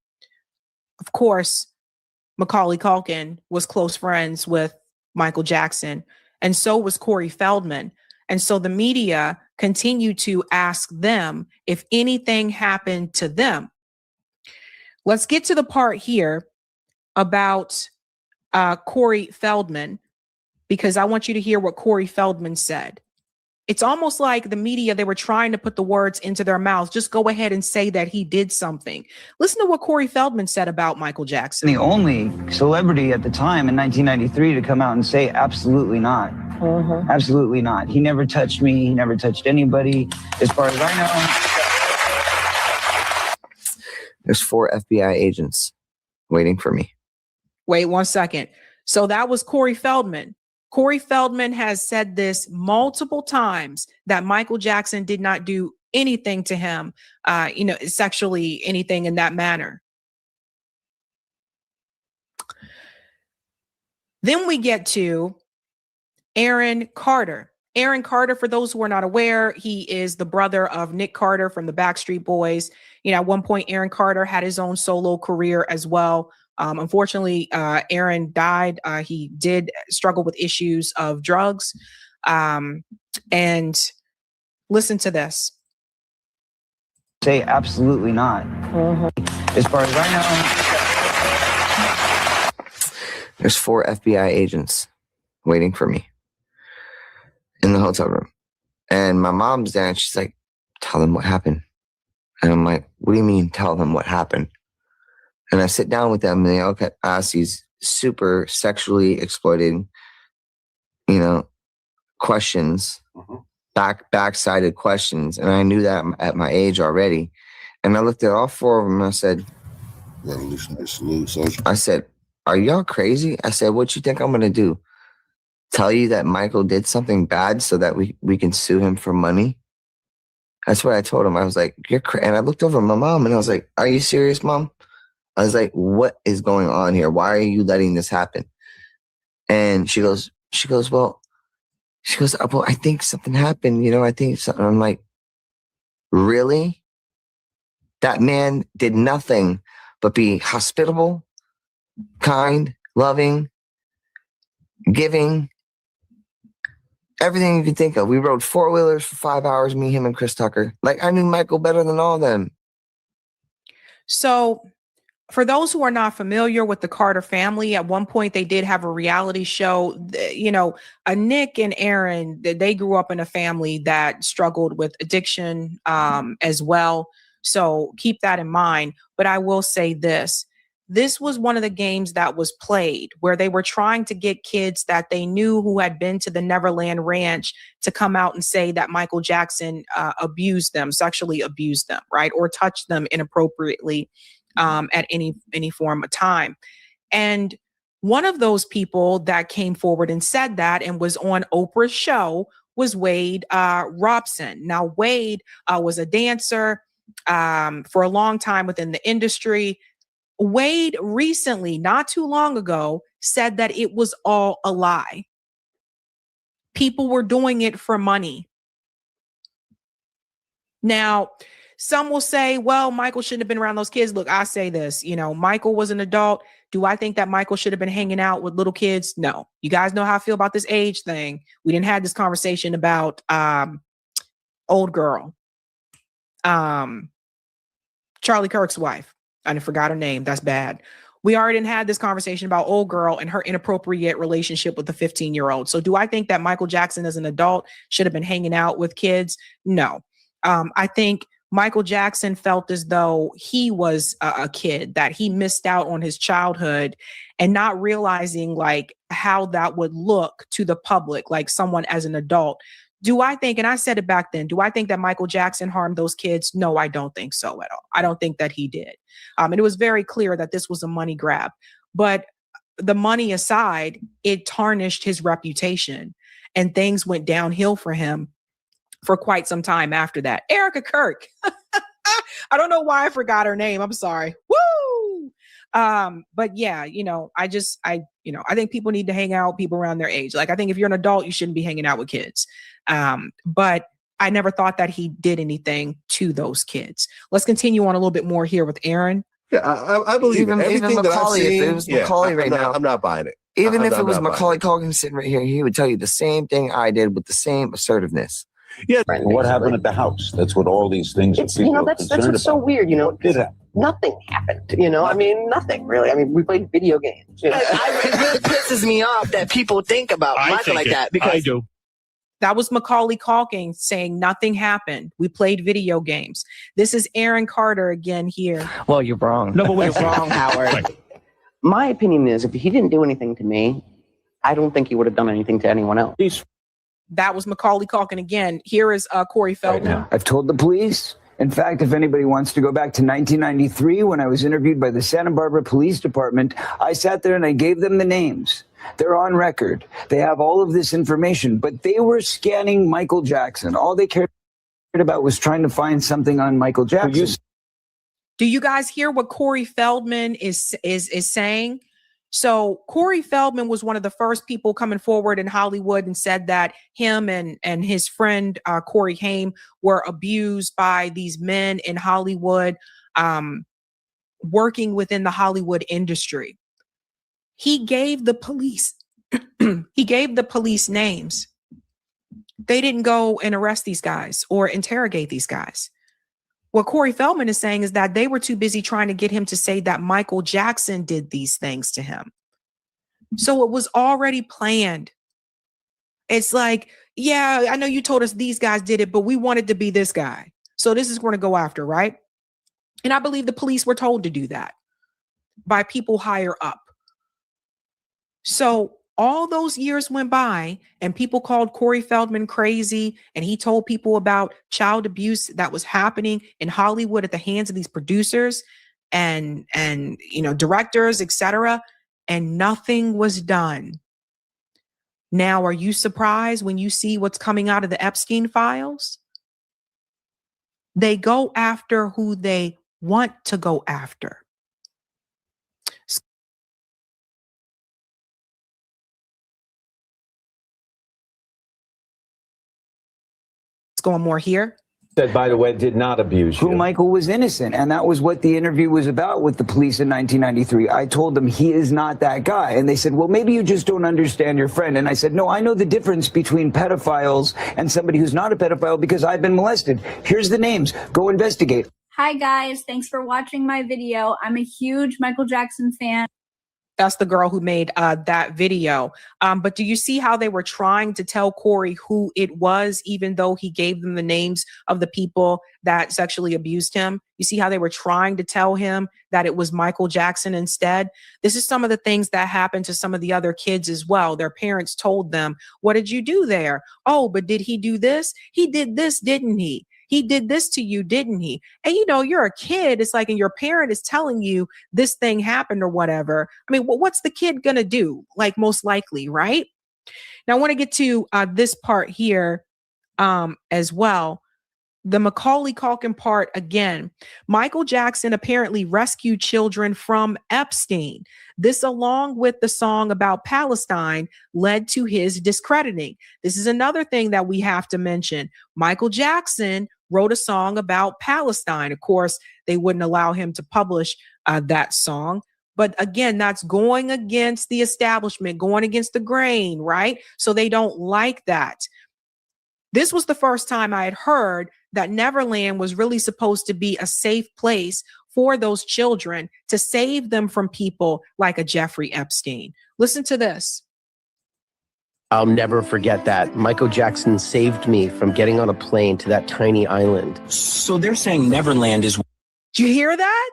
Of course, Macaulay Culkin was close friends with Michael Jackson, and so was Corey Feldman. And so the media continued to ask them if anything happened to them. Let's get to the part here about Corey Feldman, because I want you to hear what Corey Feldman said. It's almost like the media, they were trying to put the words into their mouths. Just go ahead and say that he did something. Listen to what Corey Feldman said about Michael Jackson. The only celebrity at the time in 1993 to come out and say absolutely not. Absolutely not. He never touched me. He never touched anybody. As far as I know. There's 4 FBI agents waiting for me. Wait 1 second. So that was Corey Feldman. Corey Feldman has said this multiple times that Michael Jackson did not do anything to him, sexually, anything in that manner. Then we get to Aaron Carter. Aaron Carter, for those who are not aware, he is the brother of Nick Carter from the Backstreet Boys. At one point, Aaron Carter had his own solo career as well. Unfortunately, Aaron died. He did struggle with issues of drugs. And listen to this. Say absolutely not. As far as I know. There's 4 FBI agents waiting for me in the hotel room. And my mom's there and she's like, tell them what happened. And I'm like, what do you mean tell them what happened? And I sit down with them and they all ask these super sexually exploiting, questions, backsided questions. And I knew that at my age already. And I looked at all 4 of them and I said, Revolutionary Salute, Soldier. I said, are y'all crazy? I said, what you think I'm going to do? Tell you that Michael did something bad so that we can sue him for money? That's what I told him. I was like, you're crazy. And I looked over at my mom and I was like, are you serious, Mom? I was like, what is going on here? Why are you letting this happen? And she goes, well, I think something happened. I think something. I'm like, really? That man did nothing but be hospitable, kind, loving, giving, everything you could think of. We rode 4-wheelers for 5 hours, me, him, and Chris Tucker. Like, I knew Michael better than all of them. So for those who are not familiar with the Carter family, at one point they did have a reality show. Nick and Aaron, they grew up in a family that struggled with addiction as well. So keep that in mind. But I will say this. This was one of the games that was played where they were trying to get kids that they knew who had been to the Neverland Ranch to come out and say that Michael Jackson abused them, sexually abused them, right? Or touched them inappropriately at any form of time. And one of those people that came forward and said that and was on Oprah's show was Wade Robson. Now, Wade was a dancer for a long time within the industry. Wade recently, not too long ago, said that it was all a lie. People were doing it for money. Now, some will say, well, Michael shouldn't have been around those kids. Look, I say this, Michael was an adult. Do I think that Michael should have been hanging out with little kids? No. You guys know how I feel about this age thing. We didn't have this conversation about old girl, Charlie Kirk's wife. I forgot her name. That's bad. We already had this conversation about old girl and her inappropriate relationship with the 15-year-old. So do I think that Michael Jackson as an adult should have been hanging out with kids? No. I think Michael Jackson felt as though he was a kid, that he missed out on his childhood and not realizing like how that would look to the public, like someone as an adult. Do I think, and I said it back then, do I think that Michael Jackson harmed those kids? No, I don't think so at all. I don't think that he did. And it was very clear that this was a money grab. But the money aside, it tarnished his reputation and things went downhill for him for quite some time after that. Erica Kirk. I don't know why I forgot her name. I'm sorry. Woo! But yeah, I think people need to hang out with people around their age. Like, I think if you're an adult, you shouldn't be hanging out with kids. But I never thought that he did anything to those kids. Let's continue on a little bit more here with Aaron. Yeah, I believe even everything that I've Macaulay, seen. if it was Macaulay right now, I'm not buying it. Even if it was I'm not Macaulay Culkin sitting right here, he would tell you the same thing I did with the same assertiveness. Yeah. Right. What happened at the house? That's what all these things. It's that's what's so weird. What did happen? Nothing happened. I mean, nothing really. I mean, we played video games. It really pisses me off that people think about Michael like that because I do. That was Macaulay Culkin saying nothing happened. We played video games. This is Aaron Carter again here. Well, you're wrong. No, but you're wrong, Howard. Right. My opinion is, if he didn't do anything to me, I don't think he would have done anything to anyone else. That was Macaulay Culkin again. Here is Corey Feldman. I've told the police. In fact, if anybody wants to go back to 1993, when I was interviewed by the Santa Barbara Police Department, I sat there and I gave them the names. They're on record. They have all of this information, but they were scanning Michael Jackson. All they cared about was trying to find something on Michael Jackson. Do you guys hear what Corey Feldman is saying? So Corey Feldman was one of the first people coming forward in Hollywood and said that him and his friend Corey Haim were abused by these men in Hollywood, working within the Hollywood industry. He gave the police names. They didn't go and arrest these guys or interrogate these guys. What Corey Feldman is saying is that they were too busy trying to get him to say that Michael Jackson did these things to him. So it was already planned. It's like, yeah, I know you told us these guys did it, but we wanted to be this guy. So this is going to go after, right? And I believe the police were told to do that by people higher up. So all those years went by and people called Corey Feldman crazy. And he told people about child abuse that was happening in Hollywood at the hands of these producers and directors, etc. And nothing was done. Now, are you surprised when you see what's coming out of the Epstein files? They go after who they want to go after. Let's go on more here. That, by the way, did not abuse you. Who Michael was innocent. And that was what the interview was about with the police in 1993. I told them he is not that guy. And they said, well, maybe you just don't understand your friend. And I said, no, I know the difference between pedophiles and somebody who's not a pedophile because I've been molested. Here's the names. Go investigate. Hi, guys. Thanks for watching my video. I'm a huge Michael Jackson fan. That's the girl who made that video. But do you see how they were trying to tell Corey who it was, even though he gave them the names of the people that sexually abused him? You see how they were trying to tell him that it was Michael Jackson instead? This is some of the things that happened to some of the other kids as well. Their parents told them, what did you do there? Oh, but did he do this? He did this, didn't he? He did this to you, didn't he? And you're a kid. It's like, and your parent is telling you this thing happened or whatever. I mean, what's the kid going to do? Like, most likely, right? Now, I want to get to this part here as well. The Macaulay Culkin part again. Michael Jackson apparently rescued children from Epstein. This, along with the song about Palestine, led to his discrediting. This is another thing that we have to mention. Michael Jackson wrote a song about Palestine. Of course, they wouldn't allow him to publish that song. But again, that's going against the establishment, going against the grain, right? So they don't like that. This was the first time I had heard that Neverland was really supposed to be a safe place for those children to save them from people like a Jeffrey Epstein. Listen to this. I'll never forget that. Michael Jackson saved me from getting on a plane to that tiny island. So they're saying Neverland is... Do you hear that?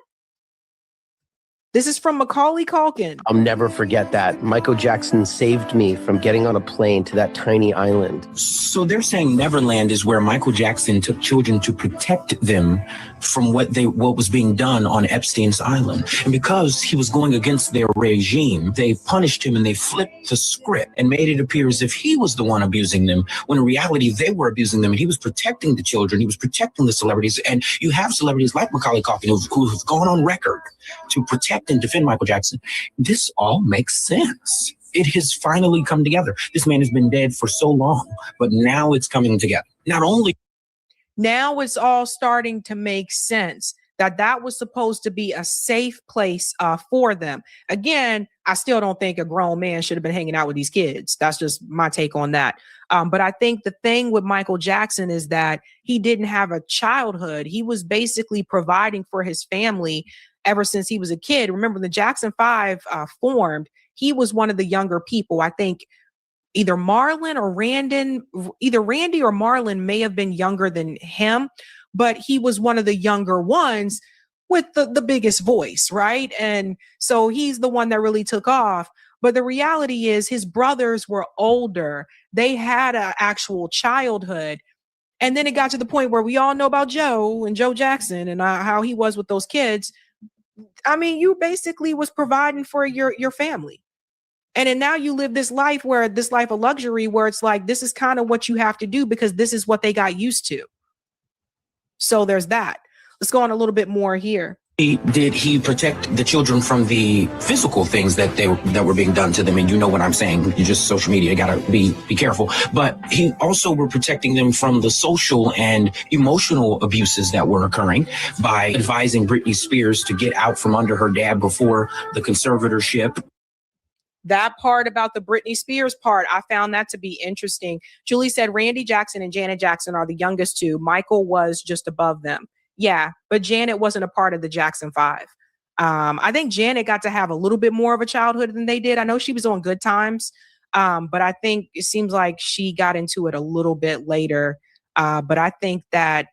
This is from Macaulay Culkin. I'll never forget that. Michael Jackson saved me from getting on a plane to that tiny island. So they're saying Neverland is where Michael Jackson took children to protect them from what was being done on Epstein's island. And because he was going against their regime, they punished him and they flipped the script and made it appear as if he was the one abusing them, when in reality they were abusing them and he was protecting the children, he was protecting the celebrities. And you have celebrities like Macaulay Culkin who've gone on record to protect and defend Michael Jackson. This all makes sense. It has finally come together. This man has been dead for so long, but now it's coming together. Not only now it's all starting to make sense that was supposed to be a safe place for them. Again, I still don't think a grown man should have been hanging out with these kids. That's just my take on that. But I think the thing with Michael Jackson is that he didn't have a childhood. He was basically providing for his family ever since he was a kid. Remember, the Jackson 5 formed, he was one of the younger people. I think either Randy or Marlon may have been younger than him, but he was one of the younger ones with the biggest voice, right? And so he's the one that really took off. But the reality is his brothers were older. They had an actual childhood. And then it got to the point where we all know about Joe Jackson and how he was with those kids. I mean, you basically was providing for your family. And then now you live this life of luxury where it's like, this is kind of what you have to do because this is what they got used to. So there's that. Let's go on a little bit more here. Did he protect the children from the physical things that were being done to them? And you know what I'm saying. You just social media, you gotta be careful. But he also were protecting them from the social and emotional abuses that were occurring by advising Britney Spears to get out from under her dad before the conservatorship. That part about the Britney Spears part, I found that to be interesting. Julie said Randy Jackson and Janet Jackson are the youngest two. Michael was just above them. Yeah, but Janet wasn't a part of the Jackson 5. I think Janet got to have a little bit more of a childhood than they did. I know she was on Good Times, but I think it seems like she got into it a little bit later. But I think that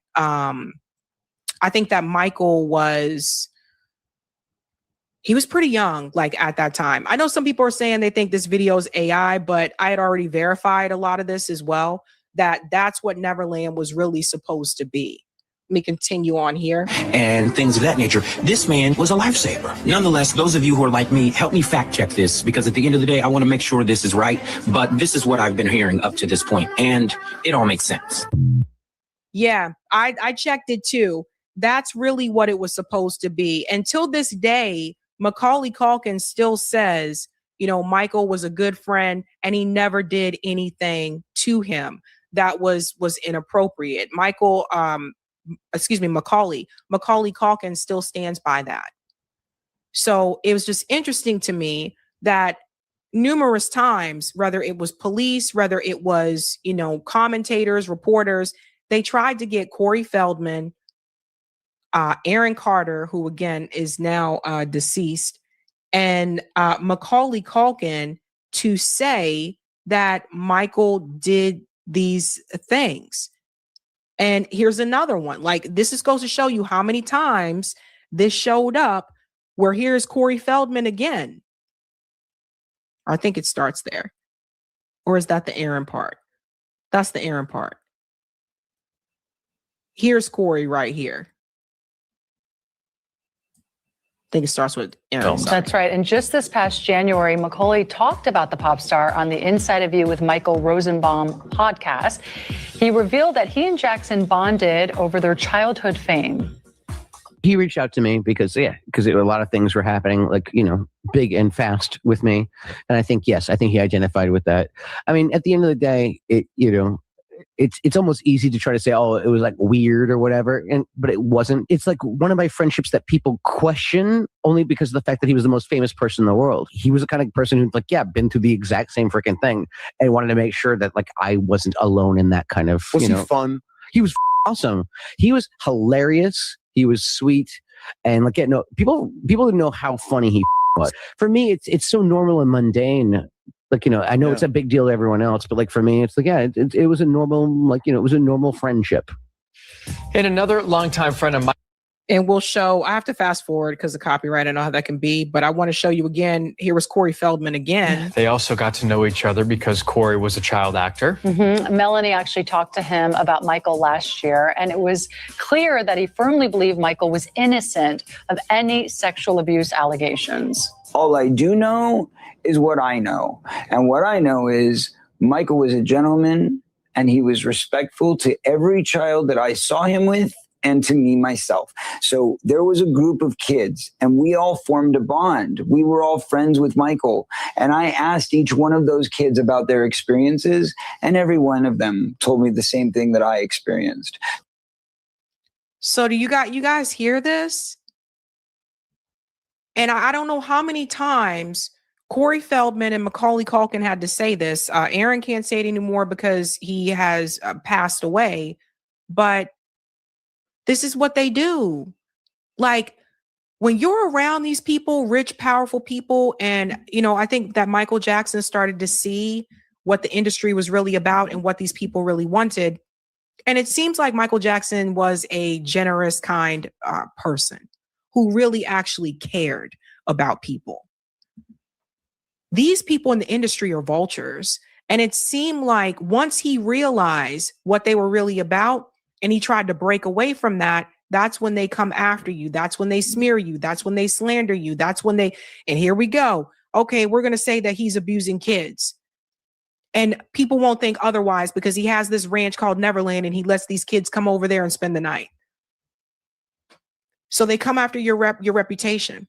Michael was pretty young, like at that time. I know some people are saying they think this video is AI, but I had already verified a lot of this as well, that's what Neverland was really supposed to be. Let me continue on here. And things of that nature. This man was a lifesaver. Nonetheless, those of you who are like me, help me fact check this, because at the end of the day, I want to make sure this is right. But this is what I've been hearing up to this point, and it all makes sense. Yeah, I checked it too. That's really what it was supposed to be. Until this day, Macaulay Culkin still says, Michael was a good friend and he never did anything to him that was inappropriate. Macaulay Culkin still stands by that. So it was just interesting to me that numerous times, whether it was police, whether it was, commentators, reporters, they tried to get Corey Feldman, Aaron Carter, who again is now deceased, and Macaulay Culkin to say that Michael did these things. And here's another one. Like, this is goes to show you how many times this showed up, where here's Corey Feldman again. I think it starts there. Or is that the Aaron part? That's the Aaron part. Here's Corey right here. I think it starts with Aaron. That's right. And just this past January, Macaulay talked about the pop star on the Inside of You with Michael Rosenbaum podcast. He revealed that he and Jackson bonded over their childhood fame. He reached out to me because a lot of things were happening, big and fast with me. And I think he identified with that. I mean, at the end of the day, it's almost easy to try to say, oh, it was like weird or whatever. But it wasn't. It's like one of my friendships that people question only because of the fact that he was the most famous person in the world. He was the kind of person who's been through the exact same freaking thing and wanted to make sure that I wasn't alone in that kind of, Was he fun? He was awesome. He was hilarious. He was sweet. And people didn't know how funny he was. For me, it's so normal and mundane. I know it's a big deal to everyone else, but for me, it's it was a normal, it was a normal friendship. And another longtime friend of mine. And we'll show, I have to fast forward because of copyright, I know how that can be, but I want to show you again. Here was Corey Feldman again. They also got to know each other because Corey was a child actor. Mm-hmm. Melanie actually talked to him about Michael last year, and it was clear that he firmly believed Michael was innocent of any sexual abuse allegations. All I do know is what I know. And what I know is Michael was a gentleman and he was respectful to every child that I saw him with and to me myself. So there was a group of kids and we all formed a bond. We were all friends with Michael. And I asked each one of those kids about their experiences, and every one of them told me the same thing that I experienced. So do you guys hear this? And I don't know how many times Corey Feldman and Macaulay Culkin had to say this. Aaron can't say it anymore because he has passed away. But this is what they do. When you're around these people, rich, powerful people, and, I think that Michael Jackson started to see what the industry was really about and what these people really wanted. And it seems like Michael Jackson was a generous, kind person who really actually cared about people. These people in the industry are vultures. And it seemed like once he realized what they were really about and he tried to break away from that, that's when they come after you. That's when they smear you. That's when they slander you. That's when and here we go. Okay, we're going to say that he's abusing kids. And people won't think otherwise because he has this ranch called Neverland and he lets these kids come over there and spend the night. So they come after your reputation.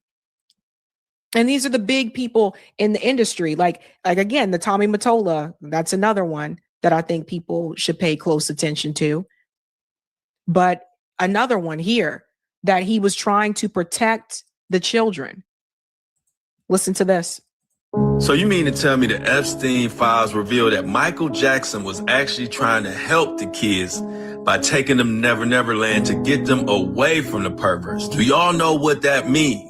And these are the big people in the industry. Like again, the Tommy Mottola, that's another one that I think people should pay close attention to. But another one here that he was trying to protect the children. Listen to this. So you mean to tell me the Epstein files reveal that Michael Jackson was actually trying to help the kids by taking them to Never Never Land to get them away from the perverts? Do y'all know what that means?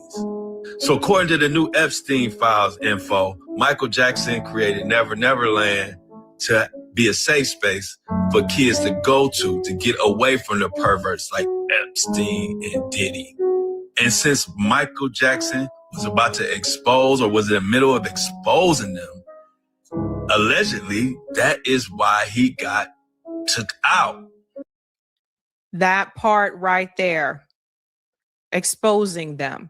So according to the new Epstein files info, Michael Jackson created Never Never Land to be a safe space for kids to go to get away from the perverts like Epstein and Diddy. And since Michael Jackson was about to expose, or was in the middle of exposing them, allegedly, that is why he got took out. That part right there, exposing them.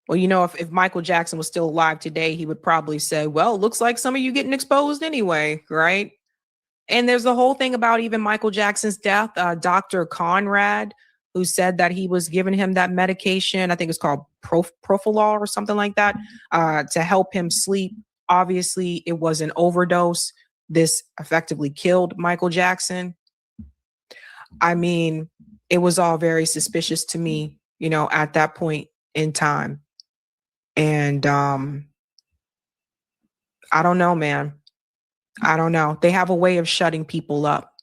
Well, you know, if Michael Jackson was still alive today, he would probably say, well, looks like some of you getting exposed anyway, right? And there's the whole thing about even Michael Jackson's death. Dr. Conrad, who said that he was giving him that medication, I think it's called Profilol or something like that, to help him sleep. Obviously, it was an overdose. This effectively killed Michael Jackson. I mean, it was all very suspicious to me, you know, at that point in time. And I don't know, man. I don't know. They have a way of shutting people up.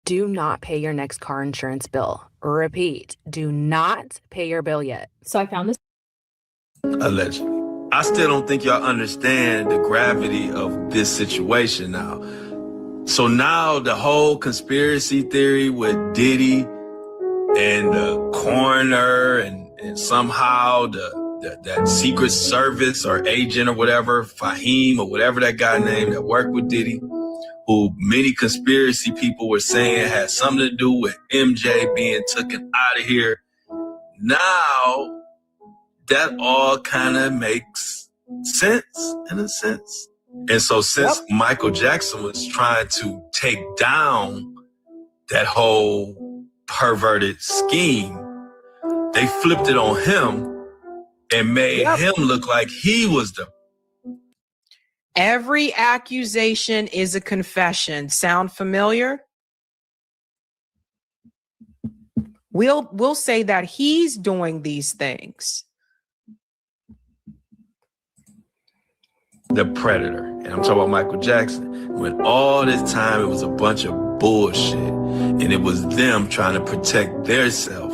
Do not pay your next car insurance bill. Repeat, do not pay your bill yet. So I found this. Allegedly. I still don't think y'all understand the gravity of this situation now. So now the whole conspiracy theory with Diddy and the coroner and somehow that Secret Service or agent or whatever, Fahim or whatever that guy named that worked with Diddy, who many conspiracy people were saying had something to do with MJ being taken out of here. Now that all kind of makes sense in a sense. And so since Michael Jackson was trying to take down that whole perverted scheme, they flipped it on him and made him look like he was the... Every accusation is a confession. Sound familiar? We'll say that he's doing these things. The predator. And I'm talking about Michael Jackson. When all this time it was a bunch of bullshit and it was them trying to protect their self.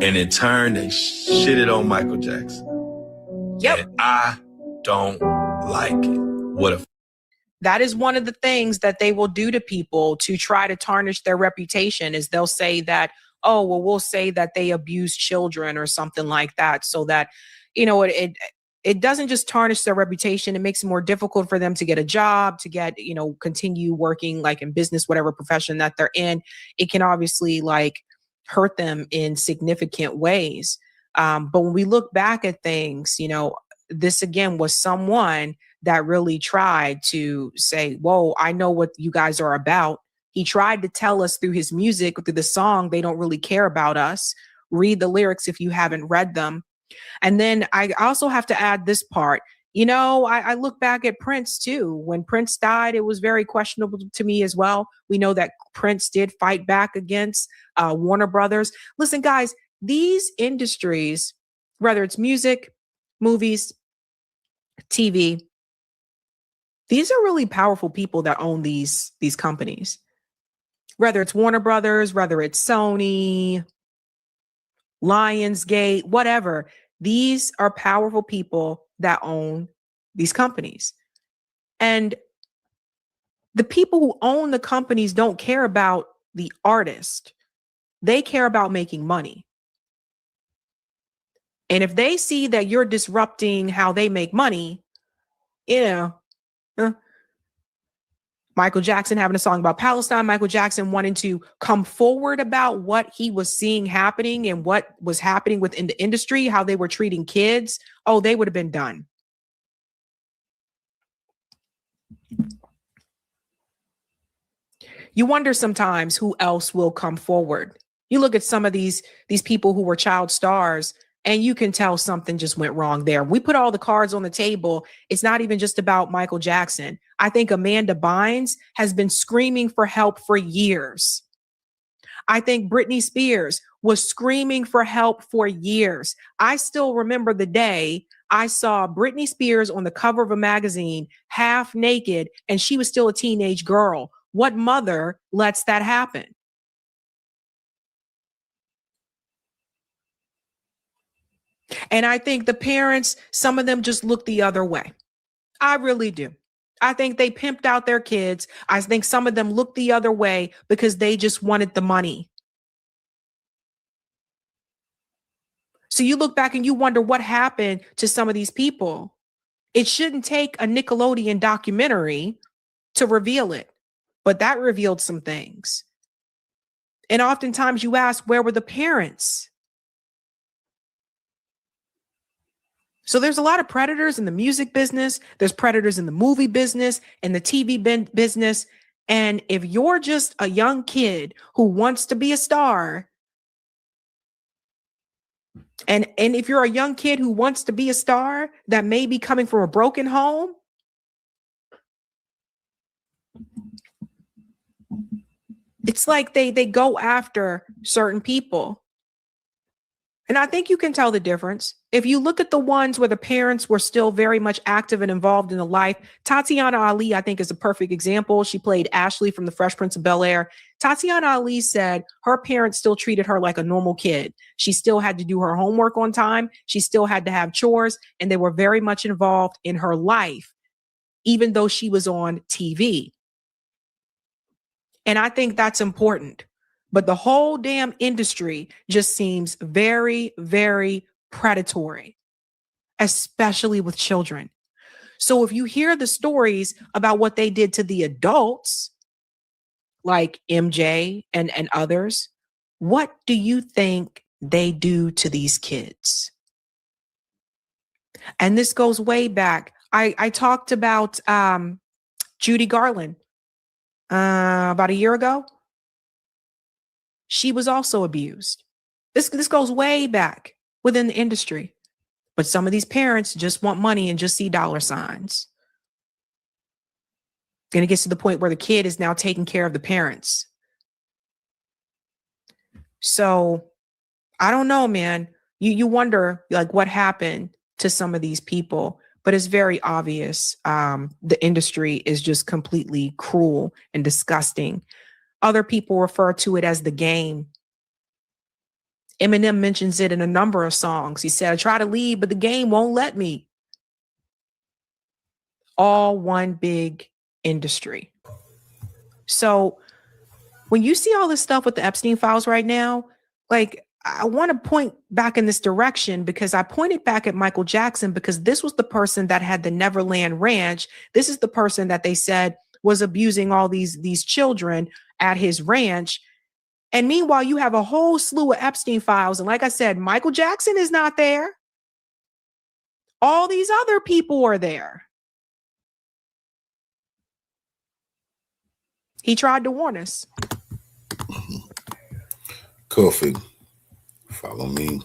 And in turn, they shitted on Michael Jackson. Yep. And I don't like it. What a... That is one of the things that they will do to people to try to tarnish their reputation, is they'll say that, oh, well, we'll say that they abuse children or something like that, so that, you know, it doesn't just tarnish their reputation. It makes it more difficult for them to get a job, to get, you know, continue working like in business, whatever profession that they're in. It can obviously like hurt them in significant ways. But when we look back at things, you know, this again was someone that really tried to say, whoa, I know what you guys are about. He tried to tell us through his music, through the song, they don't really care about us. Read the lyrics if you haven't read them. And then I also have to add this part. You know, I look back at Prince too. When Prince died, it was very questionable to me as well. We know that Prince did fight back against Warner Brothers. Listen, guys, these industries, whether it's music, movies, TV, these are really powerful people that own these companies. Whether it's Warner Brothers, whether it's Sony, Lionsgate, whatever. These are powerful people that own these companies. And the people who own the companies don't care about the artist. They care about making money. And if they see that you're disrupting how they make money, you know, Michael Jackson having a song about Palestine, Michael Jackson wanting to come forward about what he was seeing happening and what was happening within the industry, how they were treating kids. Oh, they would have been done. You wonder sometimes who else will come forward. You look at some of these people who were child stars, and you can tell something just went wrong there. We put all the cards on the table. It's not even just about Michael Jackson. I think Amanda Bynes has been screaming for help for years. I think Britney Spears was screaming for help for years. I still remember the day I saw Britney Spears on the cover of a magazine, half naked, and she was still a teenage girl. What mother lets that happen? And I think the parents, some of them just look the other way. I really do. I think they pimped out their kids. I think some of them looked the other way because they just wanted the money. So you look back and you wonder what happened to some of these people. It shouldn't take a Nickelodeon documentary to reveal it, but that revealed some things. And oftentimes you ask, where were the parents? So there's a lot of predators in the music business. There's predators in the movie business and the TV business. And if you're just a young kid who wants to be a star, and if you're a young kid who wants to be a star that may be coming from a broken home, it's like they go after certain people. And I think you can tell the difference. If you look at the ones where the parents were still very much active and involved in the life, Tatiana Ali, I think, is a perfect example. She played Ashley from The Fresh Prince of Bel-Air. Tatiana Ali said her parents still treated her like a normal kid. She still had to do her homework on time. She still had to have chores, and they were very much involved in her life, even though she was on TV. And I think that's important. But the whole damn industry just seems very, very predatory, especially with children. So if you hear the stories about what they did to the adults, like MJ and others, what do you think they do to these kids? And this goes way back. I talked about Judy Garland about a year ago. She was also abused. This goes way back within the industry. But some of these parents just want money and just see dollar signs. And it gets to the point where the kid is now taking care of the parents. So I don't know, man. You wonder like what happened to some of these people, but it's very obvious. The industry is just completely cruel and disgusting. Other people refer to it as the game. Eminem mentions it in a number of songs. He said, I try to leave, but the game won't let me. All one big industry. So when you see all this stuff with the Epstein files right now, like I want to point back in this direction because I pointed back at Michael Jackson because this was the person that had the Neverland Ranch. This is the person that they said was abusing all these children at his ranch. And meanwhile, you have a whole slew of Epstein files. And like I said, Michael Jackson is not there. All these other people are there. He tried to warn us. Coffee. Follow me.